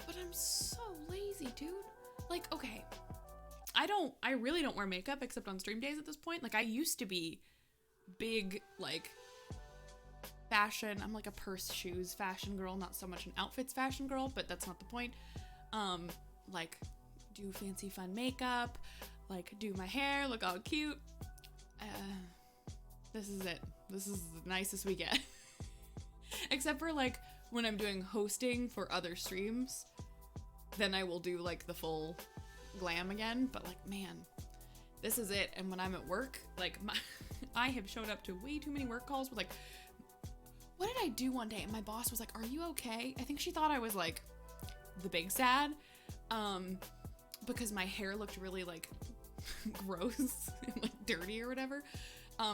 but I'm so lazy, dude. Like, okay, I really don't wear makeup except on stream days at this point. Like, I used to be big, like, fashion. I'm like a purse, shoes fashion girl, not so much an outfits fashion girl, but that's not the point. Like, do fancy fun makeup, like, do my hair, look all cute. This is it. This is the nicest we get. except for like when I'm doing hosting for other streams, then I will do like the full glam again. But like, man, this is it. And when I'm at work, like I have showed up to way too many work calls with like, what did I do one day? And my boss was like, are you okay? I think she thought I was like the big sad, because my hair looked really like gross and like dirty or whatever.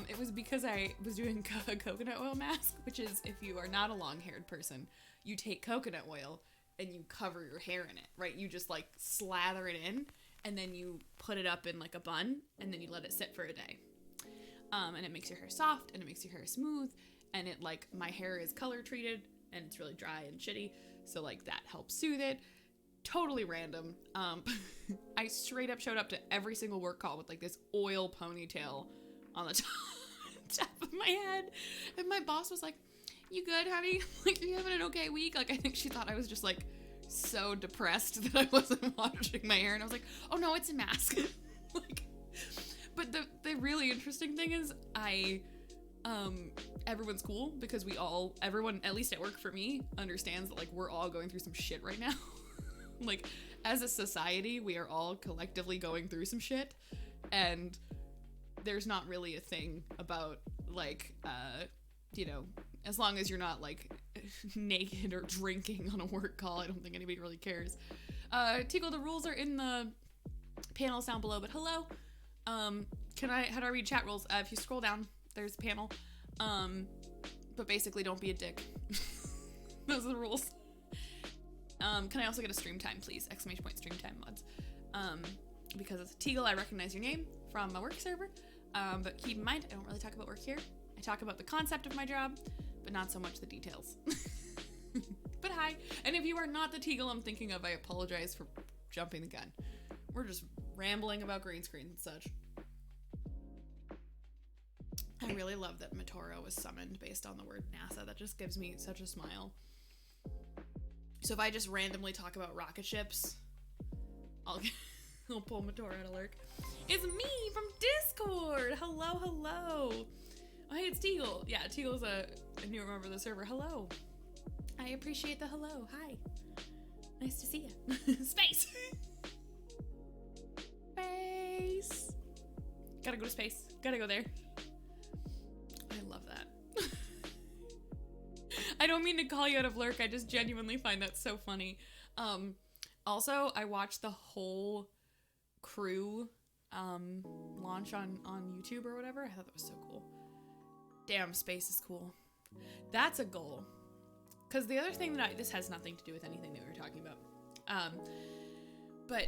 It was because I was doing a coconut oil mask, which is, if you are not a long-haired person, you take coconut oil and you cover your hair in it, right? You just like slather it in and then you put it up in like a bun and then you let it sit for a day. And it makes your hair soft and it makes your hair smooth, and it like, my hair is color treated and it's really dry and shitty. So like that helps soothe it. Totally random. I straight up showed up to every single work call with like this oil ponytail on the top of my head. And my boss was like, you good, honey? Like, are you having an okay week? Like, I think she thought I was just like so depressed that I wasn't washing my hair. And I was like, oh no, it's a mask. Like, but the really interesting thing is everyone's cool because everyone, at least at work for me, understands that like we're all going through some shit right now. Like, as a society, we are all collectively going through some shit, and there's not really a thing about like, you know, as long as you're not like naked or drinking on a work call, I don't think anybody really cares. Tico, the rules are in the panels down below, but hello. How do I read chat rules? If you scroll down, there's a panel. But basically don't be a dick. Those are the rules. Can I also get a stream time, please? Exclamation point stream time mods. Because as a Teagle, I recognize your name from my work server. But keep in mind, I don't really talk about work here. I talk about the concept of my job, but not so much the details. But hi. And if you are not the Teagle I'm thinking of, I apologize for jumping the gun. We're just rambling about green screens and such. I really love that Matoro was summoned based on the word NASA. That just gives me such a smile. So if I just randomly talk about rocket ships, I'll pull Matoro out of lurk. It's me from Discord! Hello, hello! Oh, hey, it's Teagle. Yeah, Teagle's a new member of the server. Hello. I appreciate the hello. Hi. Nice to see you. Space! Space! Gotta go to space. Gotta go there. I love that. I don't mean to call you out of lurk. I just genuinely find that so funny. Also, I watched the whole crew launch on YouTube or whatever. I thought that was so cool. Damn, space is cool. That's a goal. Because the other thing this has nothing to do with anything that we were talking about. But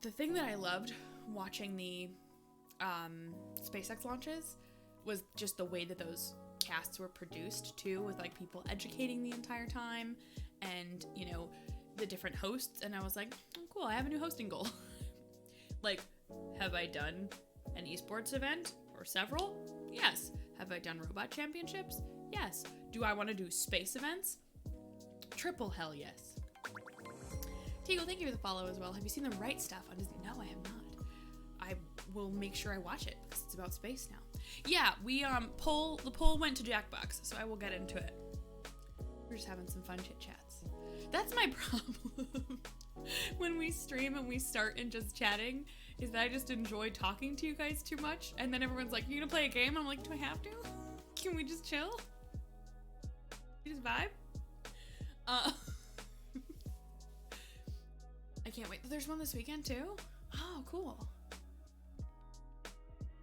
the thing that I loved watching the SpaceX launches was just the way that those casts were produced too, with like people educating the entire time and, you know, the different hosts. And I was like, oh, cool, I have a new hosting goal. Like, have I done an esports event or several? Yes. Have I done robot championships? Yes. Do I want to do space events? Triple hell yes. Teagle, thank you for the follow as well. Have you seen the right stuff on Disney? No, I have not. I will make sure I watch it because it's about space now. Yeah, we the poll went to Jackbox, so I will get into it. We're just having some fun chit chats. That's my problem when we stream and we start and just chatting, is that I just enjoy talking to you guys too much, and then everyone's like, "You gonna play a game?" I'm like, "Do I have to? Can we just chill? You just vibe?" I can't wait. There's one this weekend too. Oh, cool.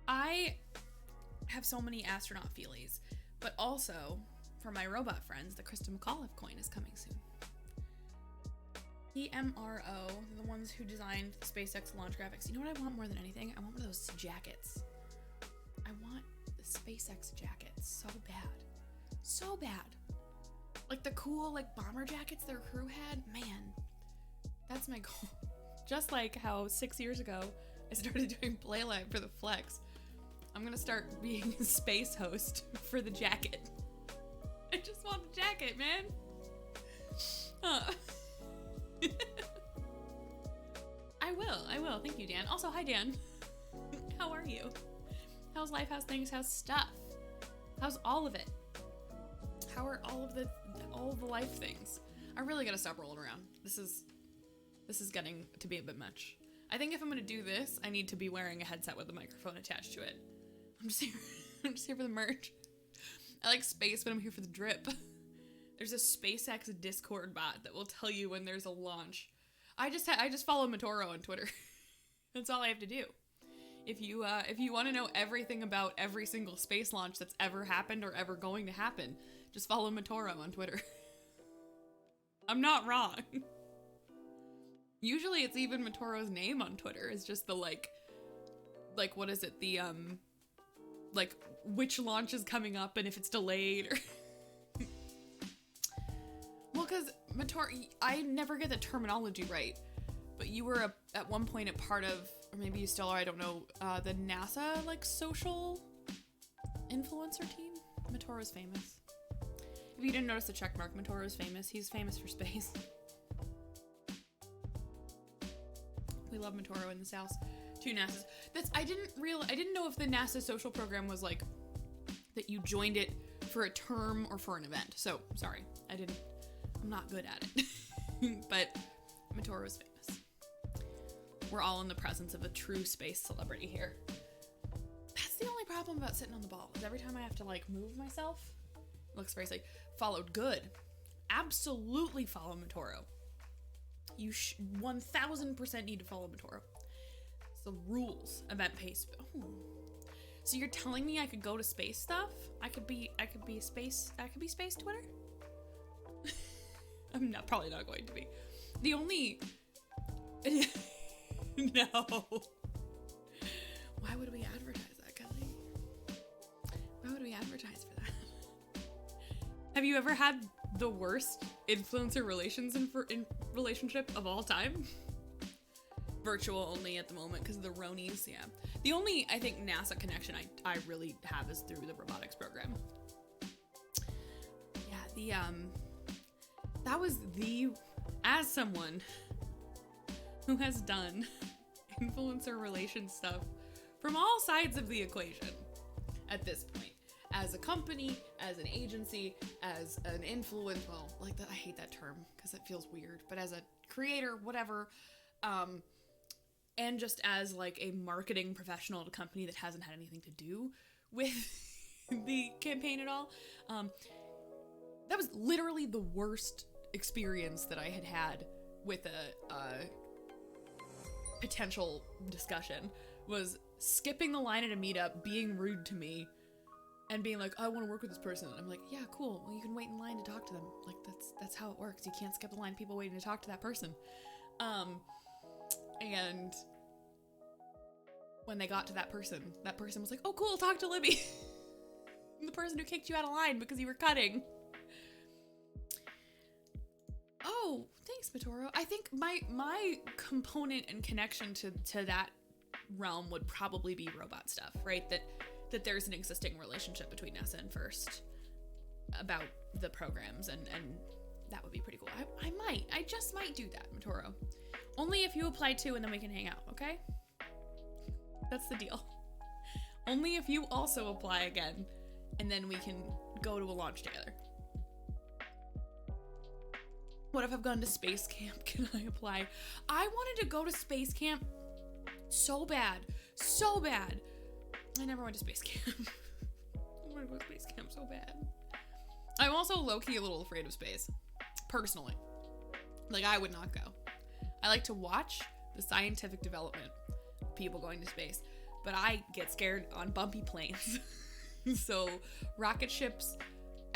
I have so many astronaut feelies, but also for my robot friends, the Krista McAuliffe coin is coming soon. EMRO, the ones who designed the SpaceX launch graphics. You know what I want more than anything? I want one of those jackets. I want the SpaceX jacket so bad. So bad. Like the cool like bomber jackets their crew had. Man, that's my goal. Just like how 6 years ago I started doing Playlight for the Flex. I'm gonna start being a space host for the jacket. I just want the jacket, man. I will. Thank you, Dan. Also, hi, Dan. How are you? How's life? How's things? How's stuff? How's all of it? How are all of all the life things. I really gotta stop rolling around. This is getting to be a bit much. I think if I'm gonna do this, I need to be wearing a headset with a microphone attached to it. I'm just here. I'm just here for the merch. I like space, but I'm here for the drip. There's a SpaceX Discord bot that will tell you when there's a launch. I just follow Matoro on Twitter. That's all I have to do. If you want to know everything about every single space launch that's ever happened or ever going to happen, just follow Matoro on Twitter. I'm not wrong. Usually it's even Matoro's name on Twitter is just the like what is it? The like which launch is coming up and if it's delayed or well, because Matoro, I never get the terminology right, but you were at one point a part of, or maybe you still are, I don't know, the NASA like social influencer team. Matoro's famous. If you didn't notice the check mark, Matoro's famous. He's famous for space. We love Matoro in this house. 2 NASA's. I didn't know if the NASA social program was like that you joined it for a term or for an event. So sorry, I'm not good at it. But Matoro is famous. We're all in the presence of a true space celebrity here. That's the only problem about sitting on the ball, is every time I have to like move myself, it looks very like followed good. Absolutely follow Matoro. You 1000% need to follow Matoro. It's the rules. Event pace. Oh. So you're telling me I could go to space stuff? I could be space Twitter? I'm probably not going to be. The only no. Why would we advertise that, Kelly? Why would we advertise for that? Have you ever had the worst influencer relationship of all time? Virtual only at the moment because of the Ronies, yeah. The only, I think, NASA connection I really have is through the robotics program. Yeah, that was as someone who has done influencer relation stuff from all sides of the equation at this point. As a company, as an agency, as an influencer, well, like that, I hate that term because it feels weird, but as a creator, whatever, and just as like a marketing professional at a company that hasn't had anything to do with the campaign at all, that was literally the worst experience that I had with a potential discussion, was skipping the line at a meetup, being rude to me, and being like, I want to work with this person. And I'm like, yeah, cool. Well, you can wait in line to talk to them. Like, that's how it works. You can't skip the line of people waiting to talk to that person. And when they got to that person was like, oh, cool, talk to Libby. The person who kicked you out of line because you were cutting. Oh, thanks, Matoro. I think my component and connection to that realm would probably be robot stuff, right? That there's an existing relationship between NASA and FIRST about the programs, and that would be pretty cool. I just might do that, Matoro. Only if you apply too, and then we can hang out, okay? That's the deal. Only if you also apply again, and then we can go to a launch together. What if I've gone to space camp? Can I apply? I wanted to go to space camp so bad. So bad. I never went to space camp. I want to go to space camp so bad. I'm also low-key a little afraid of space. Personally. Like, I would not go. I like to watch the scientific development of people going to space, but I get scared on bumpy planes. So, rocket ships...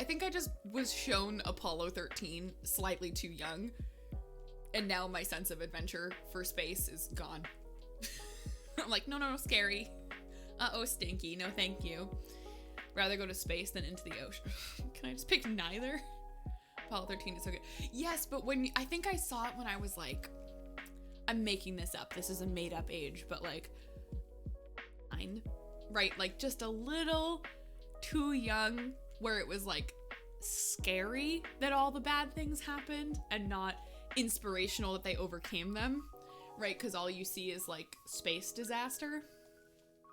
I think I just was shown Apollo 13 slightly too young, and now my sense of adventure for space is gone. I'm like, no, scary. Uh-oh, stinky. No, thank you. Rather go to space than into the ocean. Can I just pick neither? Apollo 13 is so good. Yes, but I think I saw it when I was like, I'm making this up. This is a made-up age, but like 9, right? Like just a little too young, where it was like scary that all the bad things happened and not inspirational that they overcame them, right? Because all you see is like space disaster,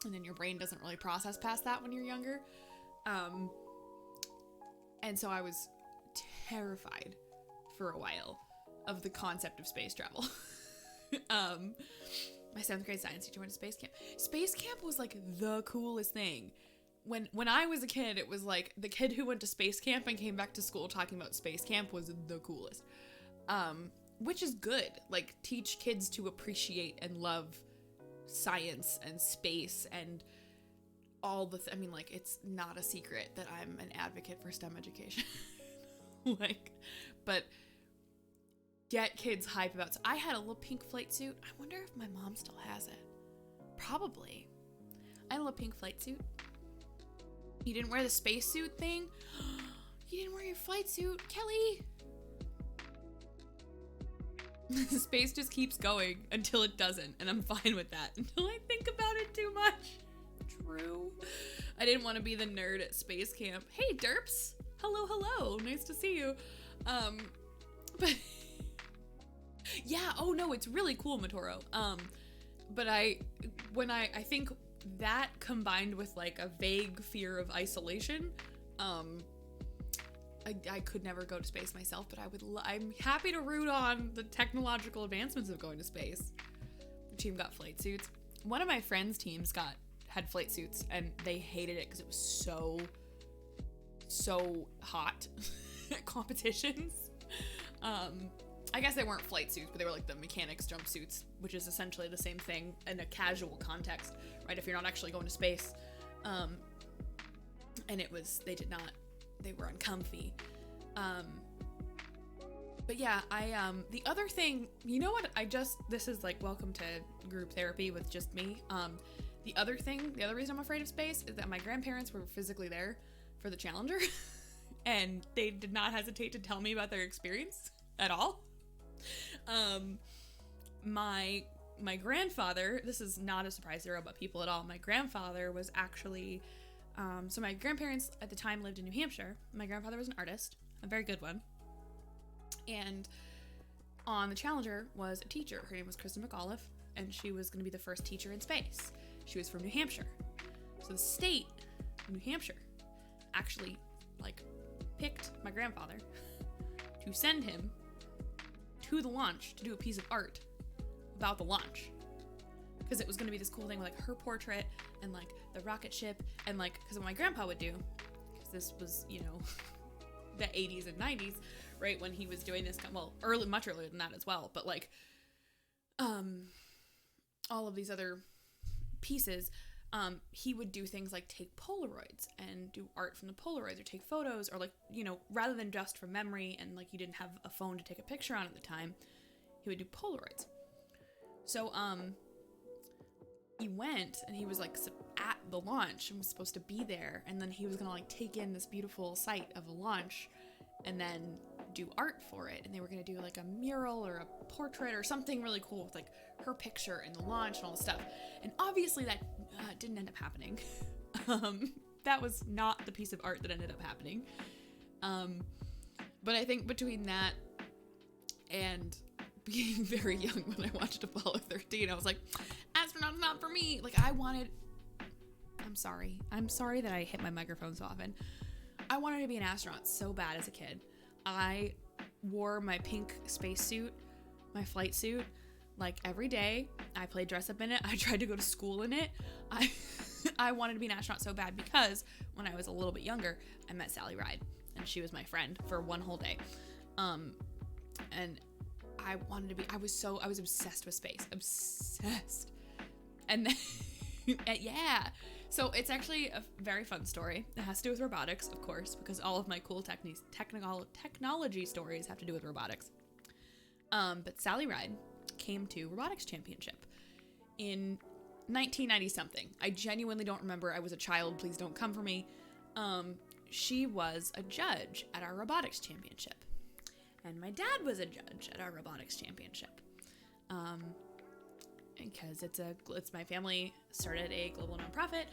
and then your brain doesn't really process past that when you're younger. And so I was terrified for a while of the concept of space travel. My 7th grade science teacher went to space camp. Space camp was like the coolest thing. When I was a kid, it was like the kid who went to space camp and came back to school talking about space camp was the coolest. Which is good. Like, teach kids to appreciate and love science and space and all the I mean, like, it's not a secret that I'm an advocate for STEM education. Like, but get kids hype about. So I had a little pink flight suit. I wonder if my mom still has it. Probably. I had a little pink flight suit. You didn't wear the spacesuit thing? You didn't wear your flight suit, Kelly. Space just keeps going until it doesn't, and I'm fine with that. Until I think about it too much. True. I didn't want to be the nerd at space camp. Hey, derps. Hello, hello. Nice to see you. But yeah, oh no, it's really cool, Matoro. But I think that combined with like a vague fear of isolation, I could never go to space myself, but I'm happy to root on the technological advancements of going to space. The team got flight suits. One of my friends' teams had flight suits, and they hated it because it was so hot at competitions. I guess they weren't flight suits, but they were like the mechanics jumpsuits, which is essentially the same thing in a casual context, right? If you're not actually going to space. And they were uncomfy. But yeah, the other thing, you know what, this is like welcome to group therapy with just me. The other reason I'm afraid of space is that my grandparents were physically there for the Challenger and they did not hesitate to tell me about their experience at all. My grandfather, this is not a surprise to robot people at all. My grandfather was actually, so my grandparents at the time lived in New Hampshire. My grandfather was an artist, a very good one. And on the Challenger was a teacher. Her name was Kristen McAuliffe, and she was going to be the first teacher in space. She was from New Hampshire. So the state of New Hampshire actually, like, picked my grandfather to send him to the launch to do a piece of art about the launch. Because it was going to be this cool thing with, like, her portrait and, like, the rocket ship. And, like, because what my grandpa would do, because this was, you know, the 80s and 90s, right, when he was doing this, well, much earlier than that as well, but, like, all of these other pieces, he would do things like take Polaroids and do art from the Polaroids, or take photos, or, like, you know, rather than just from memory and, like, you didn't have a phone to take a picture on at the time, he would do Polaroids. So, he went and he was, like, at the launch and was supposed to be there, and then he was gonna, like, take in this beautiful sight of a launch and then do art for it, and they were gonna do like a mural or a portrait or something really cool with, like, her picture and the launch and all the stuff. And obviously that didn't end up happening. That was not the piece of art that ended up happening. But I think between that and being very young when I watched Apollo 13, I was like, astronaut's not for me. Like, I'm sorry that I hit my microphone so often. I wanted to be an astronaut so bad as a kid. I wore my pink spacesuit, my flight suit, like, every day. I played dress up in it. I tried to go to school in it. I wanted to be an astronaut so bad because when I was a little bit younger, I met Sally Ride, and she was my friend for one whole day. And I wanted to be, I was obsessed with space. Obsessed. And then, yeah. So it's actually a very fun story. It has to do with robotics, of course, because all of my cool technology stories have to do with robotics. But Sally Ride came to Robotics Championship in 1990 something. I genuinely don't remember. I was a child. Please don't come for me. She was a judge at our Robotics Championship. And my dad was a judge at our Robotics Championship. Because it's my family started a global nonprofit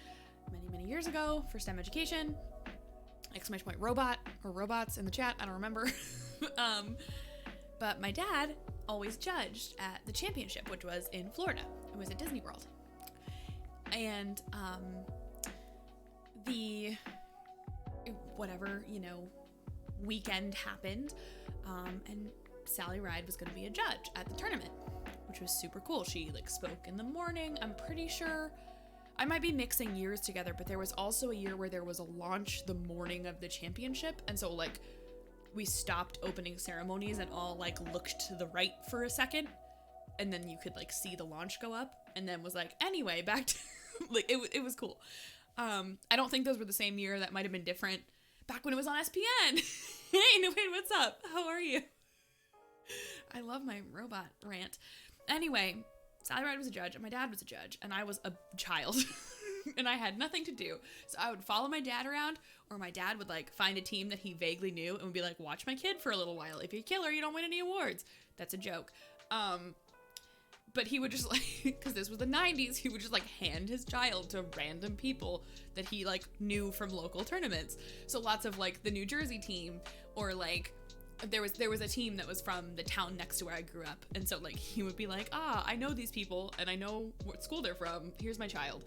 many years ago for STEM education. ! Robot or robots in the chat, I don't remember. But my dad always judged at the championship, which was in Florida. It was at Disney World. And the whatever, you know, weekend happened, and Sally Ride was going to be a judge at the tournament, which was super cool. She like spoke in the morning. I'm pretty sure, I might be mixing years together, but there was also a year where there was a launch the morning of the championship, and so like we stopped opening ceremonies and all like looked to the right for a second, and then you could like see the launch go up, and then was like, anyway, back to like it was cool. I don't think those were the same year. That might have been different. Back when it was on SPN. Hey, no, wait, what's up? How are you? I love my robot rant. Anyway, Sally Ride was a judge, and my dad was a judge, and I was a child, and I had nothing to do. So I would follow my dad around, or my dad would like find a team that he vaguely knew and would be like, watch my kid for a little while. If you kill her, you don't win any awards. That's a joke. But he would just like, because this was the 90s, he would just like hand his child to random people that he like knew from local tournaments. So lots of like the New Jersey team, or like there was a team that was from the town next to where I grew up. And so like he would be like, I know these people and I know what school they're from. Here's my child.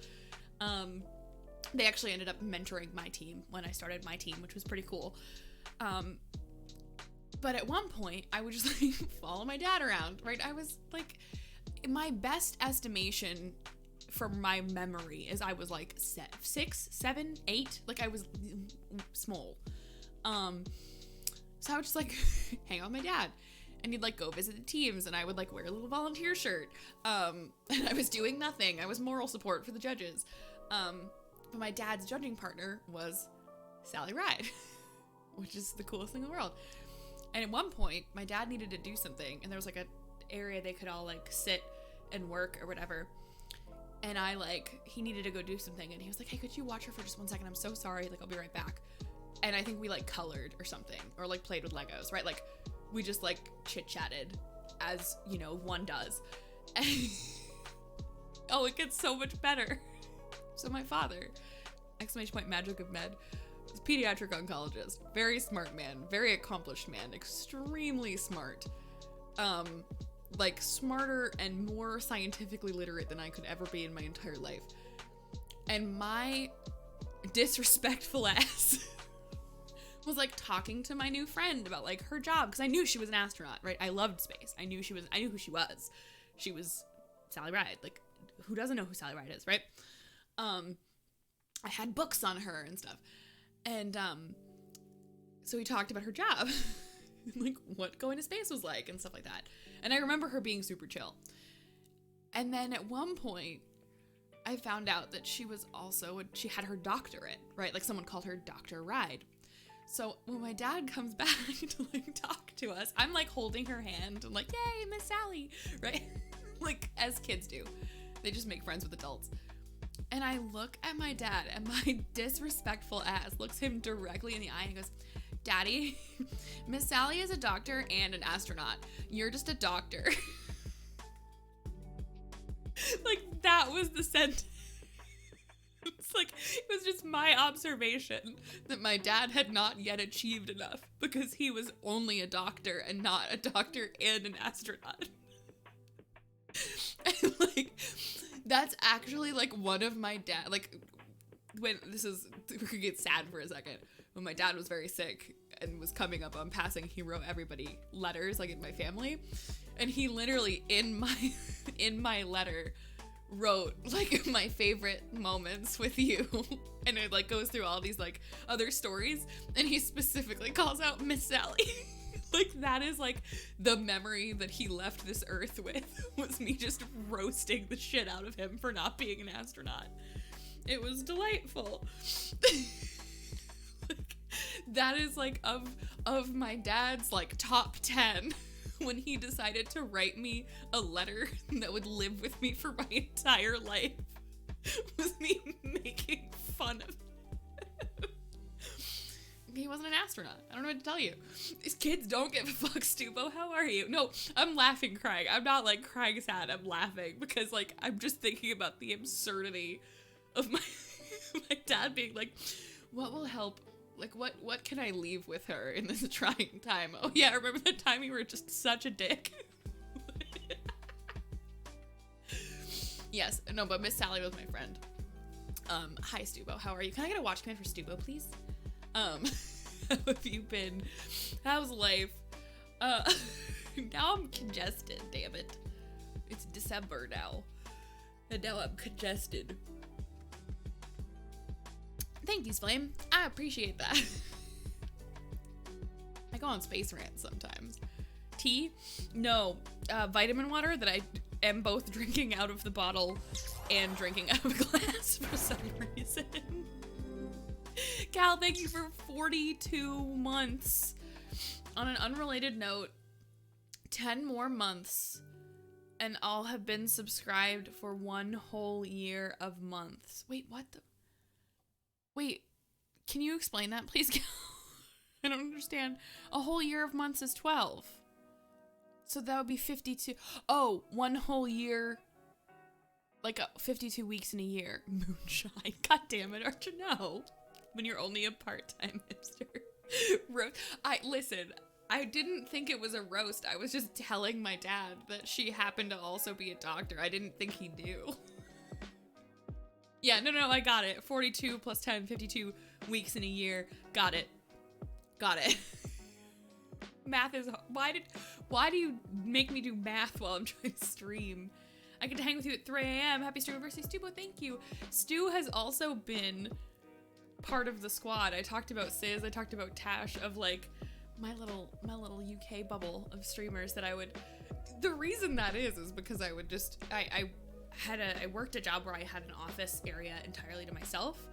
They actually ended up mentoring my team when I started my team, which was pretty cool. But at one point I would just like follow my dad around, right? I was like, my best estimation from my memory is I was like 6, 7, 8. Like I was small. So I would just like hang out with my dad, and he'd like go visit the teams, and I would like wear a little volunteer shirt. And I was doing nothing. I was moral support for the judges. But my dad's judging partner was Sally Ride, which is the coolest thing in the world. And at one point, my dad needed to do something, and there was like a area they could all like sit and work or whatever. And he needed to go do something, and he was like, hey, could you watch her for just 1 second? I'm so sorry. Like, I'll be right back. And I think we like colored or something, or like played with Legos, right? Like we just like chit-chatted as, you know, one does. And oh, it gets so much better. So my father, exclamation point, magic of med, was a pediatric oncologist, very smart man, very accomplished man, extremely smart. Like smarter and more scientifically literate than I could ever be in my entire life. And my disrespectful ass was like talking to my new friend about like her job, because I knew she was an astronaut, right? I loved space. I knew who she was. She was Sally Ride. Like, who doesn't know who Sally Ride is, right? I had books on her and stuff. And so we talked about her job. Like what going to space was like and stuff like that. And I remember her being super chill. And then at one point I found out that she had her doctorate, right? Like someone called her Dr. Ride. So when my dad comes back to like talk to us, I'm like holding her hand and like, yay, Miss Sally, right? Like as kids do. They just make friends with adults. And I look at my dad, and my disrespectful ass looks him directly in the eye and goes, Daddy, Miss Sally is a doctor and an astronaut. You're just a doctor. Like, that was the sentence. It's like, it was just my observation that my dad had not yet achieved enough because he was only a doctor and not a doctor and an astronaut. And like, that's actually like one of my dad, like when we could get sad for a second. When my dad was very sick and was coming up on passing, he wrote everybody letters, like in my family. And he literally in my letter wrote like my favorite moments with you. And it like goes through all these like other stories. And he specifically calls out Miss Sally. Like that is like the memory that he left this earth with, was me just roasting the shit out of him for not being an astronaut. It was delightful. Like, that is like of my dad's like top 10 when he decided to write me a letter that would live with me for my entire life, was me making fun of him. He wasn't an astronaut. I don't know what to tell you. These kids don't give a fuck, Stubo. How are you? No, I'm laughing crying. I'm not like crying sad. I'm laughing because like I'm just thinking about the absurdity of my dad being like, what will help? Like what can I leave with her in this trying time? Oh yeah, remember that time you were just such a dick? Yes, no, but Miss Sally was my friend. Hi Stubo, how are you? Can I get a watch command for Stubo, please? How have you been? How's life? Now I'm congested, damn it. It's December now. And now I'm congested. Thank you, Flame. I appreciate that. I go on space rants sometimes. Tea? No. Vitamin water that I am both drinking out of the bottle and drinking out of a glass for some reason. Cal, thank you for 42 months. On an unrelated note, 10 more months and I'll have been subscribed for 1 whole year of months. Wait, what the? Wait, can you explain that, please, Cal? I don't understand. A whole year of months is 12. So that would be 52. Oh, 1 whole year. Like 52 weeks in a year. Moonshine. God damn it, aren't you know? When you're only a part-time hipster. Listen, I didn't think it was a roast. I was just telling my dad that she happened to also be a doctor. I didn't think he knew. Yeah, no, I got it. 42 plus 10, 52 weeks in a year. Got it. Math is, why do you make me do math while I'm trying to stream? I get to hang with you at 3 a.m. Happy streamiversary, Stu, thank you. Stu has also been part of the squad. I talked about Sis, I talked about Tash, of like my little UK bubble of streamers that I would, the reason that is because I would just, I worked a job where I had an office area entirely to myself.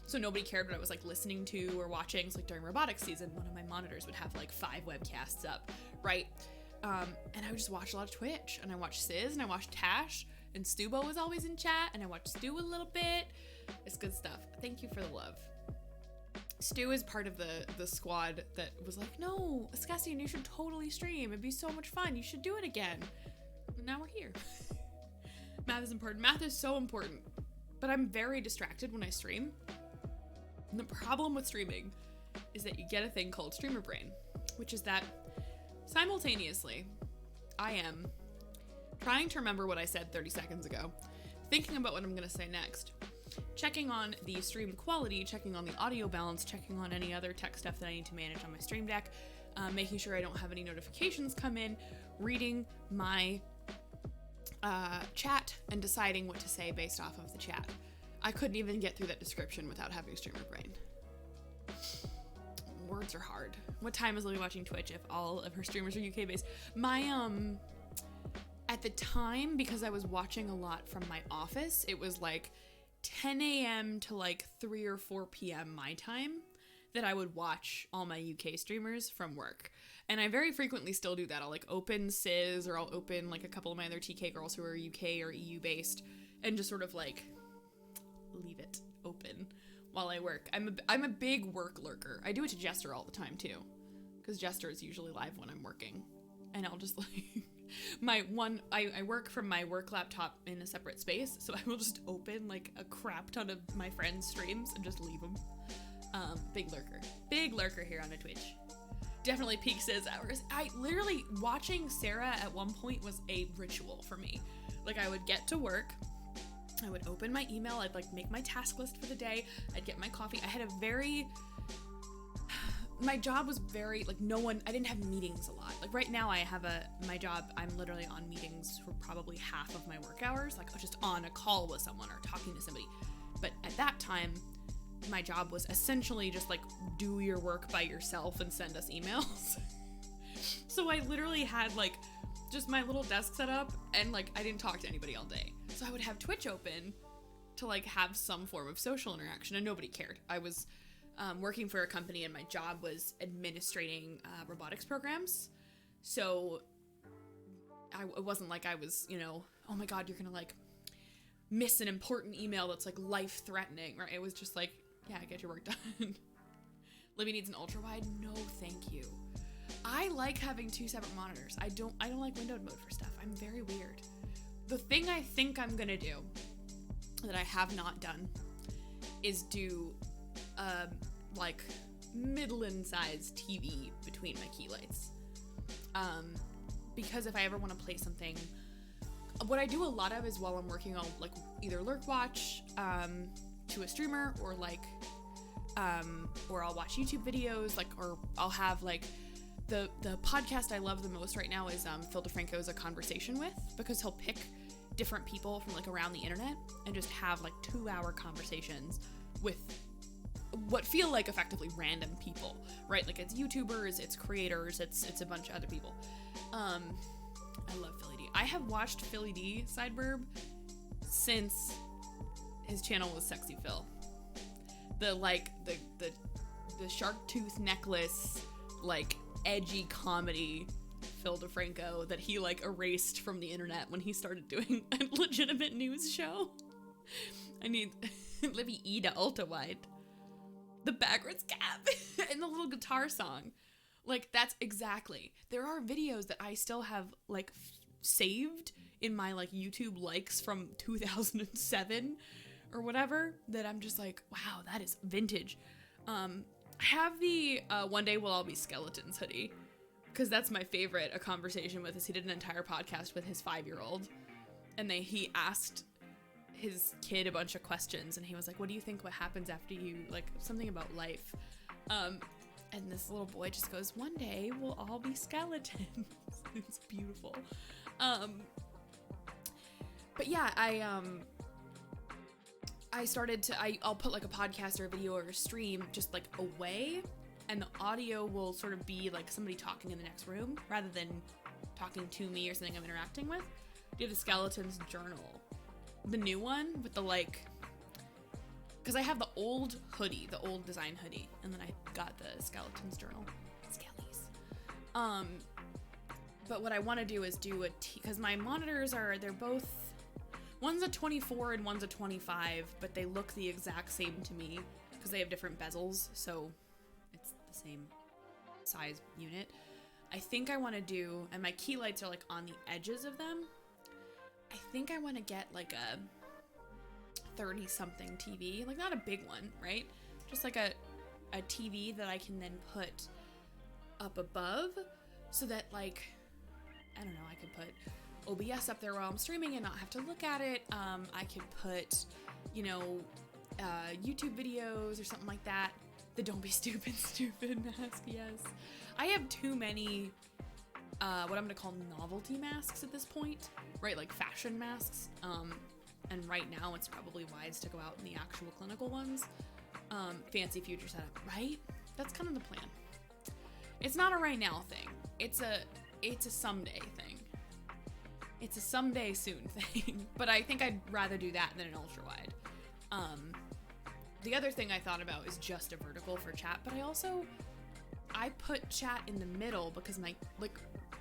So nobody cared what I was like listening to or watching. So like during robotics season, one of my monitors would have like 5 webcasts up, right? And I would just watch a lot of Twitch, and I watched Sis, and I watched Tash, and Stubo was always in chat, and I watched Stu a little bit. It's good stuff. Thank you for the love. Stu is part of the squad that was like, no, Escassian, you should totally stream. It'd be so much fun. You should do it again. And now we're here. Math is important. Math is so important. But I'm very distracted when I stream. And the problem with streaming is that you get a thing called streamer brain, which is that simultaneously, I am trying to remember what I said 30 seconds ago, thinking about what I'm going to say next, checking on the stream quality, checking on the audio balance, checking on any other tech stuff that I need to manage on my stream deck, making sure I don't have any notifications come in, reading my chat, and deciding what to say based off of the chat. I couldn't even get through that description without having streamer brain. Words are hard. What time is Lily watching Twitch if all of her streamers are UK based? My, at the time, because I was watching a lot from my office, it was like 10 a.m. to like 3 or 4 p.m. my time that I would watch all my UK streamers from work. And I very frequently still do that. I'll like open Sis, or I'll open like a couple of my other TK girls who are UK or EU based, and just sort of like leave it open while I work. I'm a big work lurker. I do it to Jester all the time too, because Jester is usually live when I'm working, and I'll just like I work from my work laptop in a separate space, so I will just open like a crap ton of my friends' streams and just leave them. Big lurker here on the Twitch. Definitely peak Sis hours. I literally, watching Sarah at one point was a ritual for me. Like, I would get to work, I would open my email, I'd like make my task list for the day, I'd get my coffee. I had a very, my job was very, like, I didn't have meetings a lot. Like right now I have my job, I'm literally on meetings for probably half of my work hours, like just on a call with someone or talking to somebody. But at that time, my job was essentially just like do your work by yourself and send us emails. So I literally had like just my little desk set up, and like I didn't talk to anybody all day. So I would have Twitch open to like have some form of social interaction, and nobody cared. I was working for a company, and my job was administrating robotics programs. So it wasn't like I was, oh my God, you're gonna like miss an important email that's like life-threatening, right? It was just like, yeah, get your work done. Libby needs an ultra wide. No, thank you. I like having 2 separate monitors. I don't like windowed mode for stuff. I'm very weird. The thing I think I'm gonna do that I have not done is do like middling-sized TV between my key lights. Because if I ever want to play something, what I do a lot of is while I'm working on like either lurk watch to a streamer, or like or I'll watch YouTube videos, like, or I'll have like the podcast I love the most right now is Phil DeFranco's A Conversation With, because he'll pick different people from like around the internet and just have like 2-hour conversations with what feel like effectively random people, right? Like it's YouTubers, it's creators, it's a bunch of other people. I love Philly D. I have watched Philly D Sideburb since his channel was Sexy Phil. The shark tooth necklace, like edgy comedy Phil DeFranco that he like erased from the internet when he started doing a legitimate news show. I need Libby E to ultra wide. The backwards cap and the little guitar song. Like that's exactly. There are videos that I still have like saved in my like YouTube likes from 2007 or whatever that I'm just like, wow, that is vintage. I have the One Day We'll All Be Skeletons hoodie, because that's my favorite. A Conversation With is he did an entire podcast with his 5-year-old, and he asked his kid a bunch of questions, and he was like, what do you think what happens after you, like, something about life, and this little boy just goes, one day we'll all be skeletons. It's beautiful. But yeah, I'll put like a podcast or a video or a stream just like away, and the audio will sort of be like somebody talking in the next room rather than talking to me or something I'm interacting with. Do the Skeletons Journal, the new one with the like, because I have the old hoodie, the old design hoodie, and then I got the Skeletons Journal. Skellies. But what I want to do is do because my monitors they're both, one's a 24 and one's a 25, but they look the exact same to me because they have different bezels, so it's the same size unit. I think I want to do, and my key lights are like on the edges of them. I think I want to get like a 30-something TV, like not a big one, right? Just like a TV that I can then put up above, so that like, I don't know, I could put OBS up there while I'm streaming and not have to look at it. I could put, YouTube videos or something like that. The Don't Be Stupid mask, yes. I have too many, what I'm gonna call novelty masks at this point, right? Like fashion masks. And right now it's probably wise to go out in the actual clinical ones. Fancy future setup, right? That's kind of the plan. It's not a right now thing. It's a someday thing. It's a someday soon thing. But I think I'd rather do that than an ultra wide. The other thing I thought about is just a vertical for chat, but I put chat in the middle because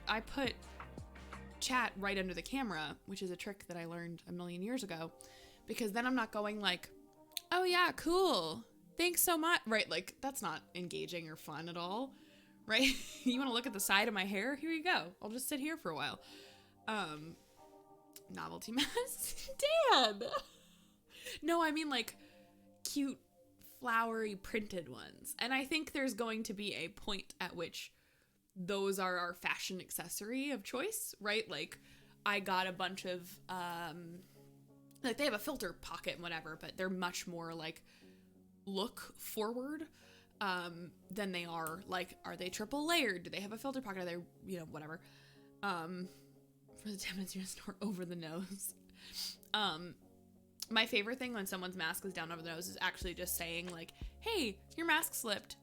I put chat right under the camera, which is a trick that I learned a million years ago, because then I'm not going like, oh yeah, cool, thanks so much, right? Like that's not engaging or fun at all, right? You want to look at the side of my hair? Here you go. I'll just sit here for a while. Novelty mask. Dan. No, I mean like cute flowery printed ones, and I think there's going to be a point at which those are our fashion accessory of choice, right? Like I got a bunch of like they have a filter pocket and whatever, but they're much more like look forward than they are like, are they triple layered? Do they have a filter pocket? Are they, whatever. For the demonstration store over the nose. My favorite thing when someone's mask is down over the nose is actually just saying like, hey, your mask slipped.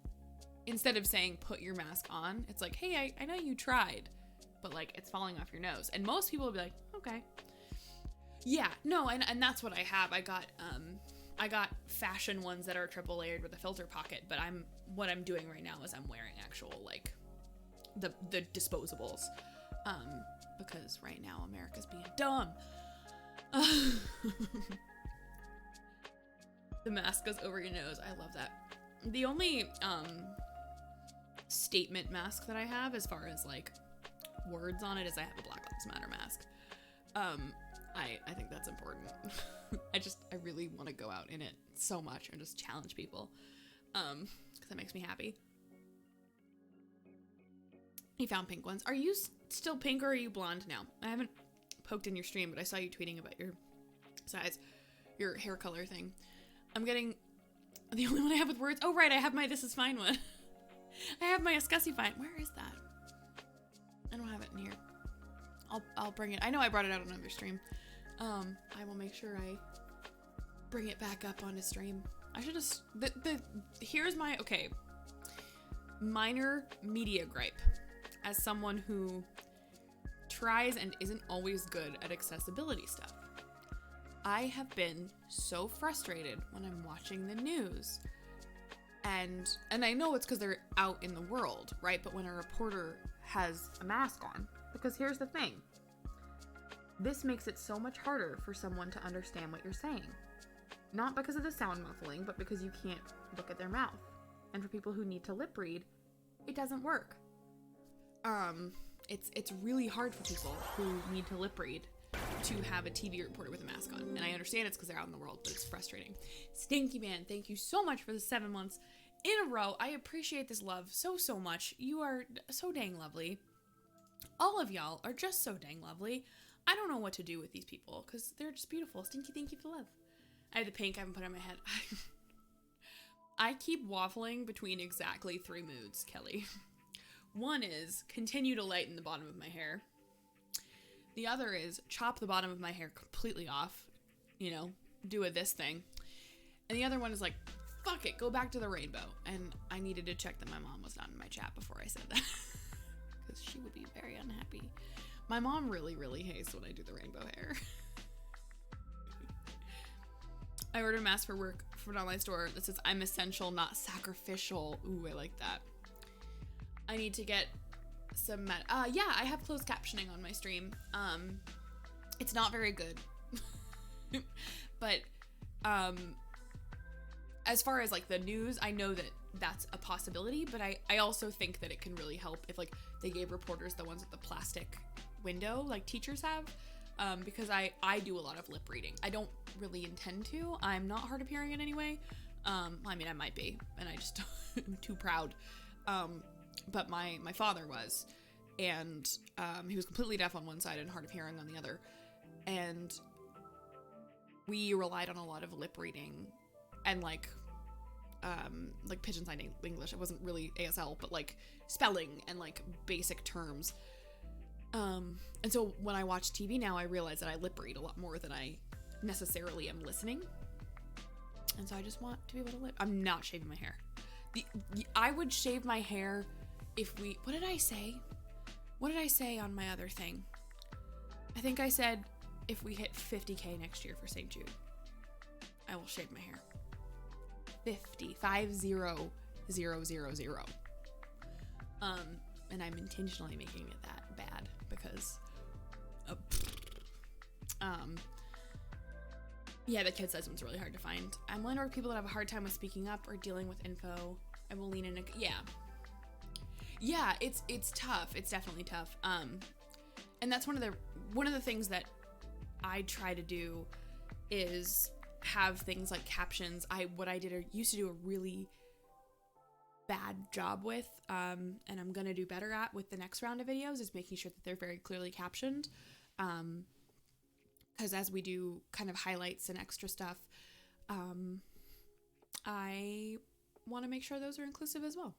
Instead of saying, put your mask on. It's like, hey, I know you tried, but like it's falling off your nose. And most people will be like, okay. Yeah, no, and that's what I have. I got fashion ones that are triple layered with a filter pocket, but what I'm doing right now is I'm wearing actual like the disposables. Because right now America's being dumb. The mask goes over your nose. I love that. The only statement mask that I have as far as like words on it is I have a Black Lives Matter mask. I think that's important. I really want to go out in it so much and just challenge people, because that makes me happy. You found pink ones. Are you still pink or are you blonde now? I haven't poked in your stream, but I saw you tweeting about your size, your hair color thing. I'm getting The only one I have with words. Oh, right. I have my This Is Fine one. I have my Escussi Fine. Where is that? I don't have it in here. I'll bring it. I know I brought it out on another stream. I will make sure I bring it back up on a stream. I should just, here's my, okay. Minor media gripe. As someone who tries and isn't always good at accessibility stuff. I have been so frustrated when I'm watching the news. And I know it's because they're out in the world, right? But when a reporter has a mask on, because here's the thing. This makes it so much harder for someone to understand what you're saying. Not because of the sound muffling, but because you can't look at their mouth. And for people who need to lip read, it doesn't work. It's really hard for people who need to lip read to have a TV reporter with a mask on. And I understand it's because they're out in the world, but it's frustrating. Stinky Man, thank you so much for the 7 months in a row. I appreciate this love so much. You are so dang lovely. All of y'all are just so dang lovely. I don't know what to do with these people because they're just beautiful. Stinky, thank you for the love. I have the pink I haven't put on my head. I keep waffling between exactly 3 moods, Kelly. One is continue to lighten the bottom of my hair. The other is chop the bottom of my hair completely off, you know, do this thing. And the other one is like, fuck it, go back to the rainbow. And I needed to check that my mom was not in my chat before I said that. Because she would be very unhappy. My mom really hates when I do the rainbow hair. I ordered a mask for work from an online store that says I'm essential, not sacrificial. Ooh, I like that. I need to get some yeah, I have closed captioning on my stream. It's not very good. But as far as like the news, I know that that's a possibility, but I also think that it can really help if like they gave reporters the ones with the plastic window like teachers have. Because I do a lot of lip reading. I don't really intend to. I'm not hard of hearing in any way. I mean, I might be, and I just am too proud. But my father was, and he was completely deaf on one side and hard of hearing on the other. And we relied on a lot of lip reading and like pigeon sign English. It wasn't really ASL, but like spelling and like basic terms. And so when I watch TV now, I realize that I lip read a lot more than I necessarily am listening. And so I just want to be able to lip. I'm not shaving my hair. I would shave my hair if we, what did I say? What did I say on my other thing? I think I said if we hit 50K next year for St. Jude, I will shave my hair. 50,000. And I'm intentionally making it that bad because yeah, the kid says one's really hard to find. I'm willing to work with people that have a hard time with speaking up or dealing with info. I will lean in. Yeah, it's tough. It's definitely tough. And that's one of the things that I try to do is have things like captions. Used to do a really bad job with, and I'm gonna do better at with the next round of videos, is making sure that they're very clearly captioned. Because as we do kind of highlights and extra stuff, I want to make sure those are inclusive as well.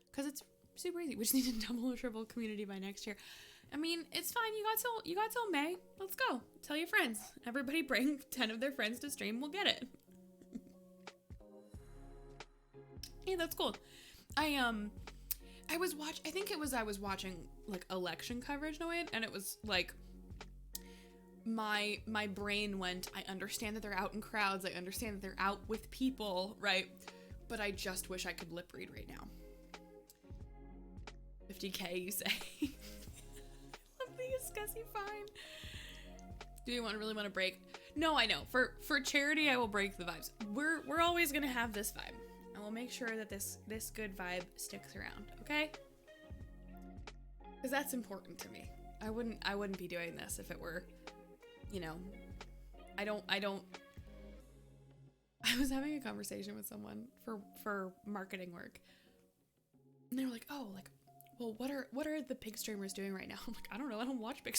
Because it's super easy. We just need to double or triple community by next year. I mean, it's fine. You got till May. Let's go. Tell your friends. Everybody bring 10 of their friends to stream. We'll get it. Yeah, that's cool. I was watching like election coverage, and it was like my brain went, I understand that they're out in crowds, I understand that they're out with people, right? But I just wish I could lip read right now. 50K, you say? Love the Escussi fine. Do you really want to break? No, I know. For charity, I will break the vibes. We're always gonna have this vibe. And we'll make sure that this good vibe sticks around, okay? Because that's important to me. I wouldn't be doing this if it were, you know, I was having a conversation with someone for marketing work. And they were like, oh, like, well, what are the pig streamers doing right now? I'm like, I don't know. I don't watch big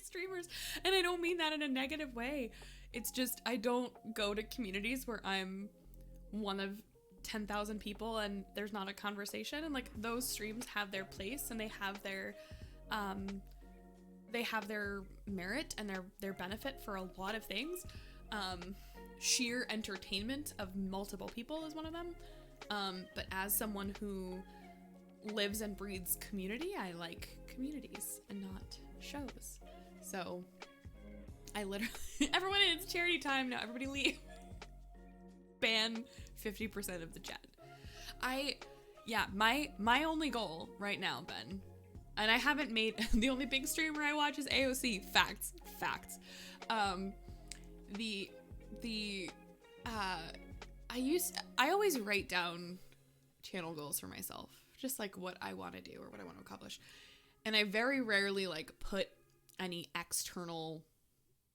streamers. And I don't mean that in a negative way. It's just, I don't go to communities where I'm one of 10,000 people and there's not a conversation, and like those streams have their place and they have their merit and their benefit for a lot of things. Sheer entertainment of multiple people is one of them. But as someone who lives and breathes community, I like communities and not shows. So I literally, everyone, it's charity time now, everybody leave. Ban 50% of the chat. My only goal right now, Ben, and I haven't made, the only big streamer I watch is AOC. Facts. I always write down channel goals for myself, just like what I want to do or what I want to accomplish. And I very rarely like put any external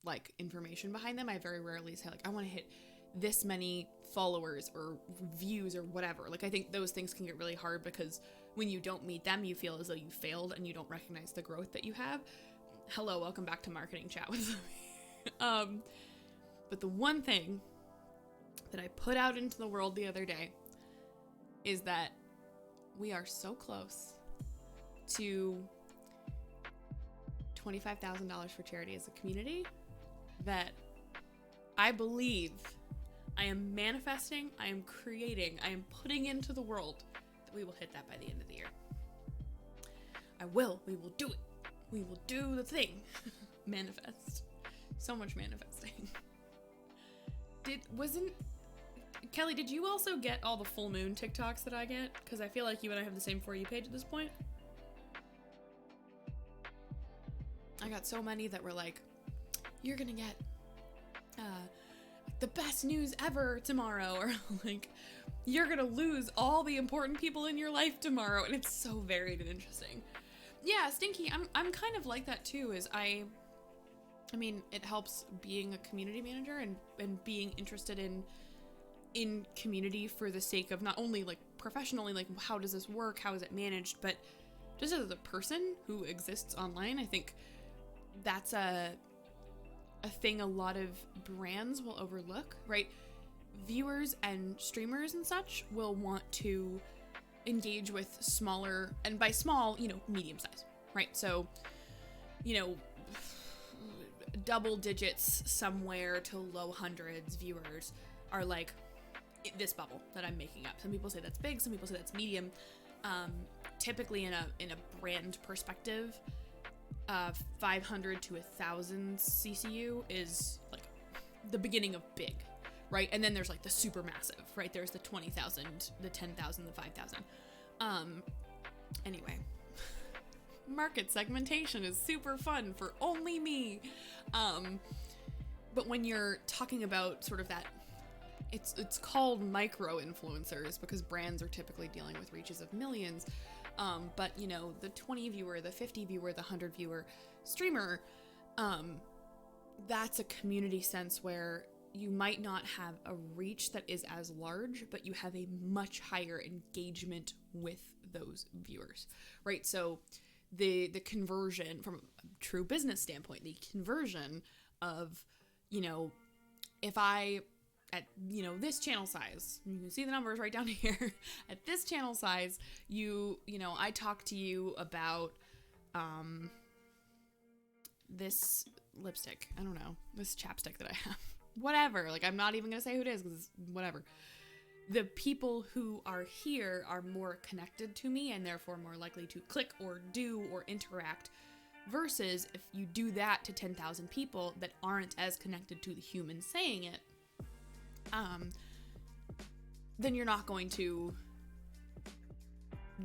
like information behind them. I very rarely say like, I want to hit this many followers or views or whatever. Like, I think those things can get really hard because when you don't meet them, you feel as though you failed and you don't recognize the growth that you have. Hello, welcome back to Marketing Chat with me. But the one thing that I put out into the world the other day is that we are so close to $25,000 for charity as a community that I believe I am manifesting, I am creating, I am putting into the world that we will hit that by the end of the year. We will do it. We will do the thing. Manifest. So much manifesting. Kelly, did you also get all the full moon TikToks that I get? Because I feel like you and I have the same For You page at this point. I got so many that were like, you're gonna get the best news ever tomorrow, or like, you're gonna lose all the important people in your life tomorrow, and it's so varied and interesting. Yeah, Stinky, I'm kind of like that too, is I mean, it helps being a community manager and being interested in community for the sake of not only like professionally, like how does this work, how is it managed, but just as a person who exists online. I think that's a thing a lot of brands will overlook, right? Viewers and streamers and such will want to engage with smaller, and by small, medium size, right? So, double digits somewhere to low hundreds viewers are like this bubble that I'm making up. Some people say that's big, some people say that's medium. Typically in a brand perspective, 500 to 1,000 CCU is like the beginning of big, right? And then there's like the super massive, right? There's the 20,000, the 10,000, the 5,000. Anyway, market segmentation is super fun for only me. But when you're talking about sort of that, it's called micro influencers because brands are typically dealing with reaches of millions. But the 20 viewer, the 50 viewer, the 100 viewer streamer, that's a community sense where you might not have a reach that is as large, but you have a much higher engagement with those viewers, right? So the conversion from a true business standpoint, the conversion of, if I, at, this channel size, you can see the numbers right down here, at this channel size, I talk to you about, this lipstick, I don't know, this chapstick that I have, whatever, like, I'm not even gonna say who it is, because whatever. The people who are here are more connected to me and therefore more likely to click or do or interact, versus if you do that to 10,000 people that aren't as connected to the human saying it, then you're not going to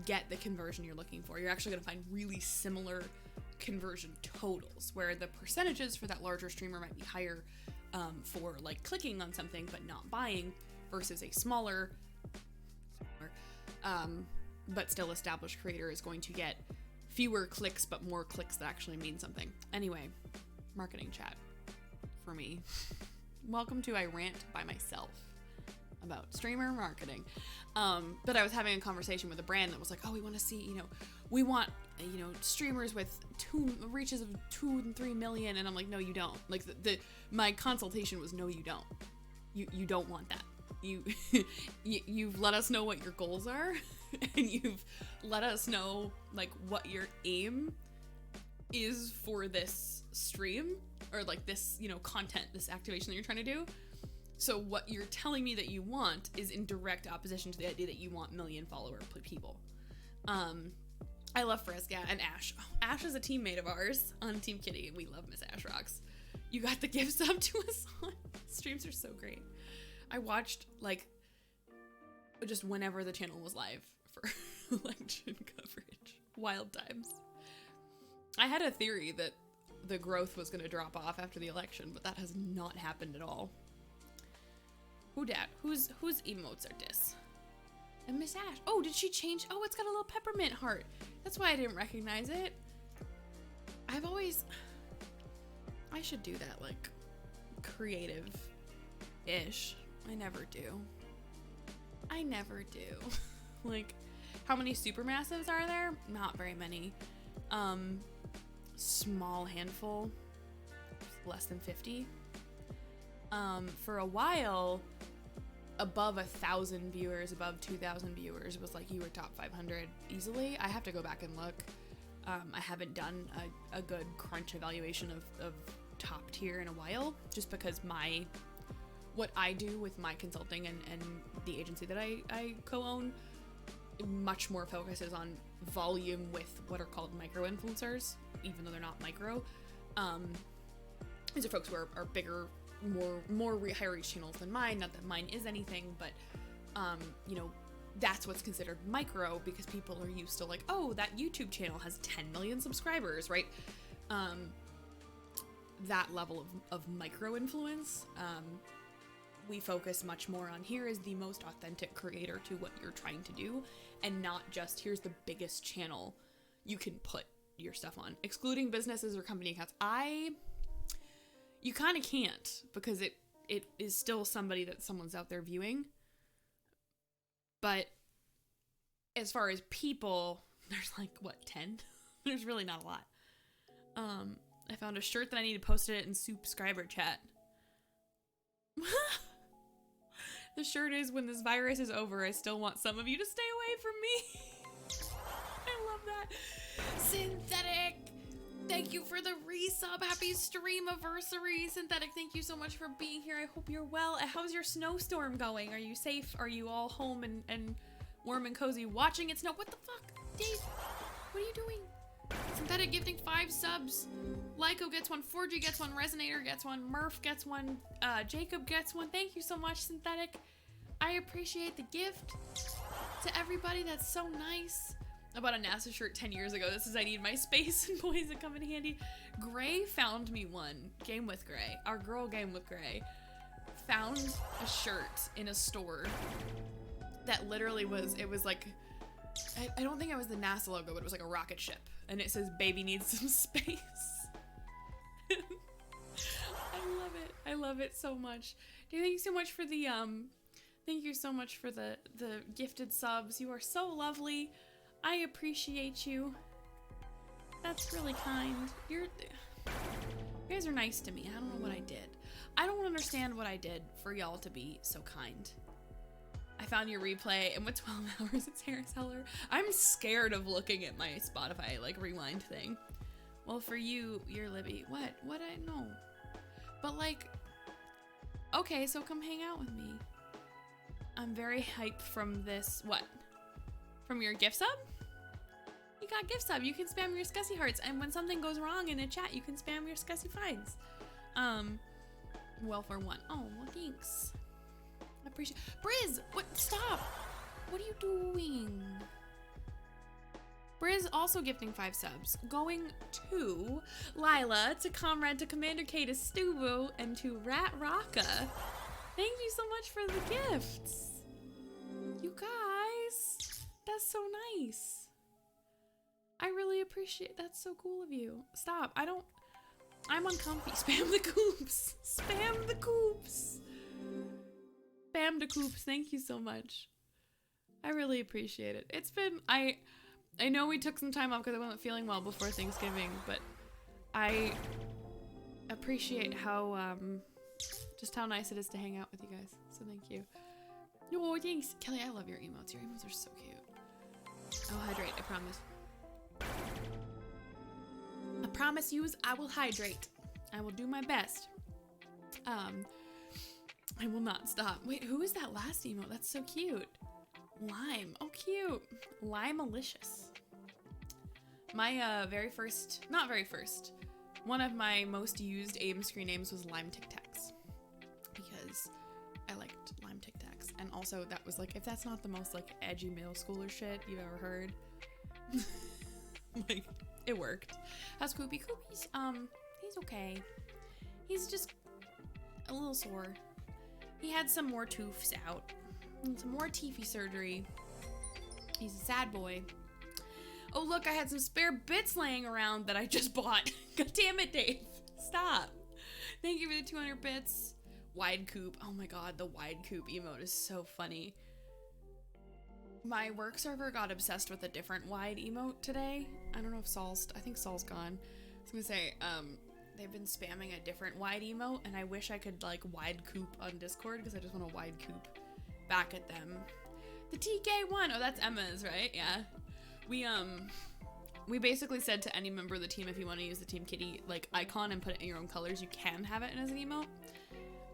get the conversion you're looking for. You're actually going to find really similar conversion totals, where the percentages for that larger streamer might be higher for like clicking on something but not buying, versus a smaller but still established creator is going to get fewer clicks but more clicks that actually mean something. Anyway, marketing chat for me. Welcome to I Rant by Myself about streamer marketing. But I was having a conversation with a brand that was like, oh, we want to see, we want, streamers with reaches of 2 and 3 million. And I'm like, no, you don't. Like my consultation was, no, you don't. You don't want that. you've let us know what your goals are, and you've let us know like what your aim is for this stream, or like this, you know, content, this activation that you're trying to do. So what you're telling me that you want is in direct opposition to the idea that you want million follower people. I love Fresca and Ash. Oh, Ash is a teammate of ours on Team Kitty, and we love Miss Ash Rocks. You got the gift sub to us on. Streams are so great. I watched like just whenever the channel was live for election coverage. Wild times. I had a theory that the growth was going to drop off after the election, but that has not happened at all. Who dat? Whose emotes are dis? And Miss Ash. Oh, did she change? Oh, it's got a little peppermint heart. That's why I didn't recognize it. I should do that, like, creative-ish. I never do. Like, how many supermassives are there? Not very many. Small handful. Less than 50. For a while, above 1,000 viewers, above 2,000 viewers was like you were top 500 easily. I have to go back and look. I haven't done a good crunch evaluation of top tier in a while, just because what I do with my consulting and the agency that I co-own much more focuses on volume with what are called micro influencers, even though they're not micro. These are folks who are bigger, more higher reach channels than mine. Not that mine is anything, but you know, that's what's considered micro, because people are used to like, oh, that YouTube channel has 10 million subscribers, right? That level of micro influence, we focus much more on here is the most authentic creator to what you're trying to do, and not just here's the biggest channel you can put your stuff on. Excluding businesses or company accounts, you kind of can't, because it is still somebody that someone's out there viewing. But as far as people, there's like, what, 10? There's really not a lot. I found a shirt that I need to post it in subscriber chat. The shirt is, when this virus is over, I still want some of you to stay away from me. I love that. Synthetic, thank you for the resub. Happy streamiversary. Synthetic, thank you so much for being here. I hope you're well. How's your snowstorm going? Are you safe? Are you all home and warm and cozy watching it snow? What the fuck? Dave, what are you doing? Synthetic gifting 5 subs. Lyco gets one, 4G gets one, Resonator gets one, Murph gets one, Jacob gets one. Thank you so much, Synthetic. I appreciate the gift. To everybody, that's so nice. I bought a NASA shirt 10 years ago. This is I need my space and boys that come in handy. Gray found me one. Game with Gray. Our girl Game with Gray found a shirt in a store that literally was, it was like, I don't think it was the NASA logo, but it was like a rocket ship. And it says, baby needs some space. I love it. I love it so much. Dude, thank you so much for the, thank you so much for the gifted subs. You are so lovely. I appreciate you. That's really kind. You guys are nice to me. I don't know what I did. I don't understand what I did for y'all to be so kind. I found your replay, and with 12 hours, it's Harris Heller. I'm scared of looking at my Spotify, like, rewind thing. Well, for you, you're Libby. What? What? I know. But, like, okay, so come hang out with me. I'm very hyped from this. What? From your gift sub? You got gift sub. You can spam your Scuzzy hearts, and when something goes wrong in a chat, you can spam your Scuzzy finds. Well, for one. Oh, well, thanks. I appreciate. Briz, what? Stop. What are you doing? Briz also gifting 5 subs. Going to Lila, to Comrade, to Commander K, to Stubu, and to Rat Rocka. Thank you so much for the gifts. You guys, that's so nice. I really appreciate. That's so cool of you. Stop. I'm uncomfy. Spam the coops. Spam the coops. Spam the coops. Thank you so much. I really appreciate it. It's been, I know we took some time off because I wasn't feeling well before Thanksgiving, but I appreciate how, just how nice it is to hang out with you guys. So thank you. No, thanks. Kelly, I love your emotes. Your emotes are so cute. I'll hydrate, I promise. I promise you I will hydrate. I will do my best. I will not stop. Wait, who is that last emote? That's so cute. Lime. Oh, cute. Lime-alicious. My one of my most used AIM screen names was Lime Tic Tacs. Because I liked Lime Tic Tacs. And also that was like, if that's not the most like edgy middle schooler shit you've ever heard. Like, it worked. How's Koopy? Koopy's, he's okay. He's just a little sore. He had some more tooths out and some more teethy surgery. He's a sad boy. Oh, look, I had some spare bits laying around that I just bought. God damn it, Dave. Stop. Thank you for the 200 bits. Wide coop. Oh my god, the wide coop emote is so funny. My work server got obsessed with a different wide emote today. I don't know if I think Saul's gone. I was gonna say, they've been spamming a different wide emote, and I wish I could like wide coop on Discord because I just want to wide coop back at them. The TK one. Oh, that's Emma's, right? Yeah. We basically said to any member of the team, if you want to use the Team Kitty like icon and put it in your own colors, you can have it as an emote.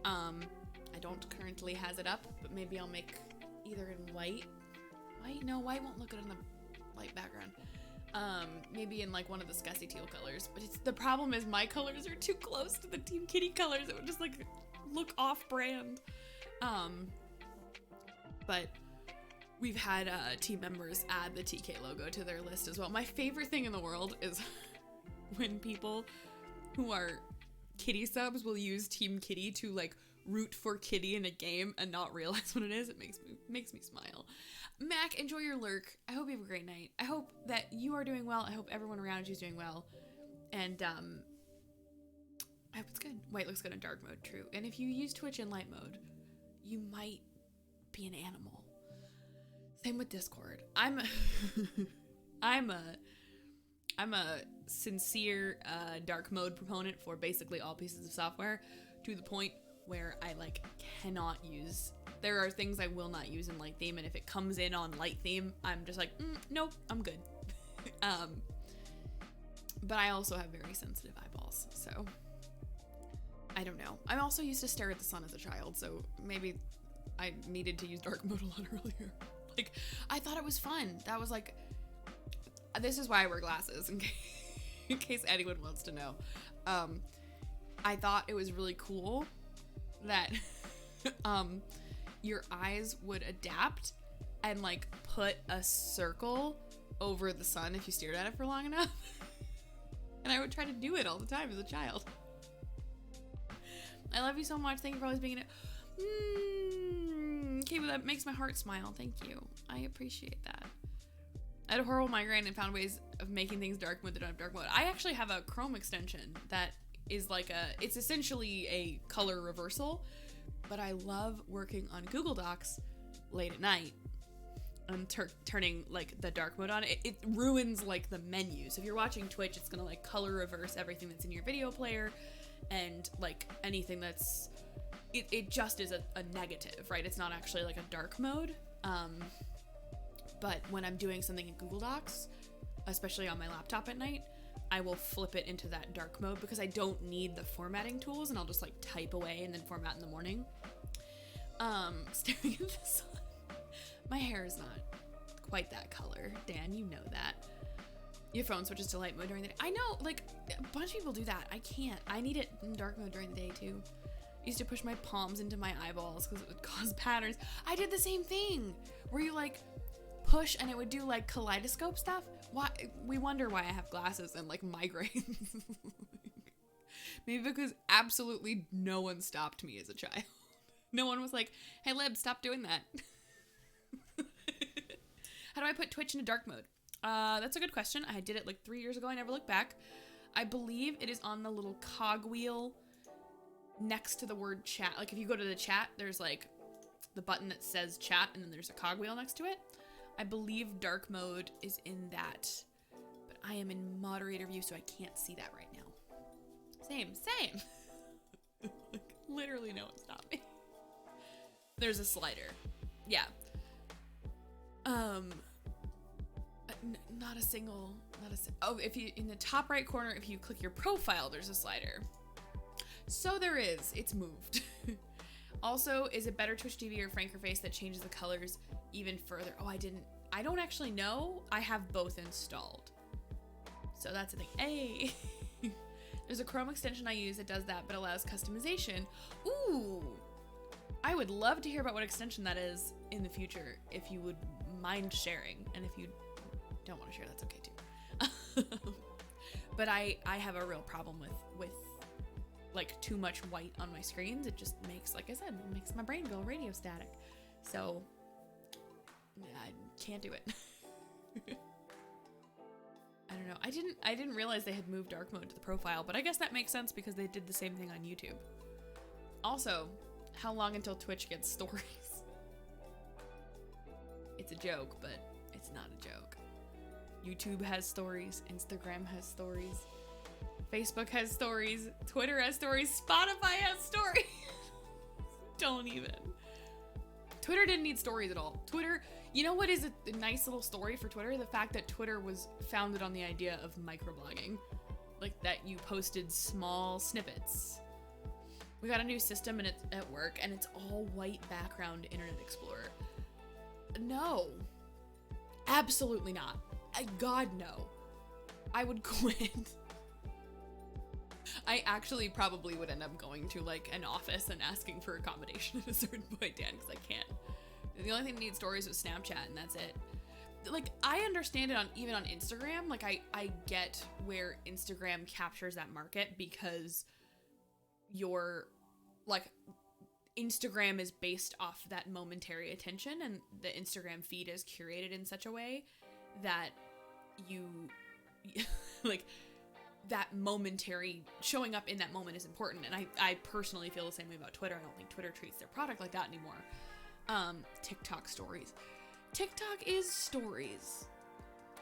I don't currently has it up, but maybe I'll make either in white. No, white won't look good in the light background. Maybe in like one of the Scuzzy teal colors, but the problem is my colors are too close to the Team Kitty colors. It would just like look off brand. But we've had team members add the TK logo to their list as well. My favorite thing in the world is when people who are Kitty subs will use Team Kitty to like root for Kitty in a game and not realize what it is. It makes me smile. Mac, enjoy your lurk. I hope you have a great night. I hope that you are doing well. I hope everyone around you is doing well. And I hope it's good. White looks good in dark mode, true. And if you use Twitch in light mode, you might be an animal. Same with Discord. I'm a sincere dark mode proponent for basically all pieces of software, to the point where I like cannot use. There are things I will not use in light theme, and if it comes in on light theme, I'm just like, nope, I'm good. But I also have very sensitive eyeballs, so I don't know. I also used to stare at the sun as a child, so maybe I needed to use dark mode a lot earlier. Like, I thought it was fun. That was like, this is why I wear glasses, in case anyone wants to know. I thought it was really cool that your eyes would adapt and like put a circle over the sun if you stared at it for long enough. And I would try to do it all the time as a child. I love you so much. Thank you for always being in it. Okay, well, that makes my heart smile. Thank you. I appreciate that. I had a horrible migraine and found ways of making things dark mode that don't have dark mode. I actually have a Chrome extension that is like it's essentially a color reversal, but I love working on Google Docs late at night and turning like the dark mode on. It ruins like the menu. So if you're watching Twitch, it's gonna like color reverse everything that's in your video player, and like anything that's it just is a negative, right? It's not actually like a dark mode. But when I'm doing something in Google Docs, especially on my laptop at night, I will flip it into that dark mode because I don't need the formatting tools, and I'll just like type away and then format in the morning. Staring at the sun. My hair is not quite that color. Dan, you know that. Your phone switches to light mode during the day. I know, like, a bunch of people do that. I can't. I need it in dark mode during the day too. I used to push my palms into my eyeballs because it would cause patterns. I did the same thing where you like push and it would do like kaleidoscope stuff. Why? We wonder why I have glasses and like migraines. Maybe because absolutely no one stopped me as a child. No one was like, hey Lib, stop doing that. How do I put Twitch into dark mode? That's a good question. I did it like 3 years ago. I never looked back. I believe it is on the little cogwheel next to the word chat. Like if you go to the chat, there's like the button that says chat and then there's a cogwheel next to it. I believe dark mode is in that, but I am in moderator view, so I can't see that right now. Same. Like, literally no one stopped me. There's a slider. yeah. Not a single, oh, if you, in the top right corner, if you click your profile, there's a slider. So there is, it's moved. Also, is it better Twitch TV or Franker Face that changes the colors even further? Oh, I don't actually know. I have both installed. So that's the thing. Hey, there's a Chrome extension I use that does that, but allows customization. Ooh, I would love to hear about what extension that is in the future, if you would mind sharing. And if you don't want to share, that's okay too. But I have a real problem with like too much white on my screens. It just makes, like I said, it makes my brain go radio static. So I can't do it. I don't know. I didn't realize they had moved dark mode to the profile, but I guess that makes sense because they did the same thing on YouTube. Also, how long until Twitch gets stories? It's a joke, but it's not a joke. YouTube has stories, Instagram has stories, Facebook has stories, Twitter has stories, Spotify has stories. Don't even. Twitter didn't need stories at all. Twitter, you know what is a nice little story for Twitter? The fact that Twitter was founded on the idea of microblogging. Like that you posted small snippets. We got a new system and it's at work and it's all white background Internet Explorer. No. Absolutely not. God, no. I would quit. I actually probably would end up going to like an office and asking for accommodation at a certain point, Dan, because I can't. The only thing that needs stories was Snapchat and that's it. Like, I understand it even on Instagram. Like, I get where Instagram captures that market because Instagram is based off that momentary attention, and the Instagram feed is curated in such a way that you like that momentary showing up in that moment is important. And I personally feel the same way about Twitter. I don't think Twitter treats their product like that anymore. TikTok stories. TikTok is stories.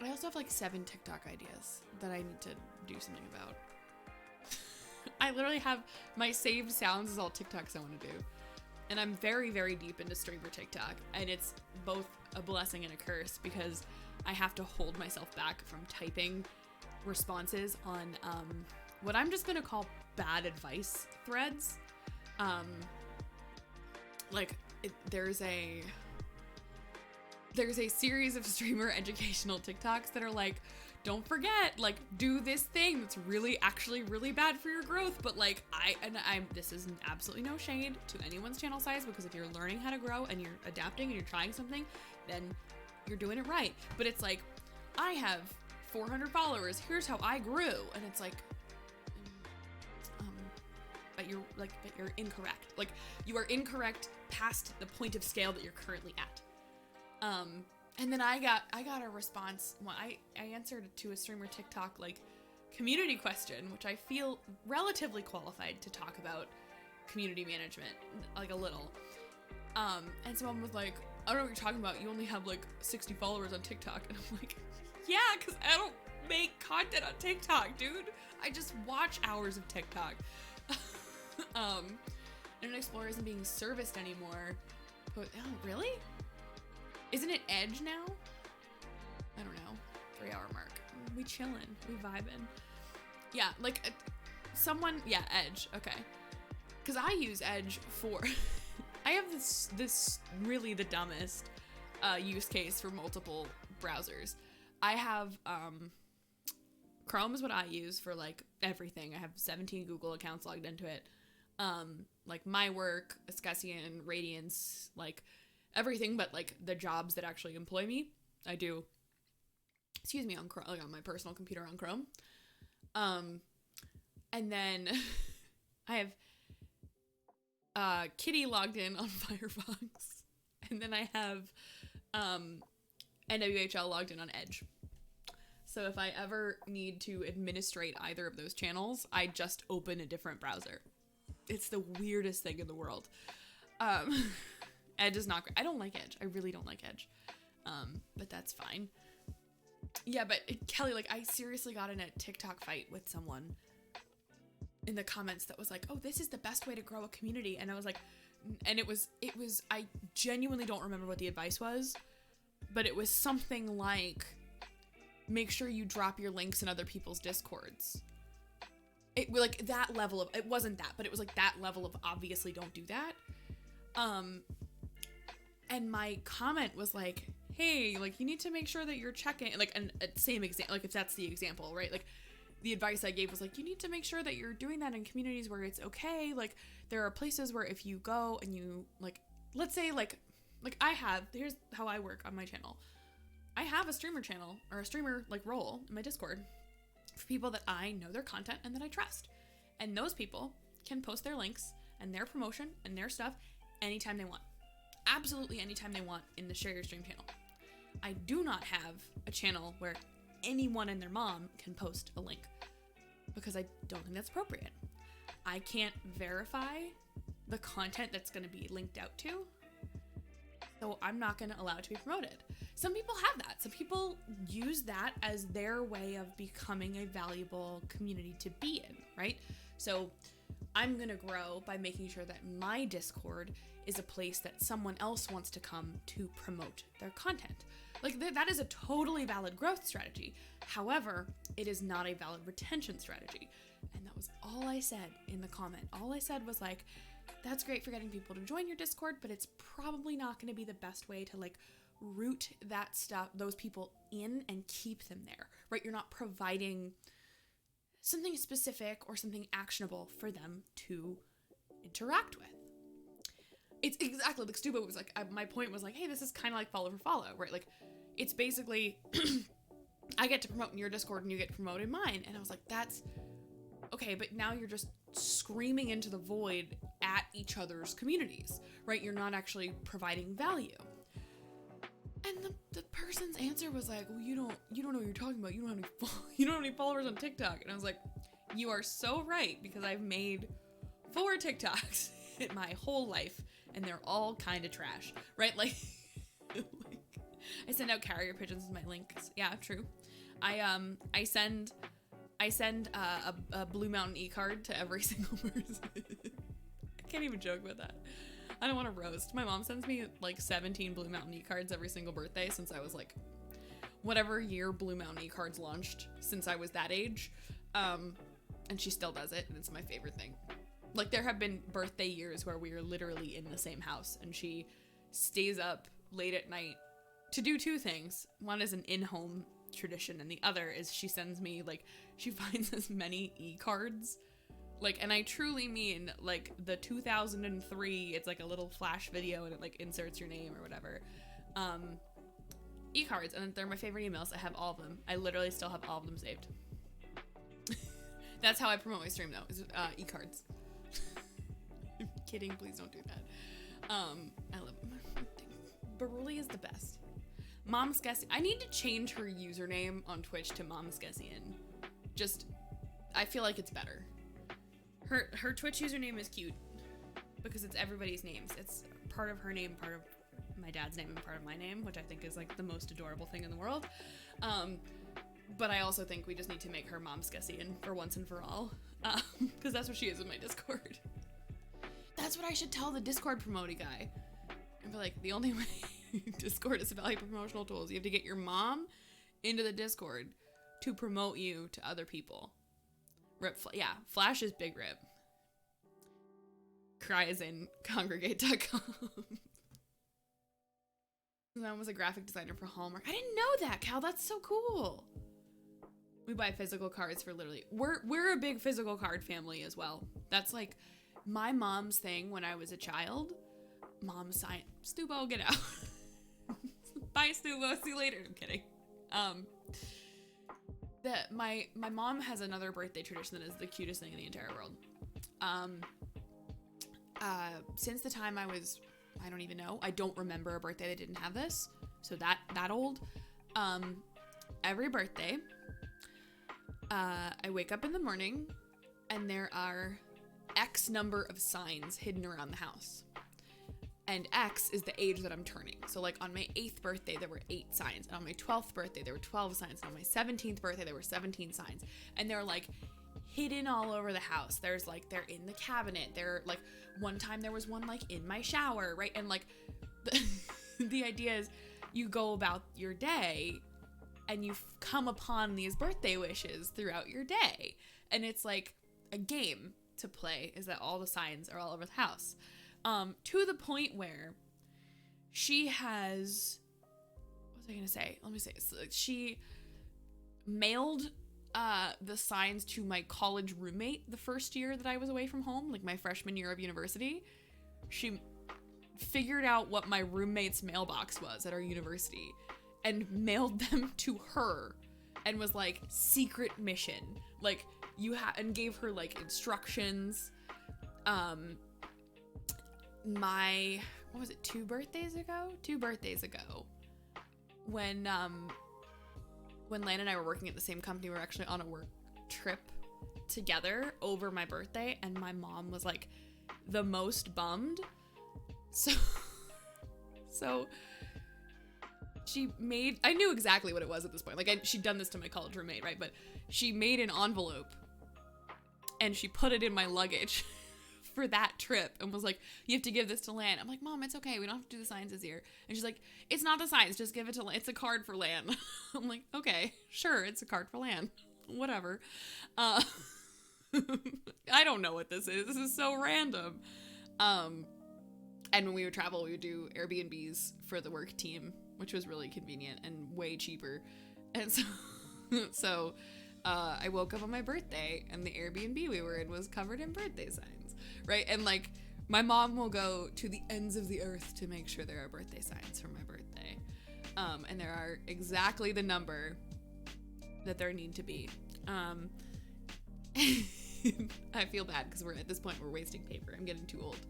I also have like 7 TikTok ideas that I need to do something about. I literally have my saved sounds is all TikToks I want to do. And I'm very, very deep into streamer TikTok. And it's both a blessing and a curse because I have to hold myself back from typing responses on what I'm just going to call bad advice threads. There's a series of streamer educational TikToks that are like, don't forget, like, do this thing that's actually really bad for your growth. But like, this is absolutely no shade to anyone's channel size, because if you're learning how to grow and you're adapting and you're trying something, then you're doing it right. But it's like, I have 400 followers. Here's how I grew. And it's like, but you're incorrect. Like, you are incorrect past the point of scale that you're currently at. And then I got a response. Well, I answered to a streamer TikTok like community question, which I feel relatively qualified to talk about community management, like a little. And someone was like, I don't know what you're talking about. You only have like 60 followers on TikTok. And I'm like, yeah, because I don't make content on TikTok, dude. I just watch hours of TikTok. Internet Explorer isn't being serviced anymore. But, oh, really? Isn't it Edge now? I don't know. 3-hour mark. We chillin'. We vibin'. Yeah, like, Edge. Okay. Because I use Edge for... I have this really the dumbest use case for multiple browsers. I have... Chrome is what I use for, like, everything. I have 17 Google accounts logged into it. Like, my work, Escasian, Radiance, like... everything but like the jobs that actually employ me, I do. On Chrome, like on my personal computer on Chrome. And then I have Kitty logged in on Firefox, and then I have NWHL logged in on Edge. So if I ever need to administrate either of those channels, I just open a different browser. It's the weirdest thing in the world. Edge is not great. I don't like Edge. I really don't like Edge. But that's fine. Yeah, but Kelly, like, I seriously got in a TikTok fight with someone in the comments that was like, oh, this is the best way to grow a community. And I was like, and it was, I genuinely don't remember what the advice was, but it was something like, make sure you drop your links in other people's Discords. It was like that level of, it wasn't that, but it was like that level of obviously don't do that. And my comment was like, hey, like you need to make sure that you're checking, like, and same example, like if that's the example, right? Like the advice I gave was like, you need to make sure that you're doing that in communities where it's okay. Like there are places where if you go and you like, let's say like here's how I work on my channel. I have a streamer channel or a streamer like role in my Discord for people that I know their content and that I trust. And those people can post their links and their promotion and their stuff anytime they want. Absolutely anytime they want in the Share Your Stream channel. I do not have a channel where anyone and their mom can post a link because I don't think that's appropriate. I can't verify the content that's going to be linked out to, so I'm not going to allow it to be promoted. Some people have that. Some people use that as their way of becoming a valuable community to be in, right? So I'm going to grow by making sure that my Discord is a place that someone else wants to come to promote their content. Like that is a totally valid growth strategy. However, it is not a valid retention strategy. And that was all I said in the comment. All I said was like, that's great for getting people to join your Discord, but it's probably not going to be the best way to like root that stuff, those people in and keep them there, right? You're not providing something specific or something actionable for them to interact with. It's exactly like stupid. It was like, my point was like, hey, this is kind of like follow for follow, right? Like it's basically, I get to promote in your Discord and you get to promote in mine. And I was like, that's okay. But now you're just screaming into the void at each other's communities, right? You're not actually providing value. And the person's answer was like, well, you don't know what you're talking about. You don't have any followers on TikTok. And I was like, you are so right, because I've made 4 TikToks in my whole life and they're all kind of trash, right? Like, I send out carrier pigeons with my links. Yeah, true. I send a Blue Mountain e-card to every single person. I can't even joke about that. I don't want to roast. My mom sends me like 17 Blue Mountain e-cards every single birthday since I was like, whatever year Blue Mountain e-cards launched, since I was that age. And she still does it, and it's my favorite thing. Like there have been birthday years where we are literally in the same house and she stays up late at night to do 2 things. One is an in-home tradition and the other is she sends me like, she finds as many e-cards. Like, and I truly mean like the 2003, it's like a little flash video and it like inserts your name or whatever. E-cards, and they're my favorite emails. I have all of them. I literally still have all of them saved. That's how I promote my stream though, is e-cards. I'm kidding, please don't do that. I love Baruli is the best. Mom's Guessing. I need to change her username on Twitch to Mom's Guessing. Just, I feel like it's better. Her Twitch username is cute because it's everybody's names. It's part of her name, part of my dad's name, and part of my name, which I think is like the most adorable thing in the world. But I also think we just need to make her Mom's Guessing for once and for all, because that's what she is in my Discord. That's what I should tell the Discord promoting guy. And be like, the only way Discord is a valuable promotional tool is you have to get your mom into the Discord to promote you to other people. Rip, yeah, Flash is big rip. Cry is in congregate.com. I was a graphic designer for Hallmark. I didn't know that, Cal. That's so cool. We buy physical cards for literally, we're a big physical card family as well. That's like my mom's thing when I was a child. Mom sign, Stubo, get out. Bye, Stubo. See you later. I'm kidding. My mom has another birthday tradition that is the cutest thing in the entire world. Since the time I was, I don't even know, I don't remember a birthday that didn't have this. So that old. Every birthday, I wake up in the morning and there are X number of signs hidden around the house. And X is the age that I'm turning. So like on my 8th birthday, there were 8 signs. And on my 12th birthday, there were 12 signs. And on my 17th birthday, there were 17 signs. And they're like hidden all over the house. There's like, they're in the cabinet. They're like, one time there was one like in my shower, right? And like the idea is you go about your day and you come upon these birthday wishes throughout your day. And it's like a game to play, is that all the signs are all over the house. To the point where she has, what was I going to say? Let me say, so she mailed the signs to my college roommate the first year that I was away from home, like my freshman year of university. She figured out what my roommate's mailbox was at our university and mailed them to her and was like, secret mission. Like, and gave her like instructions. What was it, 2 birthdays ago? When Lan and I were working at the same company, we were actually on a work trip together over my birthday, and my mom was like the most bummed. So she made, I knew exactly what it was at this point. Like, she'd done this to my college roommate, right? But she made an envelope and she put it in my luggage for that trip and was like, you have to give this to Lan. I'm like, Mom, it's okay. We don't have to do the signs this year. And she's like, it's not the signs. Just give it to Lan. It's a card for Lan. I'm like, okay, sure. It's a card for Lan. Whatever. I don't know what this is. This is so random. And when we would travel, we would do Airbnbs for the work team, which was really convenient and way cheaper. And so, I woke up on my birthday and the Airbnb we were in was covered in birthday signs, right? And like, my mom will go to the ends of the earth to make sure there are birthday signs for my birthday. And there are exactly the number that there need to be. I feel bad because we're at this point, we're wasting paper. I'm getting too old.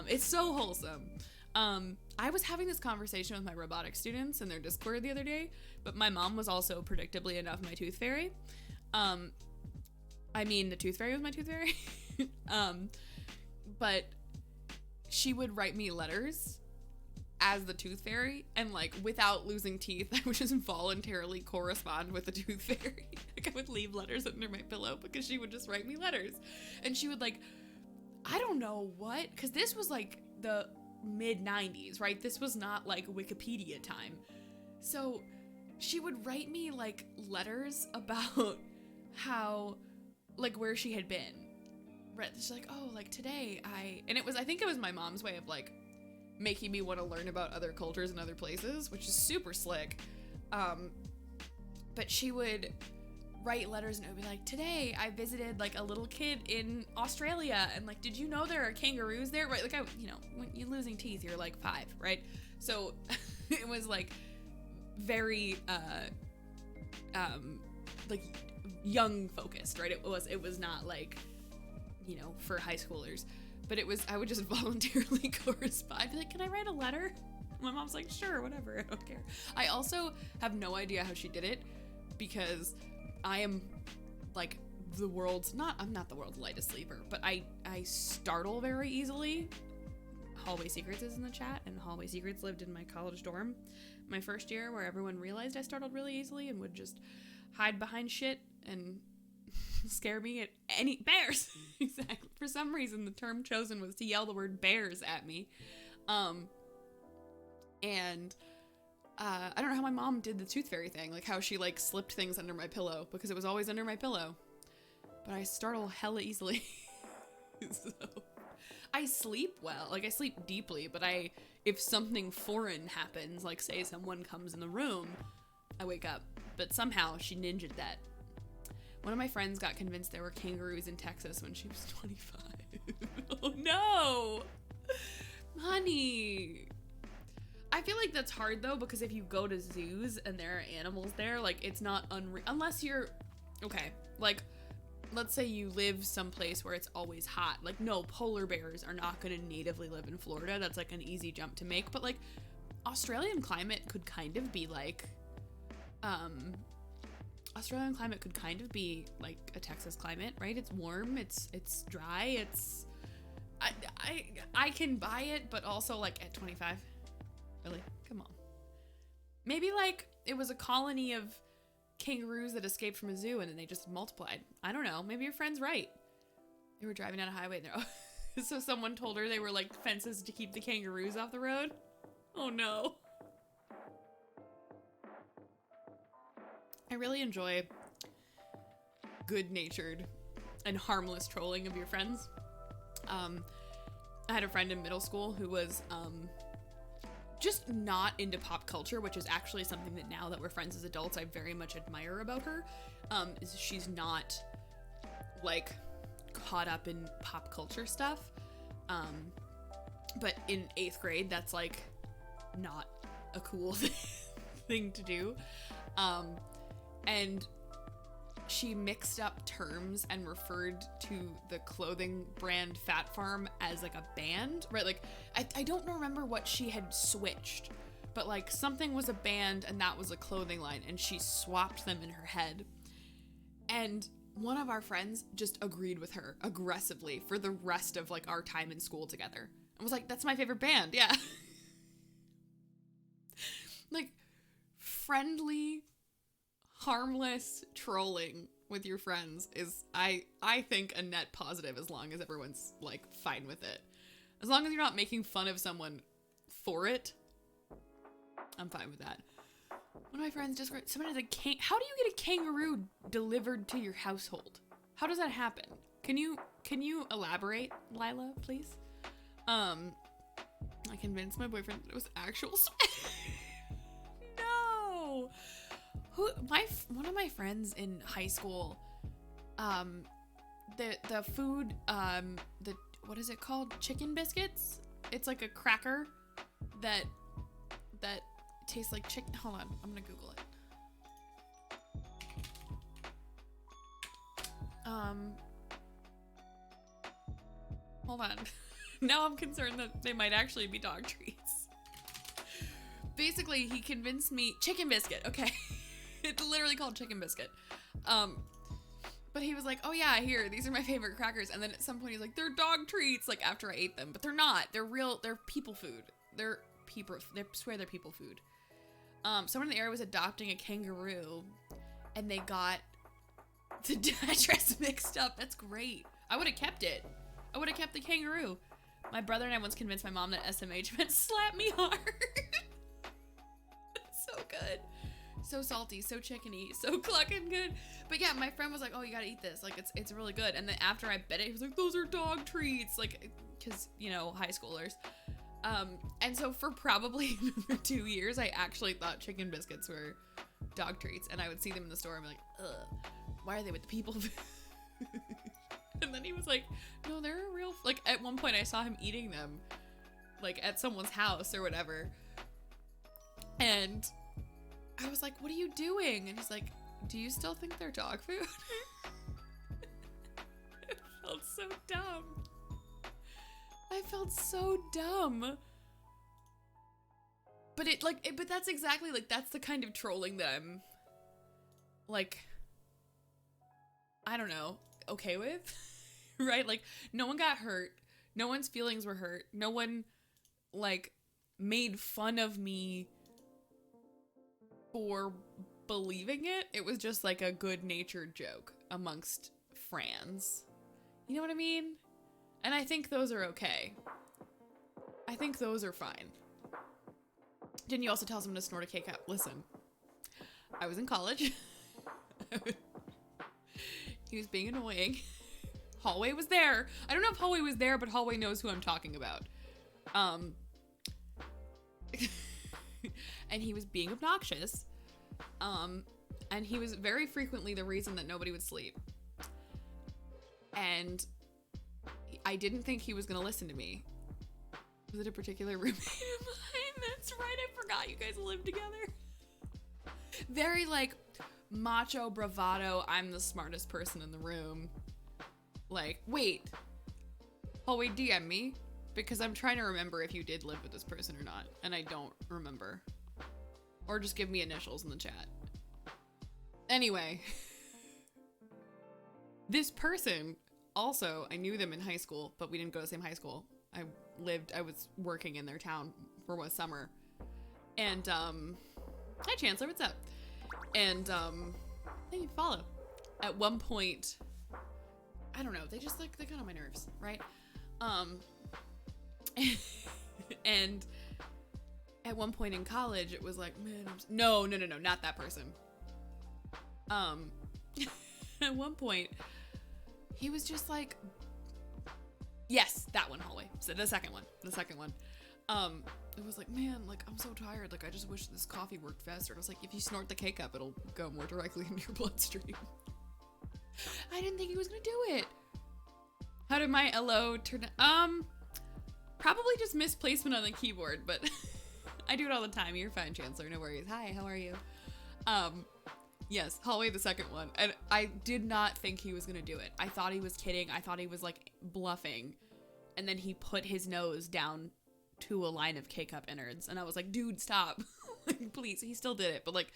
It's so wholesome. I was having this conversation with my robotics students in their Discord the other day, but my mom was also, predictably enough, my tooth fairy. The tooth fairy was my tooth fairy. But she would write me letters as the tooth fairy, and like, without losing teeth, I would just voluntarily correspond with the tooth fairy. Like, I would leave letters under my pillow because she would just write me letters. And she would like, I don't know what, because this was like the mid-90s, right? This was not like Wikipedia time. So she would write me like letters about how, like, where she had been. Right? She's like, oh, like today I think it was my mom's way of like making me want to learn about other cultures and other places, which is super slick. But she would write letters and it would be like, today I visited like a little kid in Australia, and like, did you know there are kangaroos there? Right? Like, when you're losing teeth, you're like 5, right? So it was like very like young focused, right? It was not like, for high schoolers, but I would just voluntarily correspond. I'd be like, can I write a letter? My mom's like, sure, whatever, I don't care. I also have no idea how she did it, because I am like I'm not the world's lightest sleeper, but I startle very easily. Hallway Secrets is in the chat, and Hallway Secrets lived in my college dorm my first year, where everyone realized I startled really easily and would just hide behind shit and scare me at any bears. Exactly. For some reason, the term chosen was to yell the word bears at me. And I don't know how my mom did the tooth fairy thing, like how she like slipped things under my pillow, because it was always under my pillow. But I startle hella easily. So I sleep well, like I sleep deeply, but if something foreign happens, like say someone comes in the room, I wake up. But somehow she ninja'd that. One of my friends got convinced there were kangaroos in Texas when she was 25. Oh no! Honey! I feel like that's hard though, because if you go to zoos and there are animals there, like, it's not unless you're, okay, like, let's say you live someplace where it's always hot. Like, no, polar bears are not going to natively live in Florida. That's like an easy jump to make. But like, Australian climate could kind of be like, a Texas climate, right? It's warm, it's dry, I can buy it, but also like at 25, really? Come on. Maybe like it was a colony of kangaroos that escaped from a zoo and then they just multiplied. I don't know. Maybe your friend's right. They were driving down a highway and they're so someone told her they were like fences to keep the kangaroos off the road. Oh no. I really enjoy good-natured and harmless trolling of your friends. I had a friend in middle school who was just not into pop culture, which is actually something that now that we're friends as adults, I very much admire about her. Is she's not like caught up in pop culture stuff. But in 8th grade, that's like not a cool thing to do. And she mixed up terms and referred to the clothing brand Fat Farm as like a band, right? Like, I don't remember what she had switched, but like something was a band and that was a clothing line, and she swapped them in her head. And one of our friends just agreed with her aggressively for the rest of like our time in school together. I was like, that's my favorite band. Yeah. Like, friendly, harmless trolling with your friends is, I think, a net positive as long as everyone's like fine with it. As long as you're not making fun of someone for it, I'm fine with that. One of my friends just someone has a how do you get a kangaroo delivered to your household? How does that happen? Can you elaborate, Lila, please? I convinced my boyfriend that it was actual No. One of my friends in high school, the food, what is it called? Chicken biscuits? It's like a cracker that tastes like chicken. Hold on, I'm gonna Google it. Hold on. Now I'm concerned that they might actually be dog treats. Basically, he convinced me, chicken biscuit, okay. It's literally called chicken biscuit. But he was like, oh yeah, here, these are my favorite crackers. And then at some point he's like, they're dog treats, like after I ate them. But they're not. They're people food. I swear they're people food. Someone in the area was adopting a kangaroo and they got the address mixed up. That's great. I would have kept it. I would have kept the kangaroo. My brother and I once convinced my mom that SMH meant slap me hard. So good. So salty, so chickeny, so clucking good. But yeah, my friend was like, oh, you gotta eat this. Like, it's really good. And then after I bit it, he was like, those are dog treats. Like, because, you know, high schoolers. And so for probably another 2 years, I actually thought chicken biscuits were dog treats. And I would see them in the store and be like, ugh, why are they with the people? And then he was like, no, they're a real, like, at one point I saw him eating them, like, at someone's house or whatever. And I was like, what are you doing? And he's like, do you still think they're dog food? I felt so dumb. I felt so dumb. But but that's exactly, like, that's the kind of trolling that I'm, like, I don't know, okay with, right? Like, no one got hurt. No one's feelings were hurt. No one, like, made fun of me for believing it. It was just like a good-natured joke amongst friends. You know what I mean? And I think those are okay. I think those are fine. Didn't you also tell someone to snort a K-cup? Listen, I was in college. He was being annoying. Hallway was there. I don't know if Hallway was there, but Hallway knows who I'm talking about. And he was being obnoxious. And he was very frequently the reason that nobody would sleep. And I didn't think he was gonna listen to me. Was it a particular roommate of mine? That's right, I forgot you guys lived together. Very, like, macho bravado, I'm the smartest person in the room. Like, wait. Hallway, DM me. Because I'm trying to remember if you did live with this person or not. And I don't remember. Or just give me initials in the chat. Anyway. This person, also, I knew them in high school, but we didn't go to the same high school. I was working in their town for one summer. And, hi Chancellor, what's up? And, Thank you for follow. At one point, I don't know, they just like, they got on my nerves, right? And at one point in college, it was like, man, no, not that person. At one point, he was just like, yes, that one, hallway. So the second one. It was like, man, like, I'm so tired. Like, I just wish this coffee worked faster. And I was like, if you snort the cake up, it'll go more directly into your bloodstream. I didn't think he was gonna do it. How did my LO turn? Probably just misplacement on the keyboard, but I do it all the time. You're fine, Chancellor. No worries. Hi, how are you? Yes, hallway the second one. And I did not think he was gonna do it. I thought he was kidding. I thought he was like bluffing. And then he put his nose down to a line of K-cup innards. And I was like, dude, stop. Like, please. He still did it. But like,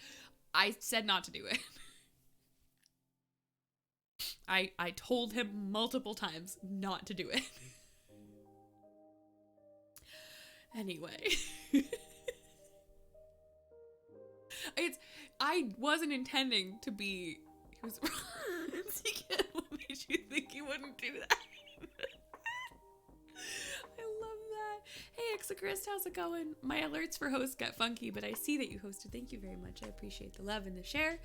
I said not to do it. I told him multiple times not to do it. Anyway. I wasn't intending to be. He was what made you think he wouldn't do that? I love that. Hey, Exocrist, how's it going? My alerts for hosts got funky, but I see that you hosted. Thank you very much. I appreciate the love and the share.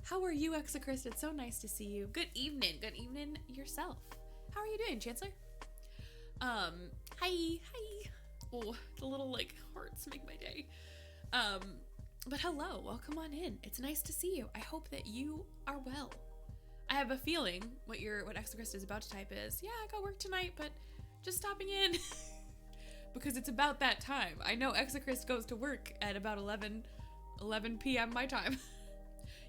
How are you, Exocrist? It's so nice to see you. Good evening. Good evening yourself. How are you doing, Chancellor? Hi. Oh, the little like hearts make my day. But hello, welcome on in. It's nice to see you. I hope that you are well. I have a feeling what Exocrist is about to type is, yeah, I got work tonight, but just stopping in. Because it's about that time. I know Exocrist goes to work at about 11 p.m. my time.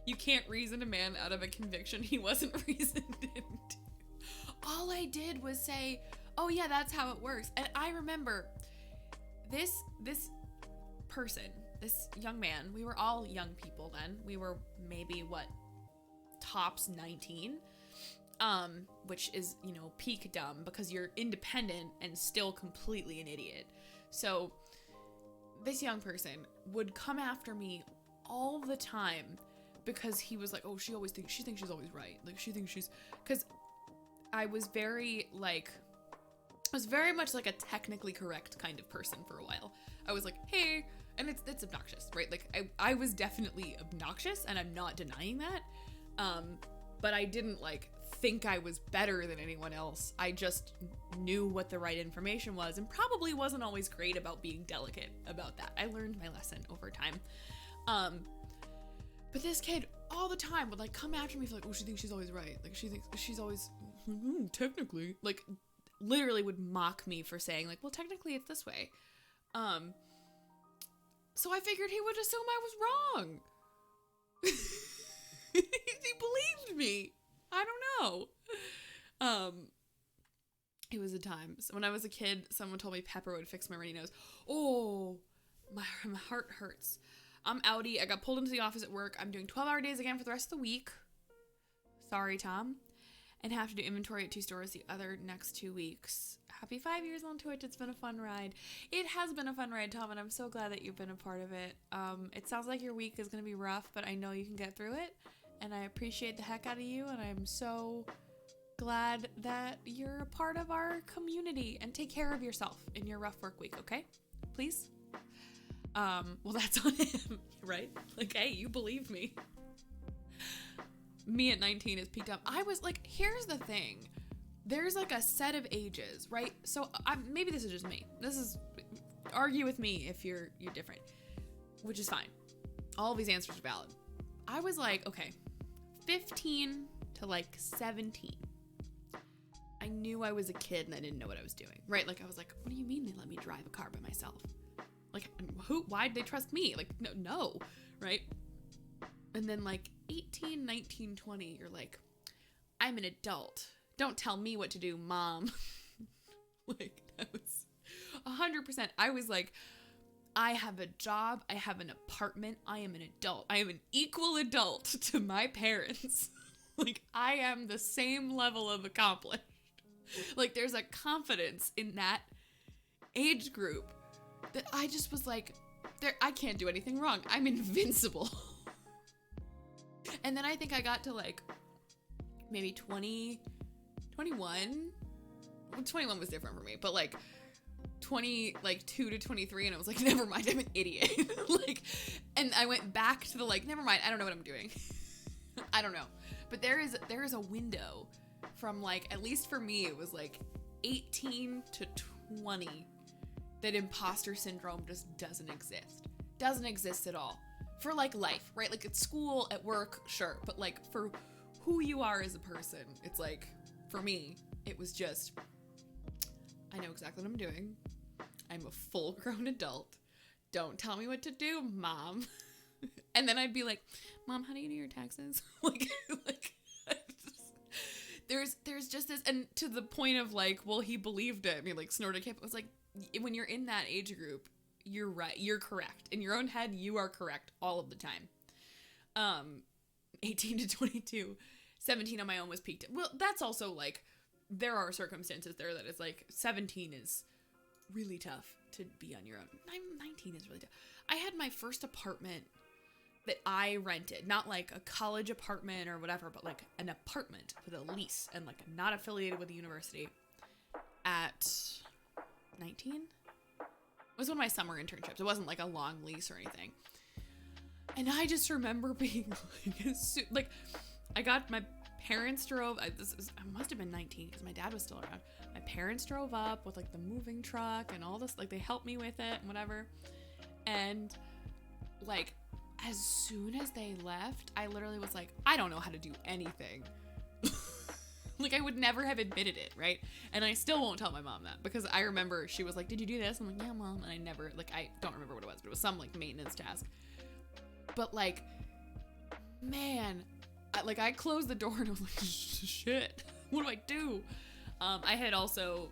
You can't reason a man out of a conviction he wasn't reasoned into. All I did was say, oh yeah, that's how it works. And I remember this person, this young man, we were all young people then. We were maybe, tops 19, which is, peak dumb because you're independent and still completely an idiot. So this young person would come after me all the time because he was like, oh, she thinks she's always right. Like, she thinks because I was very much like a technically correct kind of person for a while. I was like, hey, and it's obnoxious, right? Like, I was definitely obnoxious, and I'm not denying that. But I didn't think I was better than anyone else. I just knew what the right information was, and probably wasn't always great about being delicate about that. I learned my lesson over time. But this kid all the time would come after me for oh, she thinks she's always right. Like, she thinks she's always technically, literally would mock me for saying well, technically it's this way. So I figured he would assume I was wrong. He believed me. I don't know. It was a time. So when I was a kid, someone told me pepper would fix my runny nose. Oh, my heart hurts. I'm outie. I got pulled into the office at work. I'm doing 12-hour days again for the rest of the week. Sorry, Tom. And have to do inventory at 2 stores the other next 2 weeks. Happy 5 years on Twitch. It's been a fun ride. It has been a fun ride, Tom, and I'm so glad that you've been a part of it. It sounds like your week is going to be rough, but I know you can get through it, and I appreciate the heck out of you, and I'm so glad that you're a part of our community, and take care of yourself in your rough work week, okay? Please? Well, that's on him, right? Hey, you believe me. Me at 19 is peaked up. I was here's the thing. There's a set of ages, right? So maybe this is just me. Argue with me if you're different, which is fine. All of these answers are valid. I was okay, 15 to 17. I knew I was a kid and I didn't know what I was doing, right? I was what do you mean they let me drive a car by myself? Why'd they trust me? No, right? And then 18, 19, 20, you're I'm an adult. Don't tell me what to do, Mom. That was 100%. I was I have a job. I have an apartment. I am an adult. I am an equal adult to my parents. I am the same level of accomplished. There's a confidence in that age group that I just was I can't do anything wrong. I'm invincible. And then I think I got to like maybe 20, 21. Well, 21 was different for me, but like 2 to 23, and I was like, never mind, I'm an idiot. Like, and I went back to the like, never mind, I don't know what I'm doing. I don't know. But there is a window from like, at least for me, it was like 18 to 20 that imposter syndrome just doesn't exist. Doesn't exist at all. For like life, right? Like at school, at work, sure. But like for who you are as a person, it's like, for me, it was just, I know exactly what I'm doing. I'm a full grown adult. Don't tell me what to do, Mom. And then I'd be like, Mom, how do you do your taxes? like there's just this, and to the point of like, well, he believed it. I mean, like snorted cap. It was like, when you're in that age group, you're right. You're correct. In your own head, you are correct all of the time. 18 to 22, 17 on my own was peaked. Well, that's also like, there are circumstances there that it's like 17 is really tough to be on your own. 19 is really tough. I had my first apartment that I rented, not like a college apartment or whatever, but like an apartment with a lease and like not affiliated with the university at 19. It was one of my summer internships. It wasn't like a long lease or anything. And I just remember being like I got my parents drove, I must have been 19 because my dad was still around. My parents drove up with like the moving truck and all this, like they helped me with it and whatever. And like, as soon as they left, I literally was like, I don't know how to do anything. Like I would never have admitted it, right? And I still won't tell my mom that because I remember she was like, did you do this? I'm like, yeah, Mom. And I never, like, I don't remember what it was, but it was some like maintenance task. But like, man, I closed the door and I was like, shit, what do I do? I had also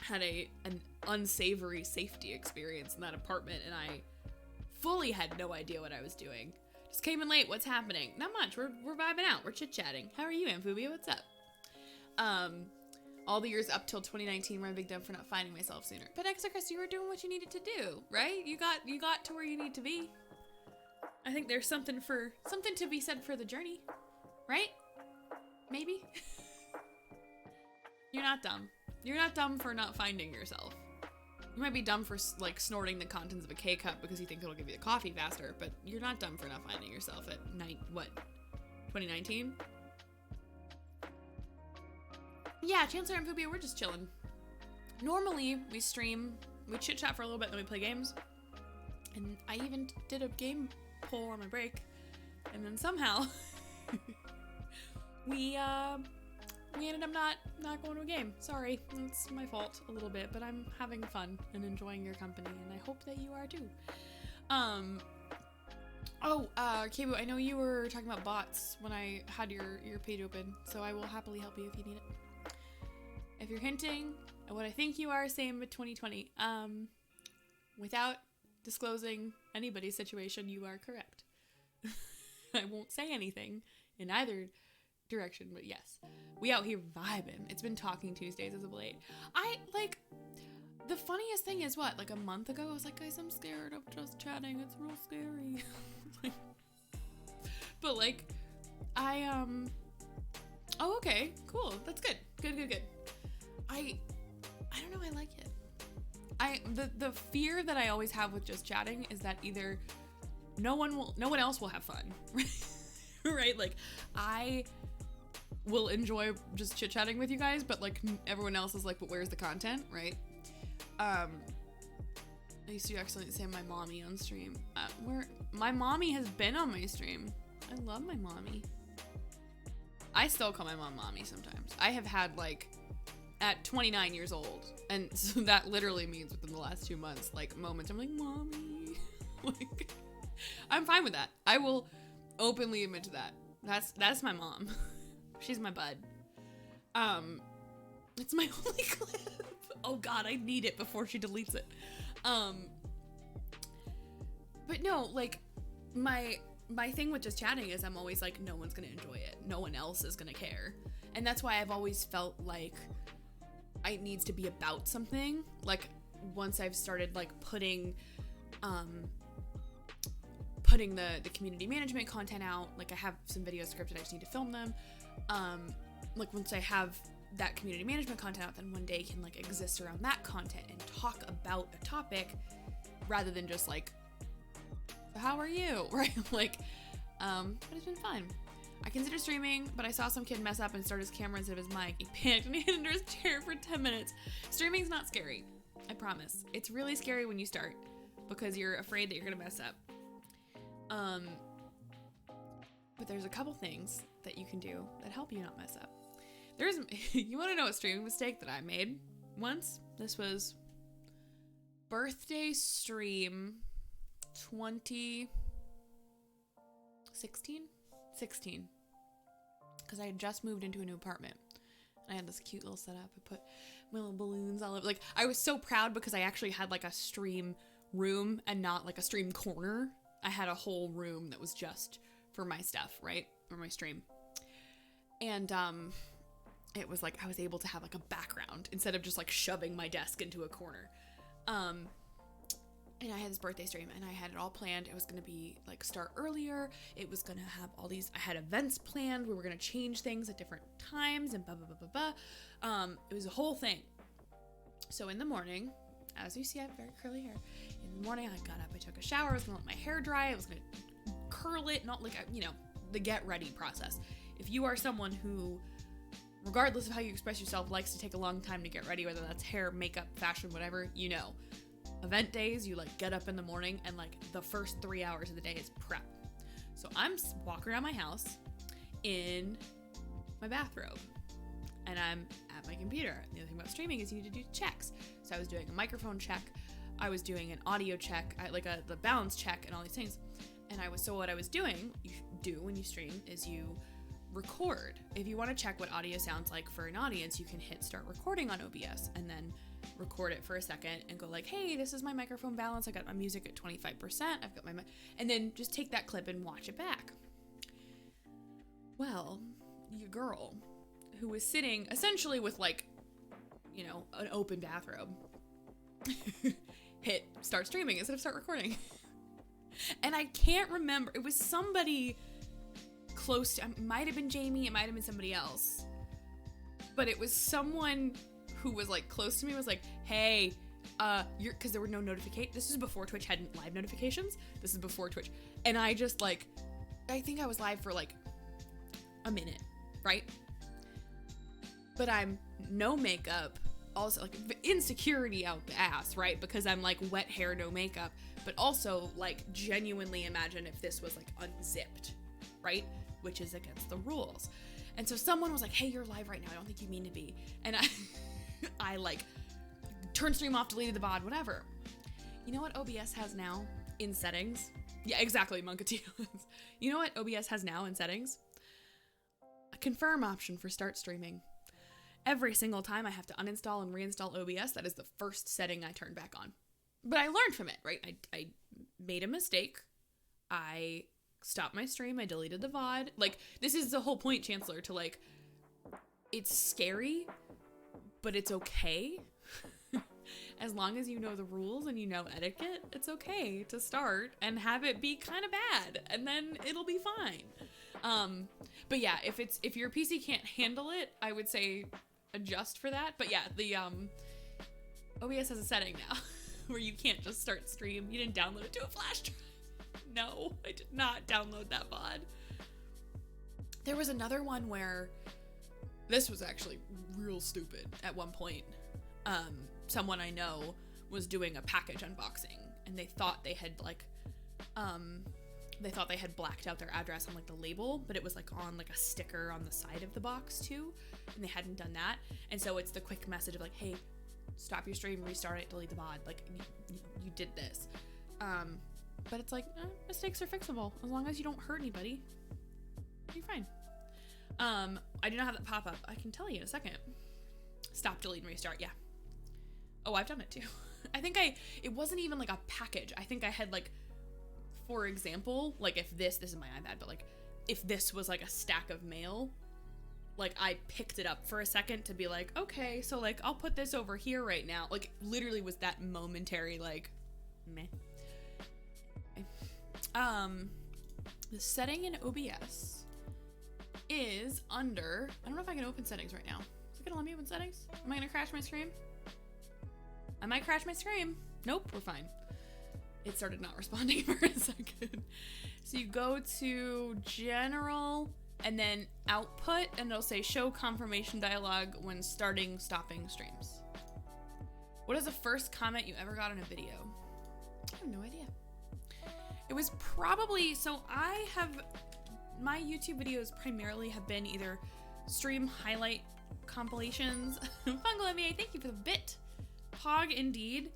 had an unsavory safety experience in that apartment, and I fully had no idea what I was doing. Just came in late. What's happening? Not much. We're vibing out. We're chit-chatting. How are you, Amphibia? What's up? All the years up till 2019 were a big dump for not finding myself sooner. But Exocrest, you were doing what you needed to do, right? You got to where you need to be. I think there's something to be said for the journey, right? Maybe. You're not dumb. You're not dumb for not finding yourself. You might be dumb for like snorting the contents of a K-cup because you think it'll give you the coffee faster, but you're not dumb for not finding yourself at 2019? Yeah, Chancellor and Phobia, we're just chilling. Normally, we stream, we chit-chat for a little bit, then we play games. And I even did a game poll on my break. And then somehow, we ended up not going to a game. Sorry, it's my fault a little bit, but I'm having fun and enjoying your company, and I hope that you are too. Kabu, I know you were talking about bots when I had your page open, so I will happily help you if you need it. If you're hinting at what I think you are saying with 2020, without disclosing anybody's situation, you are correct. I won't say anything in either direction, but yes, we out here vibing. It's been Talking Tuesdays as of late. The funniest thing is what, like a month ago, I was like, guys, I'm scared of just chatting. It's real scary. But like, oh, okay, cool. That's good. Good. I don't know. I like it. The fear that I always have with just chatting is that either no one else will have fun, right? Like I will enjoy just chit-chatting with you guys, but like everyone else is like, but where's the content, right? I used to accidentally say my mommy on stream. My mommy has been on my stream. I love my mommy. I still call my mom mommy sometimes. I have had like at 29 years old, and so that literally means within the last 2 months, like moments I'm like, mommy. Like, I'm fine with that. I will openly admit to that. That's my mom. She's my bud. It's my only clip. Oh god, I need it before she deletes it. But no, like my thing with just chatting is I'm always like, no one's gonna enjoy it. No one else is gonna care. And that's why I've always felt like it needs to be about something. Like once I've started like putting putting the community management content out. Like, I have some videos scripted, I just need to film them. Like, once I have that community management content out, then one day can like exist around that content and talk about a topic rather than just like, so how are you? Right? Like, but it's been fun. I consider streaming, but I saw some kid mess up and start his camera instead of his mic. He panicked and he hid under his chair for 10 minutes. Streaming's not scary. I promise. It's really scary when you start because you're afraid that you're gonna mess up. But there's a couple things that you can do that help you not mess up. You want to know a streaming mistake that I made once? This was birthday stream 2016? 16. Because I had just moved into a new apartment. I had this cute little setup. I put my little balloons all over. Like, I was so proud because I actually had like a stream room and not like a stream corner. I had a whole room that was just for my stuff, right? For my stream. And, it was like I was able to have like a background instead of just like shoving my desk into a corner. And I had this birthday stream and I had it all planned. It was going to be like start earlier. It was going to have all these, I had events planned. We were going to change things at different times and blah, blah, blah, blah, blah. It was a whole thing. So in the morning, as you see, I have very curly hair. In the morning, I got up, I took a shower. I was going to let my hair dry. I was going to curl it, not like, you know, the get ready process. If you are someone who, regardless of how you express yourself, likes to take a long time to get ready, whether that's hair, makeup, fashion, whatever, you know. Event days, you like get up in the morning and like the first 3 hours of the day is prep. So I'm walking around my house in my bathrobe and I'm at my computer. The other thing about streaming is you need to do checks. So I was doing a microphone check, I was doing an audio check, the balance check and all these things. And what I was doing, you do when you stream is you record. If you want to check what audio sounds like for an audience, you can hit start recording on OBS and then record it for a second and go like, hey, this is my microphone balance. I got my music at 25%. I've got and then just take that clip and watch it back. Well, your girl who was sitting essentially with like, you know, an open bathrobe hit start streaming instead of start recording. And I can't remember. It was somebody close to, it might have been Jamie, it might have been somebody else, but it was someone who was like close to me, was like, hey, because there were no notifications. This is before Twitch had live notifications. This is before Twitch. And I just like, I think I was live for like a minute, right? But I'm no makeup, also like insecurity out the ass, right? Because I'm like wet hair, no makeup, but also like genuinely imagine if this was like unzipped, right? Which is against the rules. And so someone was like, hey, you're live right now. I don't think you mean to be. And I like turned stream off, deleted the VOD, whatever. You know what OBS has now in settings? Yeah, exactly, Munkatee. You know what OBS has now in settings? A confirm option for start streaming. Every single time I have to uninstall and reinstall OBS, that is the first setting I turn back on. But I learned from it, right? I made a mistake. I stopped my stream. I deleted the VOD. Like, this is the whole point, Chancellor, to like, it's scary, but it's okay. As long as you know the rules and you know etiquette, it's okay to start and have it be kind of bad, and then it'll be fine. But yeah, if your PC can't handle it, I would say adjust for that. But yeah, the OBS has a setting now where you can't just start stream. You didn't download it to a flash drive. No, I did not download that VOD. There was another one where this was actually real stupid at one point. Someone I know was doing a package unboxing and they thought they had like, blacked out their address on like the label, but it was like on like a sticker on the side of the box too. And they hadn't done that. And so it's the quick message of like, hey, stop your stream, restart it, delete the VOD. Like you did this. But it's like, mistakes are fixable. As long as you don't hurt anybody, you're fine. I do not have that pop up. I can tell you in a second. Stop, delete, and restart. Yeah. Oh, I've done it too. I think it wasn't even like a package. I think I had like, for example, like if this is my iPad, but like if this was like a stack of mail, like I picked it up for a second to be like, okay, so like I'll put this over here right now. Like literally was that momentary like, meh. The setting in OBS is under, I don't know if I can open settings right now. Is it gonna let me open settings? Am I gonna crash my stream? I might crash my stream. Nope, we're fine. It started not responding for a second. So you go to general and then output, and it'll say show confirmation dialog when starting, stopping streams. What is the first comment you ever got on a video? I have no idea. It was probably, so my YouTube videos primarily have been either stream highlight compilations. Fungal MBA, thank you for the bit. Pog indeed.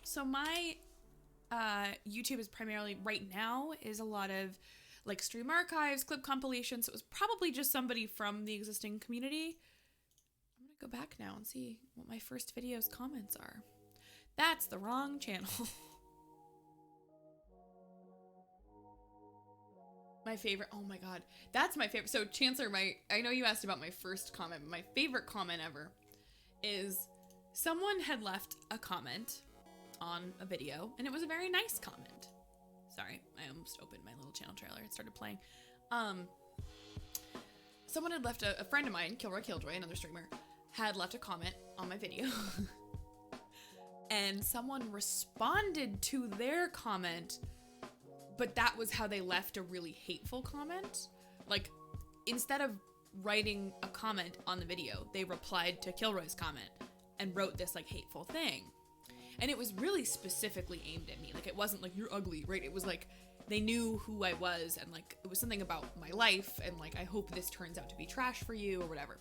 So my YouTube is primarily right now is a lot of like stream archives, clip compilations. So it was probably just somebody from the existing community. I'm gonna go back now and see what my first video's comments are. That's the wrong channel. My favorite, oh my god, that's my favorite. So Chancellor, I know you asked about my first comment, but my favorite comment ever is someone had left a comment on a video, and it was a very nice comment. Sorry, I almost opened my little channel trailer. It started playing. Someone had left, a friend of mine, Kilroy Killjoy, another streamer, had left a comment on my video. And someone responded to their comment, but that was how they left a really hateful comment. Like, instead of writing a comment on the video, they replied to Kilroy's comment and wrote this like hateful thing. And it was really specifically aimed at me. Like, it wasn't like, you're ugly, right? It was like, they knew who I was, and like, it was something about my life, and like, I hope this turns out to be trash for you, or whatever.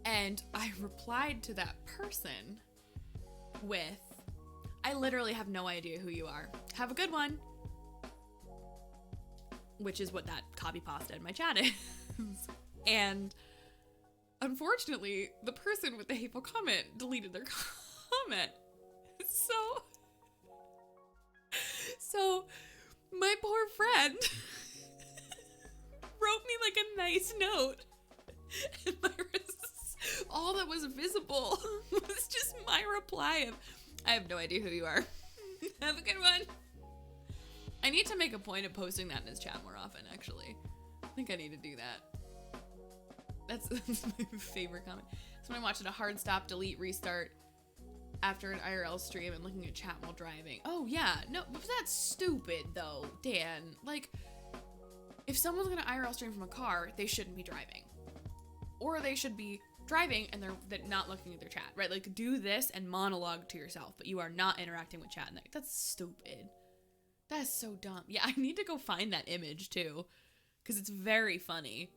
And I replied to that person with, I literally have no idea who you are. Have a good one. Which is what that copy pasta in my chat is. And unfortunately, the person with the hateful comment deleted their comment. So my poor friend wrote me like a nice note, and all that was visible was just my reply of, I have no idea who you are. Have a good one. I need to make a point of posting that in his chat more often, actually. I think I need to do that. That's my favorite comment. So when I watched a hard stop, delete, restart after an IRL stream and looking at chat while driving. Oh yeah, no, but that's stupid though, Dan. Like, if someone's gonna IRL stream from a car, they shouldn't be driving. Or they should be driving and they're not looking at their chat, right? Like, do this and monologue to yourself, but you are not interacting with chat. And that's stupid. That's so dumb. Yeah, I need to go find that image too, because it's very funny.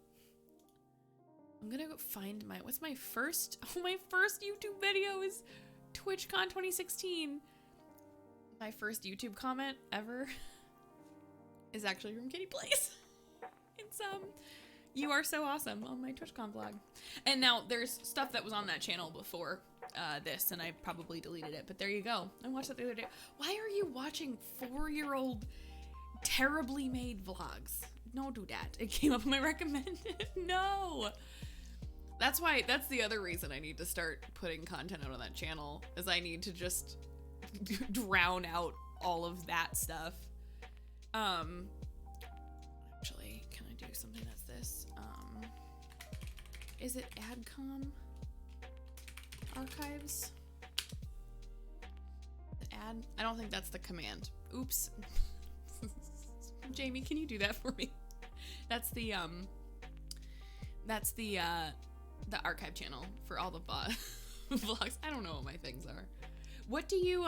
I'm gonna go find what's my first, my first YouTube video is TwitchCon 2016. My first YouTube comment ever is actually from Kitty Plays. It's, you are so awesome on my TwitchCon vlog. And now there's stuff that was on that channel before this, and I probably deleted it, but there you go. I watched that the other day. Why are you watching 4-year-old terribly made vlogs? No, do that. It came up on my recommended. No. That's the other reason I need to start putting content out on that channel, is I need to just drown out all of that stuff. Actually, can I do something that's this? Is it AdCom archives? I don't think that's the command. Oops. Jamie, can you do that for me? That's the archive channel for all the vlogs. I don't know what my things are. What do you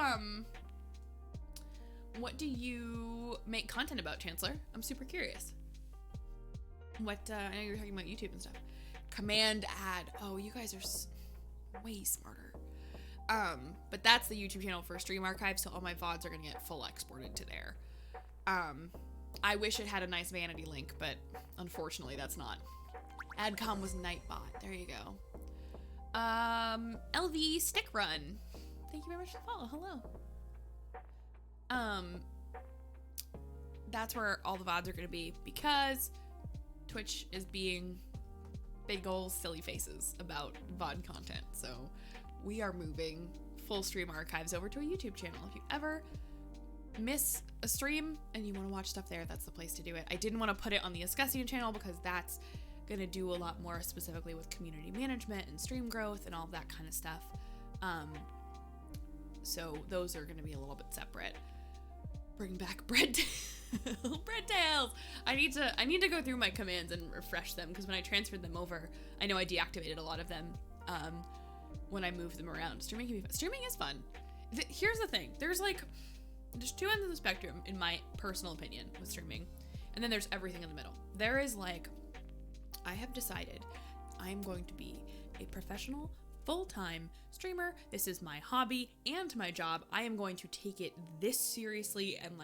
make content about, Chancellor? I'm super curious. I know you're talking about YouTube and stuff. Command ad. Oh, you guys are way smarter. But that's the YouTube channel for Stream Archive, so all my VODs are gonna get full exported to there. I wish it had a nice vanity link, but unfortunately that's not. AdCom was Nightbot. There you go. LV Stick Run. Thank you very much for the follow. Hello. That's where all the VODs are gonna be, because Twitch is being big ol' silly faces about VOD content. So we are moving full Stream Archives over to a YouTube channel. If you ever miss a stream and you want to watch stuff there, that's the place to do it. I didn't want to put it on the Escussion channel because that's going to do a lot more specifically with community management and stream growth and all that kind of stuff. So those are going to be a little bit separate. Bring back bread tails. I need to go through my commands and refresh them, because when I transferred them over, I know I deactivated a lot of them when I moved them around. Streaming can be fun. Streaming is fun. Here's the thing. There's two ends of the spectrum, in my personal opinion, with streaming. And then there's everything in the middle. There is I have decided I'm going to be a professional, full-time streamer. This is my hobby and my job. I am going to take it this seriously and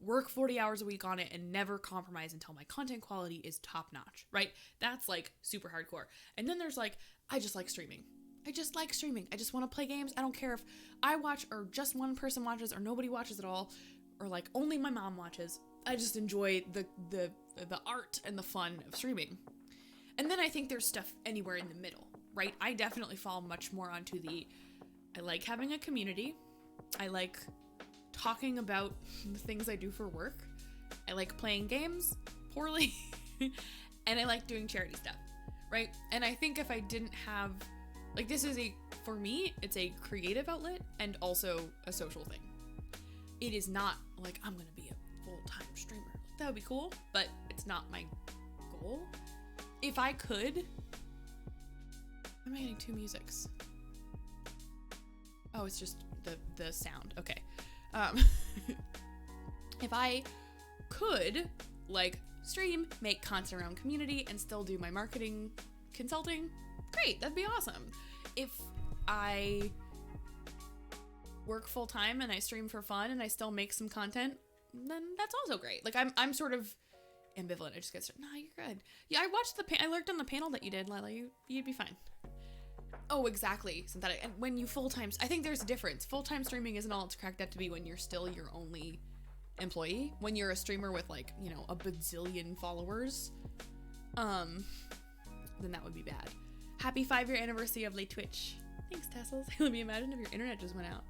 work 40 hours a week on it and never compromise until my content quality is top-notch, right? That's super hardcore. And then there's I just like streaming. I just like streaming. I just want to play games. I don't care if I watch or just one person watches or nobody watches at all, or only my mom watches. I just enjoy the art and the fun of streaming. And then I think there's stuff anywhere in the middle, right? I definitely fall much more onto I like having a community. I like talking about the things I do for work. I like playing games poorly. And I like doing charity stuff, right? And I think if I didn't have, this is for me, it's a creative outlet and also a social thing. It is not I'm gonna be a full-time streamer. That would be cool, but it's not my goal. If I could, I'm getting two musics. Oh, it's just the sound. Okay. If I could stream, make content around community, and still do my marketing consulting, great, that'd be awesome. If I work full time and I stream for fun and I still make some content, then that's also great. I'm sort of ambivalent. I just get started. No, you're good. Yeah, I watched I lurked on the panel that you did, Lila. You'd be fine. Oh, exactly. Synthetic. And when you full-time, I think there's a difference. Full-time streaming isn't all it's cracked up to be when you're still your only employee. When you're a streamer with a bazillion followers, then that would be bad. Happy 5-year anniversary of late Twitch. Thanks, Tassels. Let me imagine if your internet just went out.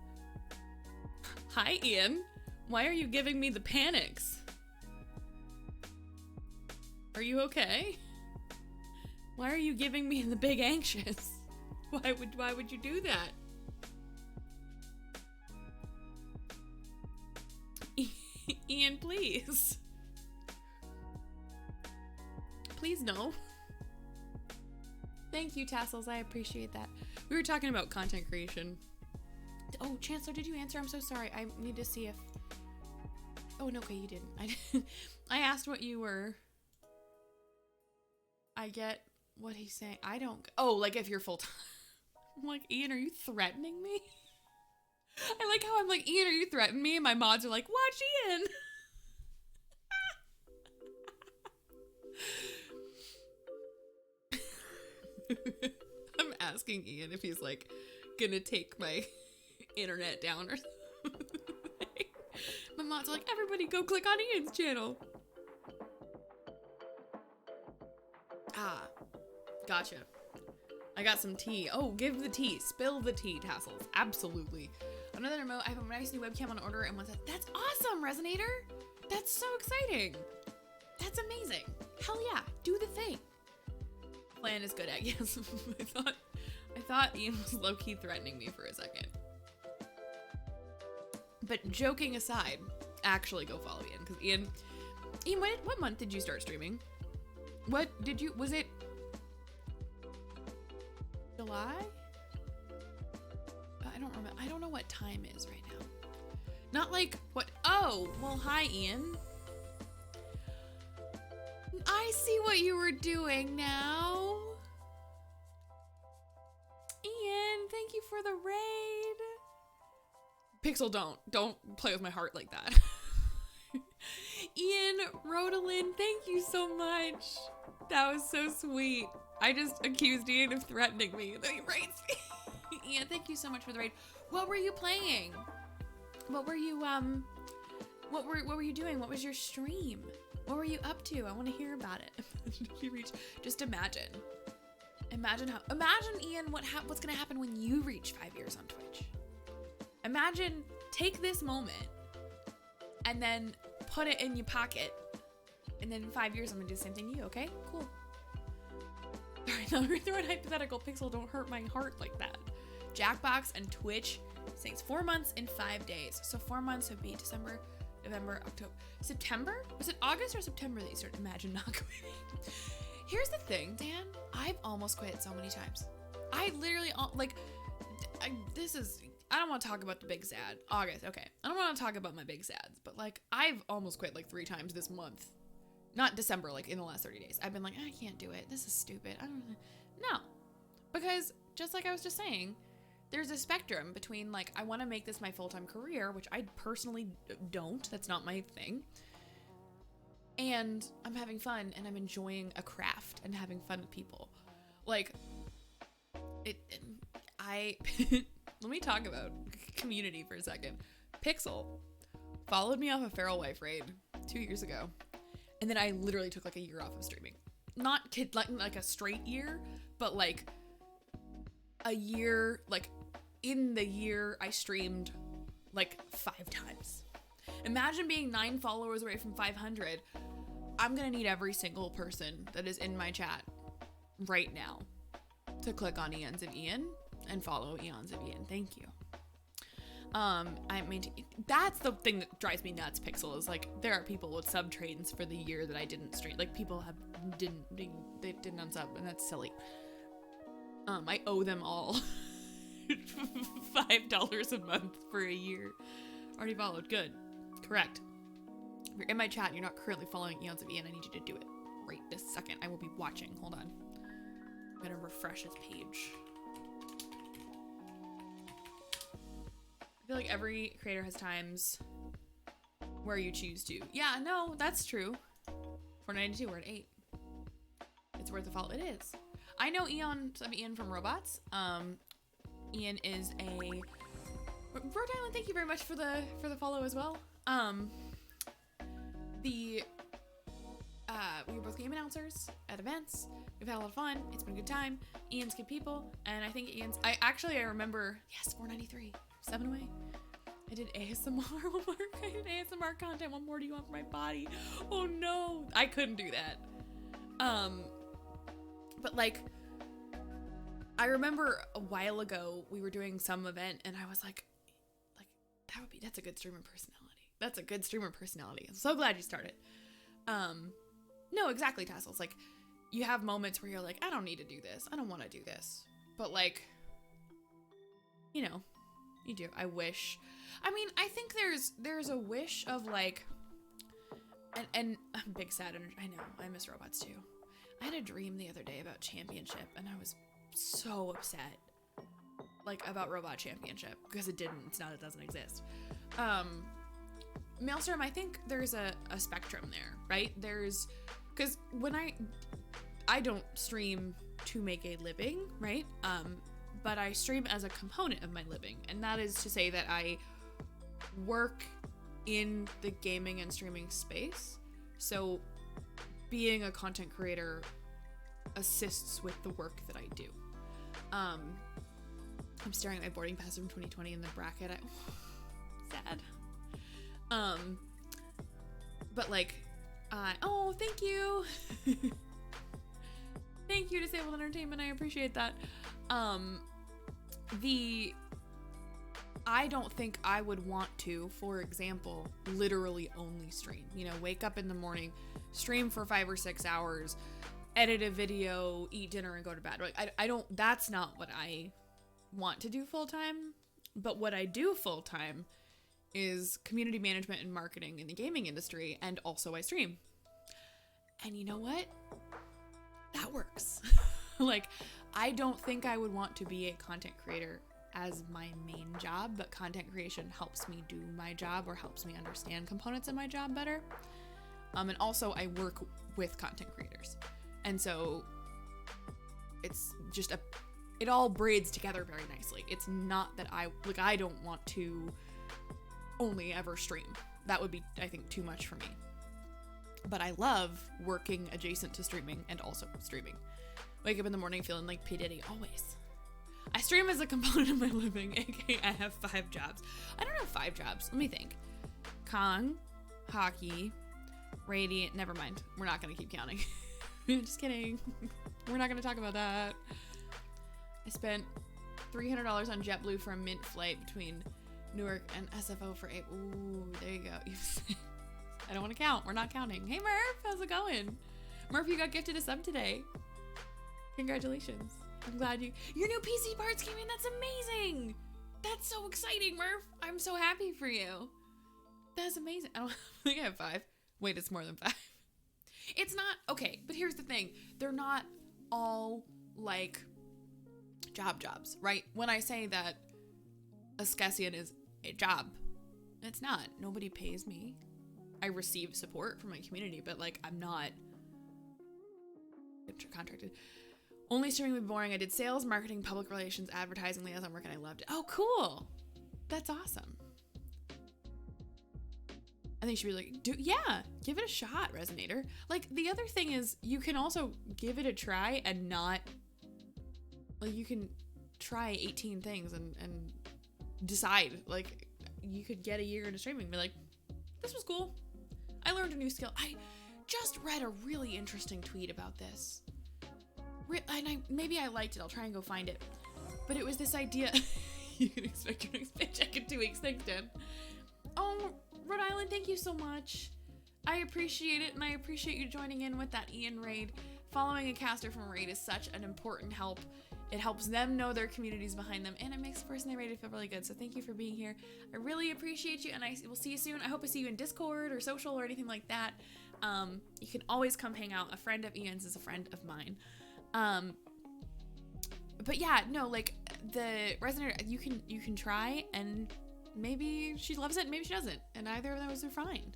Hi, Ian. Why are you giving me the panics? Are you okay? Why are you giving me the big anxious? Why would you do that? Ian, please. Please no. Thank you, Tassels. I appreciate that. We were talking about content creation. Oh, Chancellor, did you answer? I'm so sorry. I need to see if... Oh, no, okay, you didn't. I asked what you were... I get what he's saying. I don't... Oh, if you're full-time. I'm Ian, are you threatening me? I like how I'm Ian, are you threatening me? And my mods are watch Ian. I'm asking Ian if he's gonna take my internet down or something. My mods are everybody go click on Ian's channel. Ah, gotcha. I got some tea. Oh, give the tea. Spill the tea, Tassels. Absolutely. Another remote. I have a nice new webcam on order and what's that? That's awesome, Resonator. That's so exciting. That's amazing. Hell yeah. Do the thing. Plan is good, I guess. I thought Ian was low-key threatening me for a second. But joking aside, actually go follow Ian, because Ian, what month did you start streaming? Was it July? I don't remember. I don't know what time is right now. Not what? Oh, well, hi, Ian. I see what you were doing now. Ian, thank you for the raid. Pixel, don't play with my heart like that. Ian, Rodolin, thank you so much. That was so sweet. I just accused Ian of threatening me. Then he rates me. Ian, thank you so much for the raid. What were you playing? What were you what were you doing? What was your stream? What were you up to? I want to hear about it. You reach, just imagine. Imagine Ian, what's gonna happen when you reach 5 years on Twitch. Imagine, take this moment and then put it in your pocket. And then in 5 years, I'm gonna do the same thing to you, okay? Cool. Alright, now we're throwing hypothetical. Pixel, don't hurt my heart like that. Jackbox and Twitch saying it's 4 months in 5 days. So 4 months would be December, November, October, September? Was it August or September that you started Imagine Not Quitting? Here's the thing, Dan. I've almost quit so many times. I literally, I don't want to talk about the big sad. August, okay. I don't want to talk about my big sads, but like, I've almost quit like 3 times this month. Not December, like in the last 30 days. I've been like, I can't do it. This is stupid. I don't know. No. Because just like I was just saying, there's a spectrum between like, I want to make this my full-time career, which I personally don't. That's not my thing. And I'm having fun and I'm enjoying a craft and having fun with people. Like, let me talk about community for a second. Pixel followed me off a Feral Wife raid 2 years ago. And then I literally took like a year off of streaming. Not like a straight year, but like a year, like in the year I streamed like 5 times. Imagine being 9 followers away from 500. I'm gonna need every single person that is in my chat right now to click on Eons of Ian and follow Eons of Ian. Thank you. That's the thing that drives me nuts, Pixel, is like there are people with sub trains for the year that I didn't stream. Like people didn't unsub, and that's silly. I owe them all $5 a month for a year. Already followed. Good. Correct. If you're in my chat and you're not currently following Eons of Ian, I need you to do it right this second. I will be watching. Hold on. I'm gonna refresh his page. I feel like every creator has times where you choose to. Yeah, no, that's true. 492, we're at 8. It's worth a follow. It is. I know Ian from Robots. Ian is a Rhode Island. Thank you very much for the follow as well. We were both game announcers at events. We've had a lot of fun. It's been a good time. Ian's good people, and I think I remember. Yes, 493. 7 away. I did ASMR one more. I did ASMR content. What more do you want from my body? Oh no, I couldn't do that. But like, I remember a while ago we were doing some event, and I was like, that's a good streamer personality. That's a good streamer personality. I'm so glad you started. No, exactly, Tassels. Like, you have moments where you're like, I don't need to do this. I don't want to do this. But like, you know. You do. I wish. I mean, I think there's a wish of like, and I'm big sad. And I know I miss Robots too. I had a dream the other day about Championship, and I was so upset, like about Robot Championship, because it didn't. It's not. It doesn't exist. Maelstrom, I think there's a spectrum there, right? Because when I don't stream to make a living, right? But I stream as a component of my living, and that is to say that I work in the gaming and streaming space. So being a content creator assists with the work that I do. I'm staring at my boarding pass from 2020 in the bracket. Sad. But like, oh, thank you. Thank you, Disabled Entertainment. I appreciate that. I don't think I would want to, for example, literally only stream. You know, wake up in the morning, stream for 5 or 6 hours, edit a video, eat dinner, and go to bed. Like, that's not what I want to do full time. But what I do full time is community management and marketing in the gaming industry, and also I stream. And you know what? That works. Like, I don't think I would want to be a content creator as my main job, but content creation helps me do my job, or helps me understand components of my job better. And also I work with content creators. And so it's just it all braids together very nicely. It's not that I don't want to only ever stream. That would be, I think, too much for me. But I love working adjacent to streaming and also streaming. Wake up in the morning feeling like P. Diddy, always. I stream as a component of my living, aka I have 5 jobs. I don't have 5 jobs. Let me think. Kong, hockey, Radiant. Never mind. We're not going to keep counting. Just kidding. We're not going to talk about that. I spent $300 on JetBlue for a mint flight between Newark and SFO for 8. Ooh, there you go. I don't want to count. We're not counting. Hey, Murph. How's it going? Murph, you got gifted a sub today. Congratulations. I'm glad your new PC parts came in. That's amazing. That's so exciting, Murph. I'm so happy for you. That's amazing. I think I have 5. Wait, it's more than 5. It's not, okay, but here's the thing. They're not all like jobs, right? When I say that a Skessian is a job, it's not. Nobody pays me. I receive support from my community, but like I'm not contracted. Only streaming would be boring. I did sales, marketing, public relations, advertising, liaison work, and I loved it. Oh, cool. That's awesome. I think you should be like, yeah, give it a shot, Resonator. Like, the other thing is you can also give it a try and not, like, you can try 18 things and decide. Like, you could get a year into streaming and be like, this was cool. I learned a new skill. I just read a really interesting tweet about this. And maybe I liked it. I'll try and go find it. But it was this idea. You can expect your next paycheck in 2 weeks. Thanks, Dan. Oh, Rhode Island, thank you so much. I appreciate it, and I appreciate you joining in with that Ian raid. Following a caster from a raid is such an important help. It helps them know their community's behind them, and it makes the person they raided feel really good. So thank you for being here. I really appreciate you, and I will see you soon. I hope I see you in Discord or social or anything like that. You can always come hang out. A friend of Ian's is a friend of mine. But yeah, no, like the Resonator, you can try, and maybe she loves it, maybe she doesn't, and either of those are fine.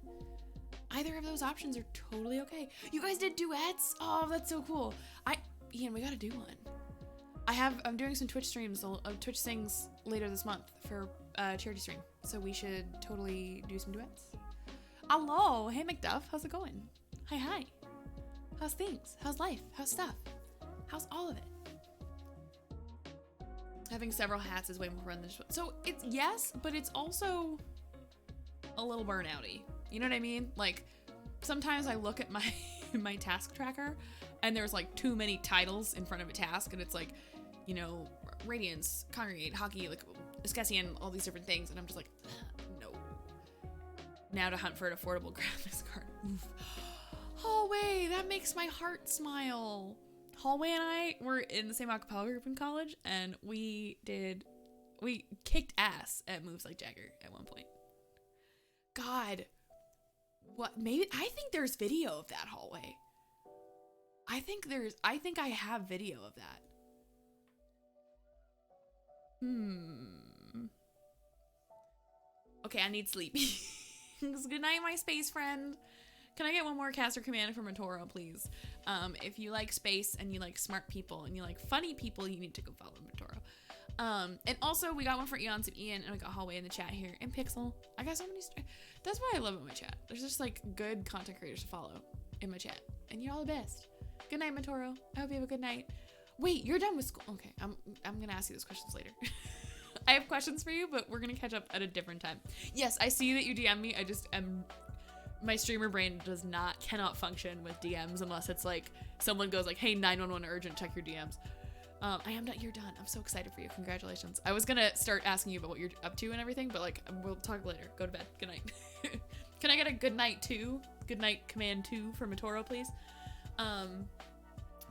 Either of those options are totally okay. You guys did duets? Oh, that's so cool. Ian, we gotta do one. I'm doing some Twitch streams, Twitch Sings later this month for charity stream, so we should totally do some duets. Hello, hey McDuff, how's it going? Hi. How's things? How's life? How's stuff? How's all of it? Having several hats is way more fun than so it's yes, but it's also a little burnouty. You know what I mean? Like sometimes I look at my task tracker and there's like too many titles in front of a task, and it's like, you know, Radiance, Congregate, Hockey, like Skessian, all these different things, and I'm just like, no. Now to hunt for an affordable graphics card. Oof. Hallway, that makes my heart smile. Hallway and I were in the same acapella group in college, and we kicked ass at moves like Jagger at one point. God, what? Maybe I think there's video of that Hallway. I think I have video of that. Okay, I need sleep. Good night, my space friend. Can I get one more caster command from Matoro, please? If you like space and you like smart people and you like funny people, you need to go follow Matoro. And also, we got one for Eons and Ian, and we got Hallway in the chat here, and Pixel. I got so many. That's why I love it in my chat. There's just like good content creators to follow in my chat, and you're all the best. Good night, Matoro. I hope you have a good night. Wait, you're done with school? Okay, I'm gonna ask you those questions later. I have questions for you, but we're gonna catch up at a different time. Yes, I see that you DM me. I just am. My streamer brain cannot function with DMs unless it's like someone goes like, hey, 911 urgent, check your DMs. You're done. I'm so excited for you. Congratulations. I was gonna start asking you about what you're up to and everything, but like, we'll talk later. Go to bed. Good night. Can I get a good night 2? Good night command 2 for Matoro, please?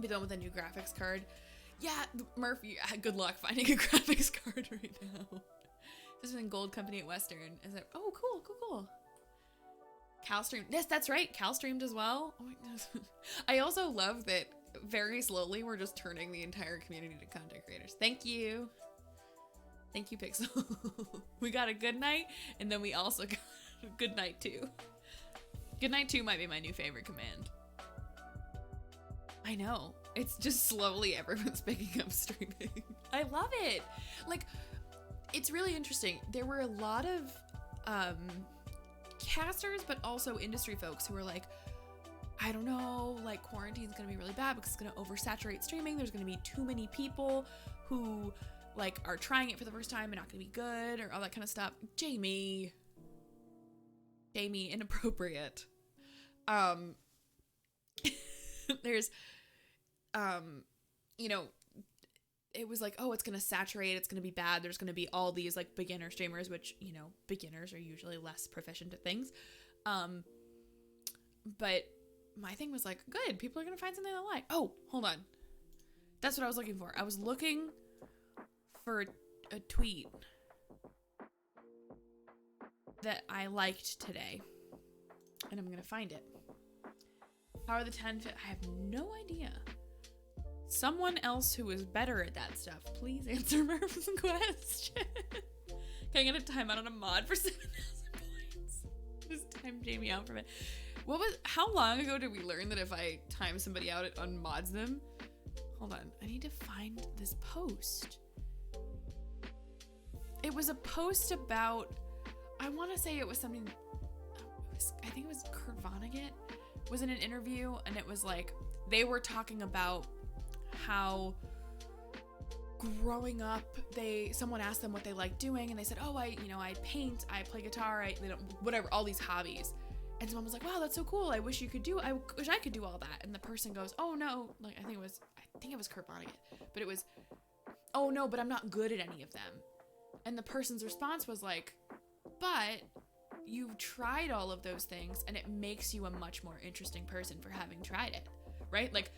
Be done with a new graphics card. Yeah, Murphy, good luck finding a graphics card right now. This is in Gold Company at Western. Is it? Oh, cool. Cal streamed. Yes, that's right. Cal streamed as well. Oh my goodness. I also love that very slowly we're just turning the entire community to content creators. Thank you. Thank you, Pixel. We got a good night, and then we also got a good night 2. Good night 2 might be my new favorite command. I know. It's just slowly everyone's picking up streaming. I love it. Like, it's really interesting. There were a lot of casters, but also industry folks who were like, I don't know, like quarantine's gonna be really bad because it's gonna oversaturate streaming. There's gonna be too many people who like are trying it for the first time and not gonna be good, or all that kind of stuff. Jamie, Jamie, inappropriate. There's, you know, it was like, oh, it's going to saturate. It's going to be bad. There's going to be all these like beginner streamers, which, you know, beginners are usually less proficient at things. But my thing was like, good, people are going to find something they like. Oh, hold on. That's what I was looking for. I was looking for a tweet that I liked today, and I'm going to find it. How are the 10 fit? I have no idea. Someone else who is better at that stuff, please answer Murph's question. Can I get a timeout on a mod for 7,000 points? Just time Jamie out from it. How long ago did we learn that if I time somebody out, it unmods them? Hold on, I need to find this post. It was a post about, I want to say it was something, I think it was Kurt Vonnegut was in an interview, and it was like, they were talking about how growing up, someone asked them what they liked doing, and they said, oh, I paint, I play guitar, whatever, all these hobbies. And someone was like, wow, that's so cool. I wish I could do all that. And the person goes, oh no, like, I think it was Kurt Vonnegut, but it was, oh no, but I'm not good at any of them. And the person's response was like, but you've tried all of those things, and it makes you a much more interesting person for having tried it, right? Like,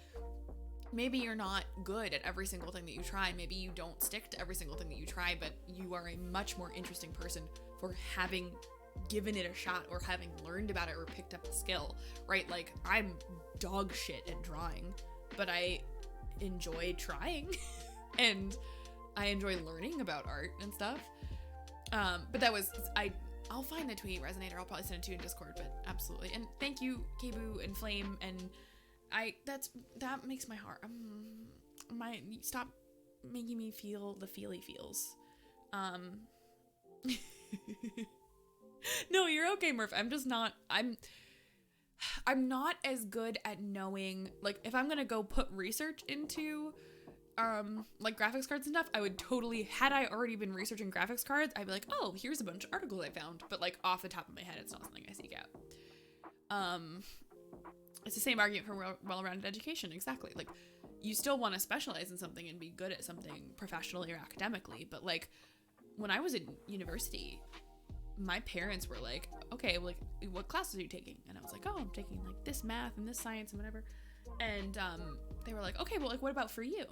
maybe you're not good at every single thing that you try. Maybe you don't stick to every single thing that you try, but you are a much more interesting person for having given it a shot or having learned about it or picked up a skill, right? Like, I'm dog shit at drawing, but I enjoy trying and I enjoy learning about art and stuff. But that was, I'll find the tweet, Resonator. I'll probably send it to you in Discord, but absolutely. And thank you, Kebu and Flame, and that makes my heart, stop making me feel the feely feels. No, you're okay, Murph. I'm just not, I'm not as good at knowing, like, if I'm gonna go put research into, like, graphics cards and stuff, I would totally, had I already been researching graphics cards, I'd be like, oh, here's a bunch of articles I found, but, like, off the top of my head, it's not something I seek out. It's the same argument for well-rounded education, exactly. Like, you still want to specialize in something and be good at something professionally or academically, but, like, when I was in university, my parents were like, okay, like, what classes are you taking? And I was like, oh, I'm taking, like, this math and this science and whatever. And they were like, okay, well, like, what about for you?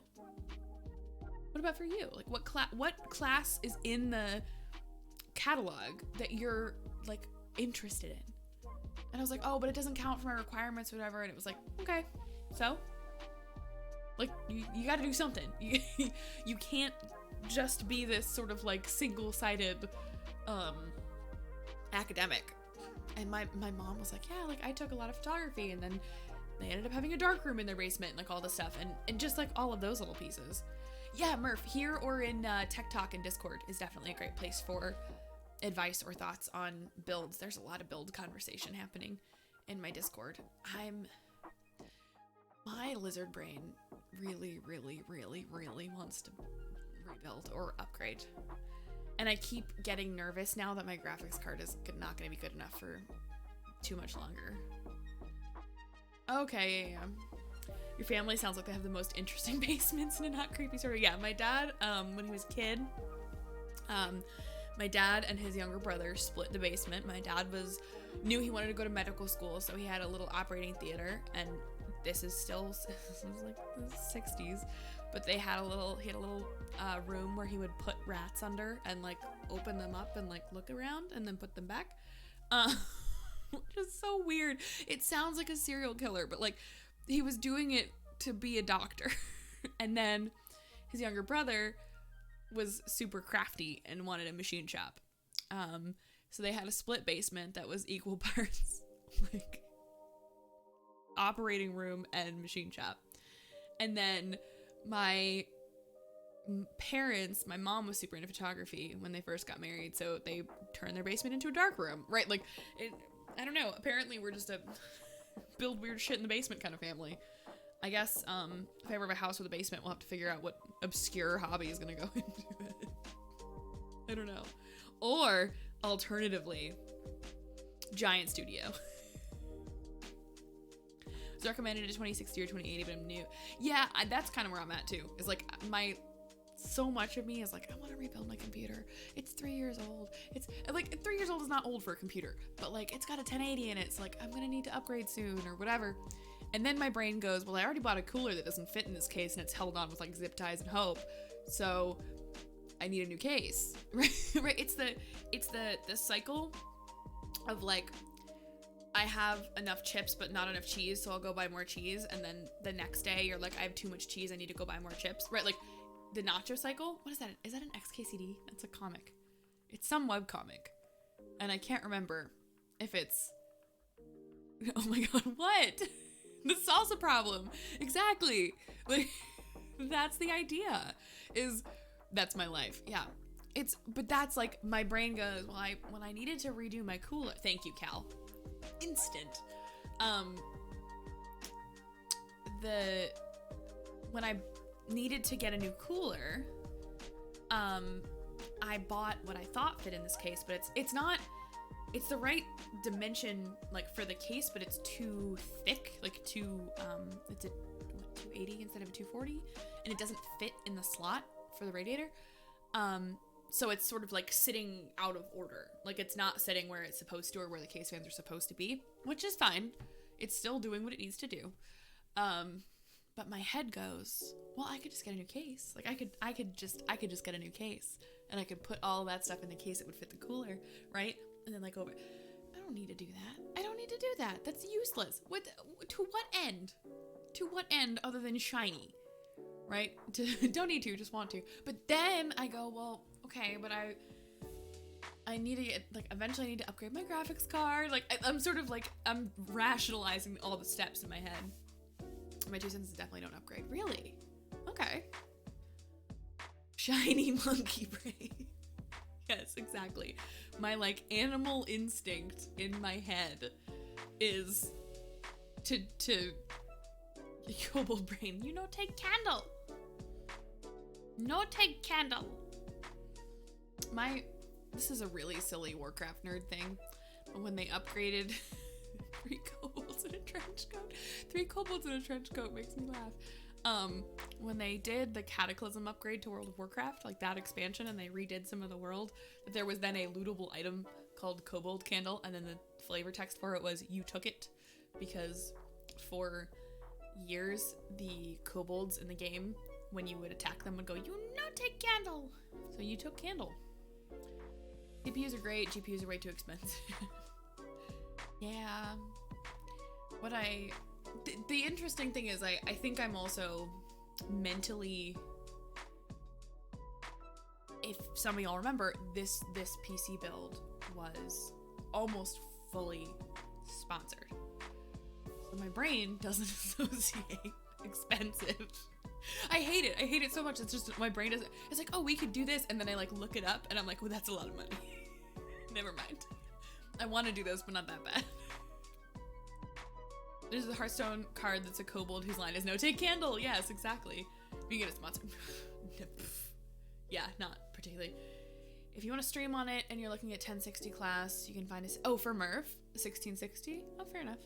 What about for you? Like, what class is in the catalog that you're, like, interested in? And I was like, oh, but it doesn't count for my requirements or whatever. And it was like, okay, so, like, you got to do something. You can't just be this sort of, like, single-sided academic. And my mom was like, yeah, like, I took a lot of photography, and then they ended up having a dark room in their basement and, like, all this stuff, and just, like, all of those little pieces. Yeah, Murph, here or in Tech Talk and Discord is definitely a great place for advice or thoughts on builds. There's a lot of build conversation happening in my Discord. My lizard brain really, really, really, really wants to rebuild or upgrade. And I keep getting nervous now that my graphics card is not going to be good enough for too much longer. Okay, yeah. Your family sounds like they have the most interesting basements in a not creepy story. Yeah, my dad, when he was a kid, my dad and his younger brother split the basement. My dad knew he wanted to go to medical school, so he had a little operating theater, and this is like the 60s, but he had a little room where he would put rats under and, like, open them up and, like, look around and then put them back, which is so weird. It sounds like a serial killer, but, like, he was doing it to be a doctor. And then his younger brother was super crafty and wanted a machine shop, so they had a split basement that was equal parts, like, operating room and machine shop. And then my parents, my mom was super into photography when they first got married, so they turned their basement into a dark room, right? Like, I don't know, apparently we're just a build weird shit in the basement kind of family. I guess if I ever have a house with a basement, we'll have to figure out what obscure hobby is gonna go into it. I don't know. Or alternatively, giant studio. It's recommended to 2060 or 2080, but I'm new. Yeah, that's kind of where I'm at too. Is like so much of me is like, I want to rebuild my computer. It's 3 years old. It's like 3 years old is not old for a computer, but like it's got a 1080 in it. It's like I'm gonna need to upgrade soon or whatever. And then my brain goes, well, I already bought a cooler that doesn't fit in this case and it's held on with like zip ties and hope. So I need a new case, right? It's the cycle of like, I have enough chips but not enough cheese, so I'll go buy more cheese, and then the next day you're like, I have too much cheese, I need to go buy more chips, right? Like the nacho cycle. What is that? Is that an XKCD? That's a comic. It's some web comic, and I can't remember if it's. Oh my god! What? The salsa problem. Exactly. Like that's the idea. That's my life. Yeah. But that's like my brain goes, well, when I needed to redo my cooler. Thank you, Cal. Instant. When I needed to get a new cooler, I bought what I thought fit in this case, but it's the right dimension like for the case, but it's too thick, like it's a 280 instead of a 240, and it doesn't fit in the slot for the radiator. So it's sort of like sitting out of order. Like it's not sitting where it's supposed to or where the case fans are supposed to be, which is fine. It's still doing what it needs to do. But my head goes, well, I could just get a new case. Like I could just get a new case, and I could put all that stuff in the case that would fit the cooler, right? And then like over, I don't need to do that. I don't need to do that. That's useless. To what end? To what end other than shiny, right? Don't need to, just want to. But then I go, well, okay, but I need to get, like, eventually I need to upgrade my graphics card. Like, I'm sort of like, I'm rationalizing all the steps in my head. My 2 cents definitely don't upgrade. Really? Okay. Shiny monkey brain. Yes, exactly. My, like, animal instinct in my head is to kobold brain, take candle. No take candle. This is a really silly Warcraft nerd thing, but when they upgraded 3 kobolds in a trench coat, 3 kobolds in a trench coat makes me laugh. When they did the Cataclysm upgrade to World of Warcraft, like that expansion, and they redid some of the world, there was then a lootable item called Kobold Candle, and then the flavor text for it was, you took it, because for years, the kobolds in the game, when you would attack them, would go, you not take candle! So you took candle. CPUs are great, GPUs are way too expensive. Yeah. The interesting thing is I think I'm also mentally, if some of y'all remember, this PC build was almost fully sponsored. So my brain doesn't associate expensive. I hate it. I hate it so much. It's just my brain doesn't. It's like, oh, we could do this, and then I like look it up, and I'm like, well, that's a lot of money. Never mind. I want to do this, but not that bad. There's a Hearthstone card that's a kobold whose line is no take candle. Yes, exactly. You can get a sponsor. Yeah, not particularly. If you want to stream on it and you're looking at 1060 class, you can find us. Oh, for Merv, 1660. Oh, fair enough.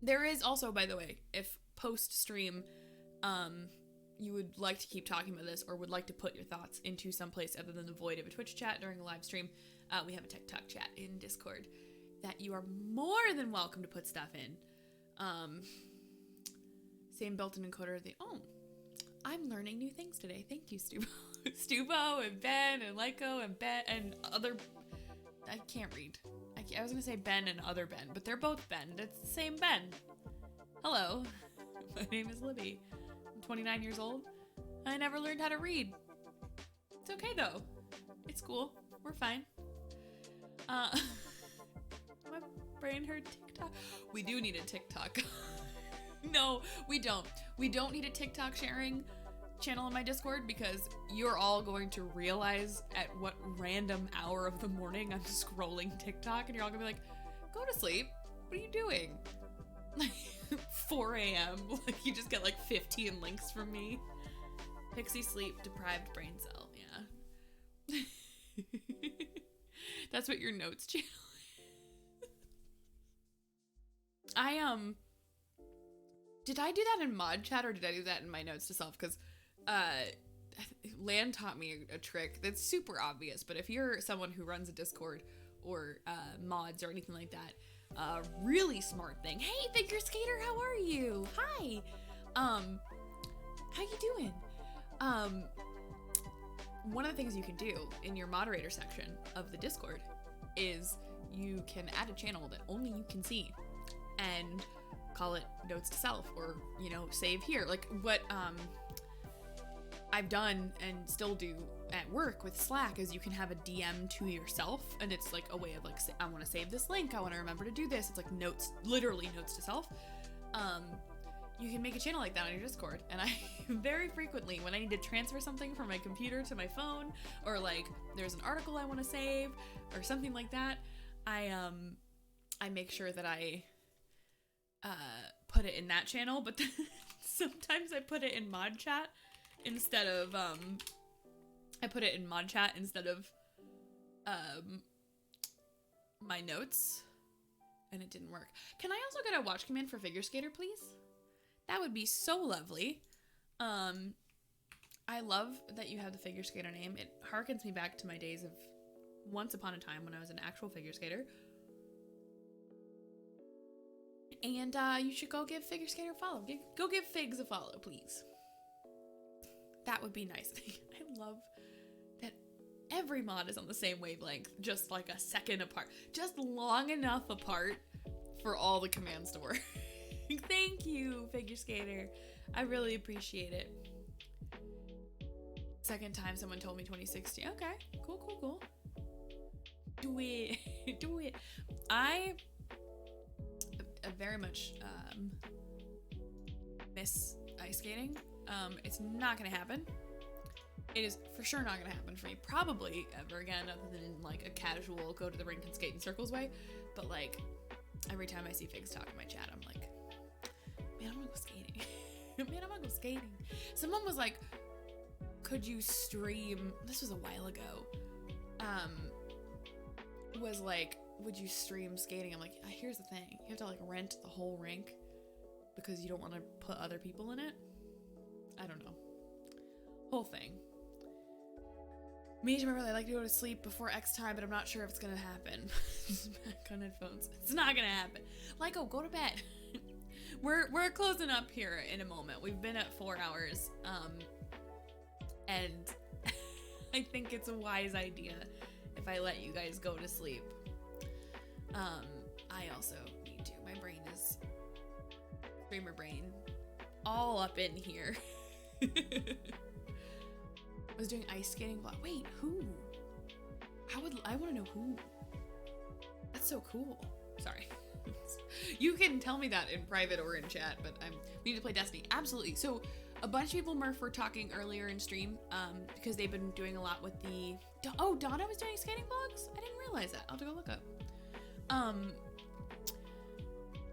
There is also, by the way, if post stream, you would like to keep talking about this or would like to put your thoughts into some place other than the void of a Twitch chat during a live stream, we have a TikTok chat in Discord that you are more than welcome to put stuff in. Same built-in encoder of the. Oh, I'm learning new things today. Thank you, Stubo. Stubo and Ben and Lyco and Ben and other. I can't read. I was gonna say Ben and other Ben, but they're both Ben. It's the same Ben. Hello, my name is Libby. I'm 29 years old. I never learned how to read. It's okay though. It's cool. We're fine. My brain heard TikTok. We do need a TikTok. No, we don't. We don't need a TikTok sharing channel in my Discord because you're all going to realize at what random hour of the morning I'm scrolling TikTok and you're all gonna be like, go to sleep. What are you doing? Like 4 a.m. Like you just get like 15 links from me. Pixie sleep deprived brain cell. Yeah. That's what your notes channel is. Did I do that in mod chat or did I do that in my notes to self? Because Lan taught me a trick that's super obvious, but if you're someone who runs a Discord or mods or anything like that, really smart thing. Hey, figure skater, how are you? Hi. How you doing? One of the things you can do in your moderator section of the Discord is you can add a channel that only you can see and call it notes to self, or, you know, save here. Like what I've done and still do at work with Slack is you can have a DM to yourself, and it's like a way of like, I want to save this link, I want to remember to do this. It's like notes, literally notes to self. You can make a channel like that on your Discord, and I very frequently, when I need to transfer something from my computer to my phone, or like there's an article I want to save or something like that, I make sure that I put it in that channel. But then sometimes I put it in mod chat instead of my notes, and it didn't work. Can I also get a watch command for figure skater, please? That would be so lovely. I love that you have the figure skater name. It harkens me back to my days of once upon a time when I was an actual figure skater. And you should go give figure skater a follow. Go give Figs a follow, please. That would be nice. I love that every mod is on the same wavelength, just like a second apart, just long enough apart for all the commands to work. Thank you, figure skater. I really appreciate it. Second time someone told me 2016. Okay, cool. Do it. Do it. I very much miss ice skating. It's not gonna happen. It is for sure not gonna happen for me probably ever again, other than in like a casual go to the rink and skate in circles way. But like every time I see Figs talk in my chat, I'm like, man, I'm gonna go skating. Man, I'm gonna go skating. Someone was like, could you stream, this was a while ago, was like, would you stream skating? I'm like, here's the thing, you have to like rent the whole rink because you don't want to put other people in it. I don't know, whole thing. Me, remember, I like to go to sleep before X time, but I'm not sure if it's gonna happen. Back on headphones. It's not gonna happen. Like, oh, go to bed. We're closing up here in a moment. We've been at 4 hours, and I think it's a wise idea if I let you guys go to sleep. I also need to. My brain is streamer brain all up in here. I was doing ice skating vlog. Wait, who? I want to know who. That's so cool. Sorry. You can tell me that in private or in chat, but we need to play Destiny. Absolutely. So a bunch of people, Murph, were talking earlier in stream because they've been doing a lot with the... Oh, Donna was doing skating vlogs? I didn't realize that. I'll have to go look up.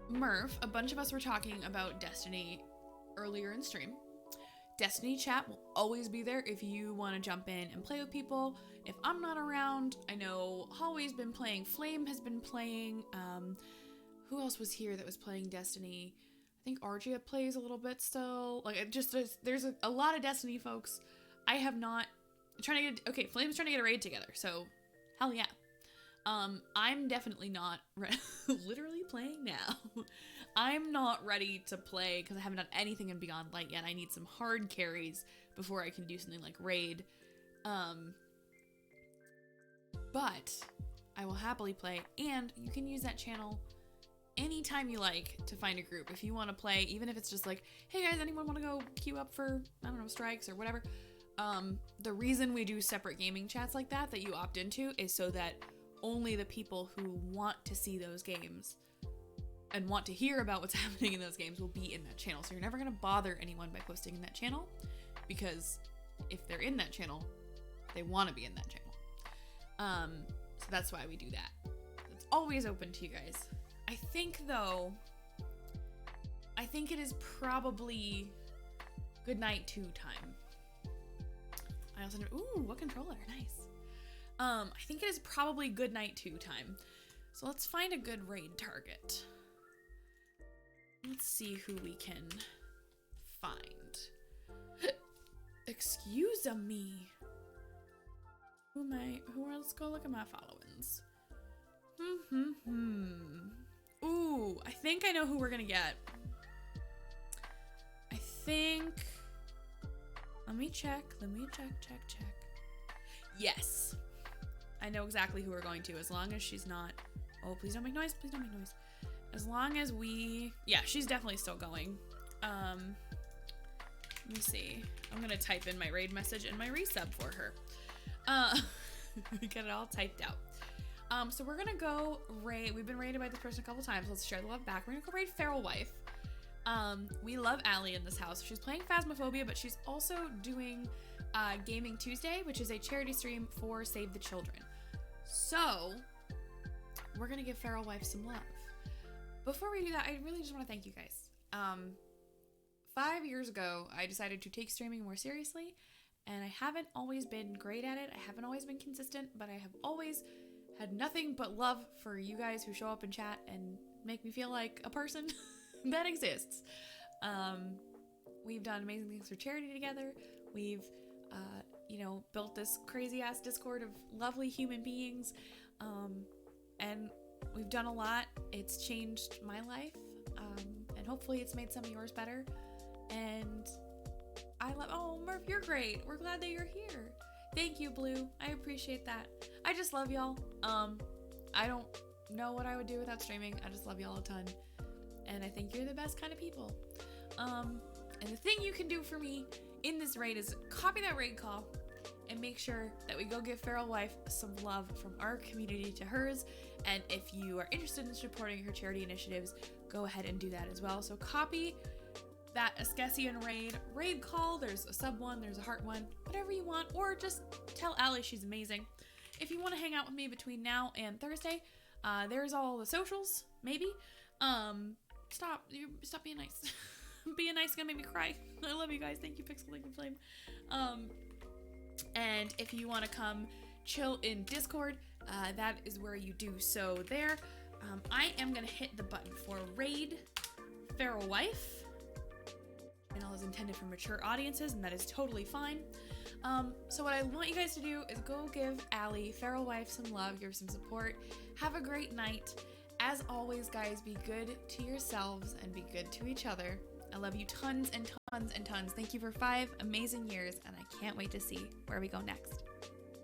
Murph, a bunch of us were talking about Destiny earlier in stream. Destiny chat will always be there if you want to jump in and play with people. If I'm not around, I know Hallway's been playing, Flame has been playing, who else was here that was playing Destiny? I think Argia plays a little bit still. Like, it just, there's a lot of Destiny folks. I have not, okay, Flame's trying to get a raid together, so hell yeah. I'm definitely not literally playing now. I'm not ready to play because I haven't done anything in Beyond Light yet. I need some hard carries before I can do something like raid. But I will happily play, and you can use that channel anytime you like to find a group. If you want to play, even if it's just like, hey guys, anyone want to go queue up for, I don't know, strikes or whatever. The reason we do separate gaming chats like that you opt into is so that only the people who want to see those games and want to hear about what's happening in those games will be in that channel. So you're never going to bother anyone by posting in that channel, because if they're in that channel, they want to be in that channel. So that's why we do that. It's always open to you guys. I think though, it is probably good night 2 time. I also know, ooh, what controller, nice. I think it is probably good night 2 time. So let's find a good raid target. Let's see who we can find. Excuse me. Let's go look at my followings. Ooh, I think I know who we're gonna get. Let me check. Yes. I know exactly who we're going to, as long as she's not. Oh, please don't make noise. As long as yeah, she's definitely still going. Let me see. I'm gonna type in my raid message and my resub for her. Get it all typed out. So we're gonna go raid. We've been raided by this person a couple times. Let's share the love back. We're gonna go raid Feral Wife. We love Allie in this house. She's playing Phasmophobia, but she's also doing Gaming Tuesday, which is a charity stream for Save the Children. So we're gonna give Feral Wife some love. Before we do that, I really just want to thank you guys. 5 years ago, I decided to take streaming more seriously, and I haven't always been great at it. I haven't always been consistent, but I have always had nothing but love for you guys who show up in chat and make me feel like a person that exists. We've done amazing things for charity together. We've, built this crazy ass Discord of lovely human beings. And we've done a lot. It's changed my life. And hopefully it's made some of yours better. And oh, Murph, you're great. We're glad that you're here. Thank you, Blue. I appreciate that. I just love y'all. I don't know what I would do without streaming. I just love y'all a ton. And I think you're the best kind of people. And the thing you can do for me in this raid is copy that raid call and make sure that we go give Feral Wife some love from our community to hers. And if you are interested in supporting her charity initiatives, go ahead and do that as well. So copy that Askesian raid call. There's a sub one, there's a heart one, whatever you want, or just tell Allie she's amazing. If you want to hang out with me between now and Thursday, there's all the socials, maybe. Stop being nice. Being nice is gonna make me cry. I love you guys. Thank you, Pixel Link and Flame. And if you want to come chill in Discord, that is where you do so there. I am gonna hit the button for raid Feral Wife. Channel is intended for mature audiences, and that is totally fine. So what I want you guys to do is go give Allie, Feral Wife, some love, give her some support. Have a great night. As always, guys, be good to yourselves and be good to each other. I love you tons and tons and tons. Thank you for 5 amazing years, and I can't wait to see where we go next.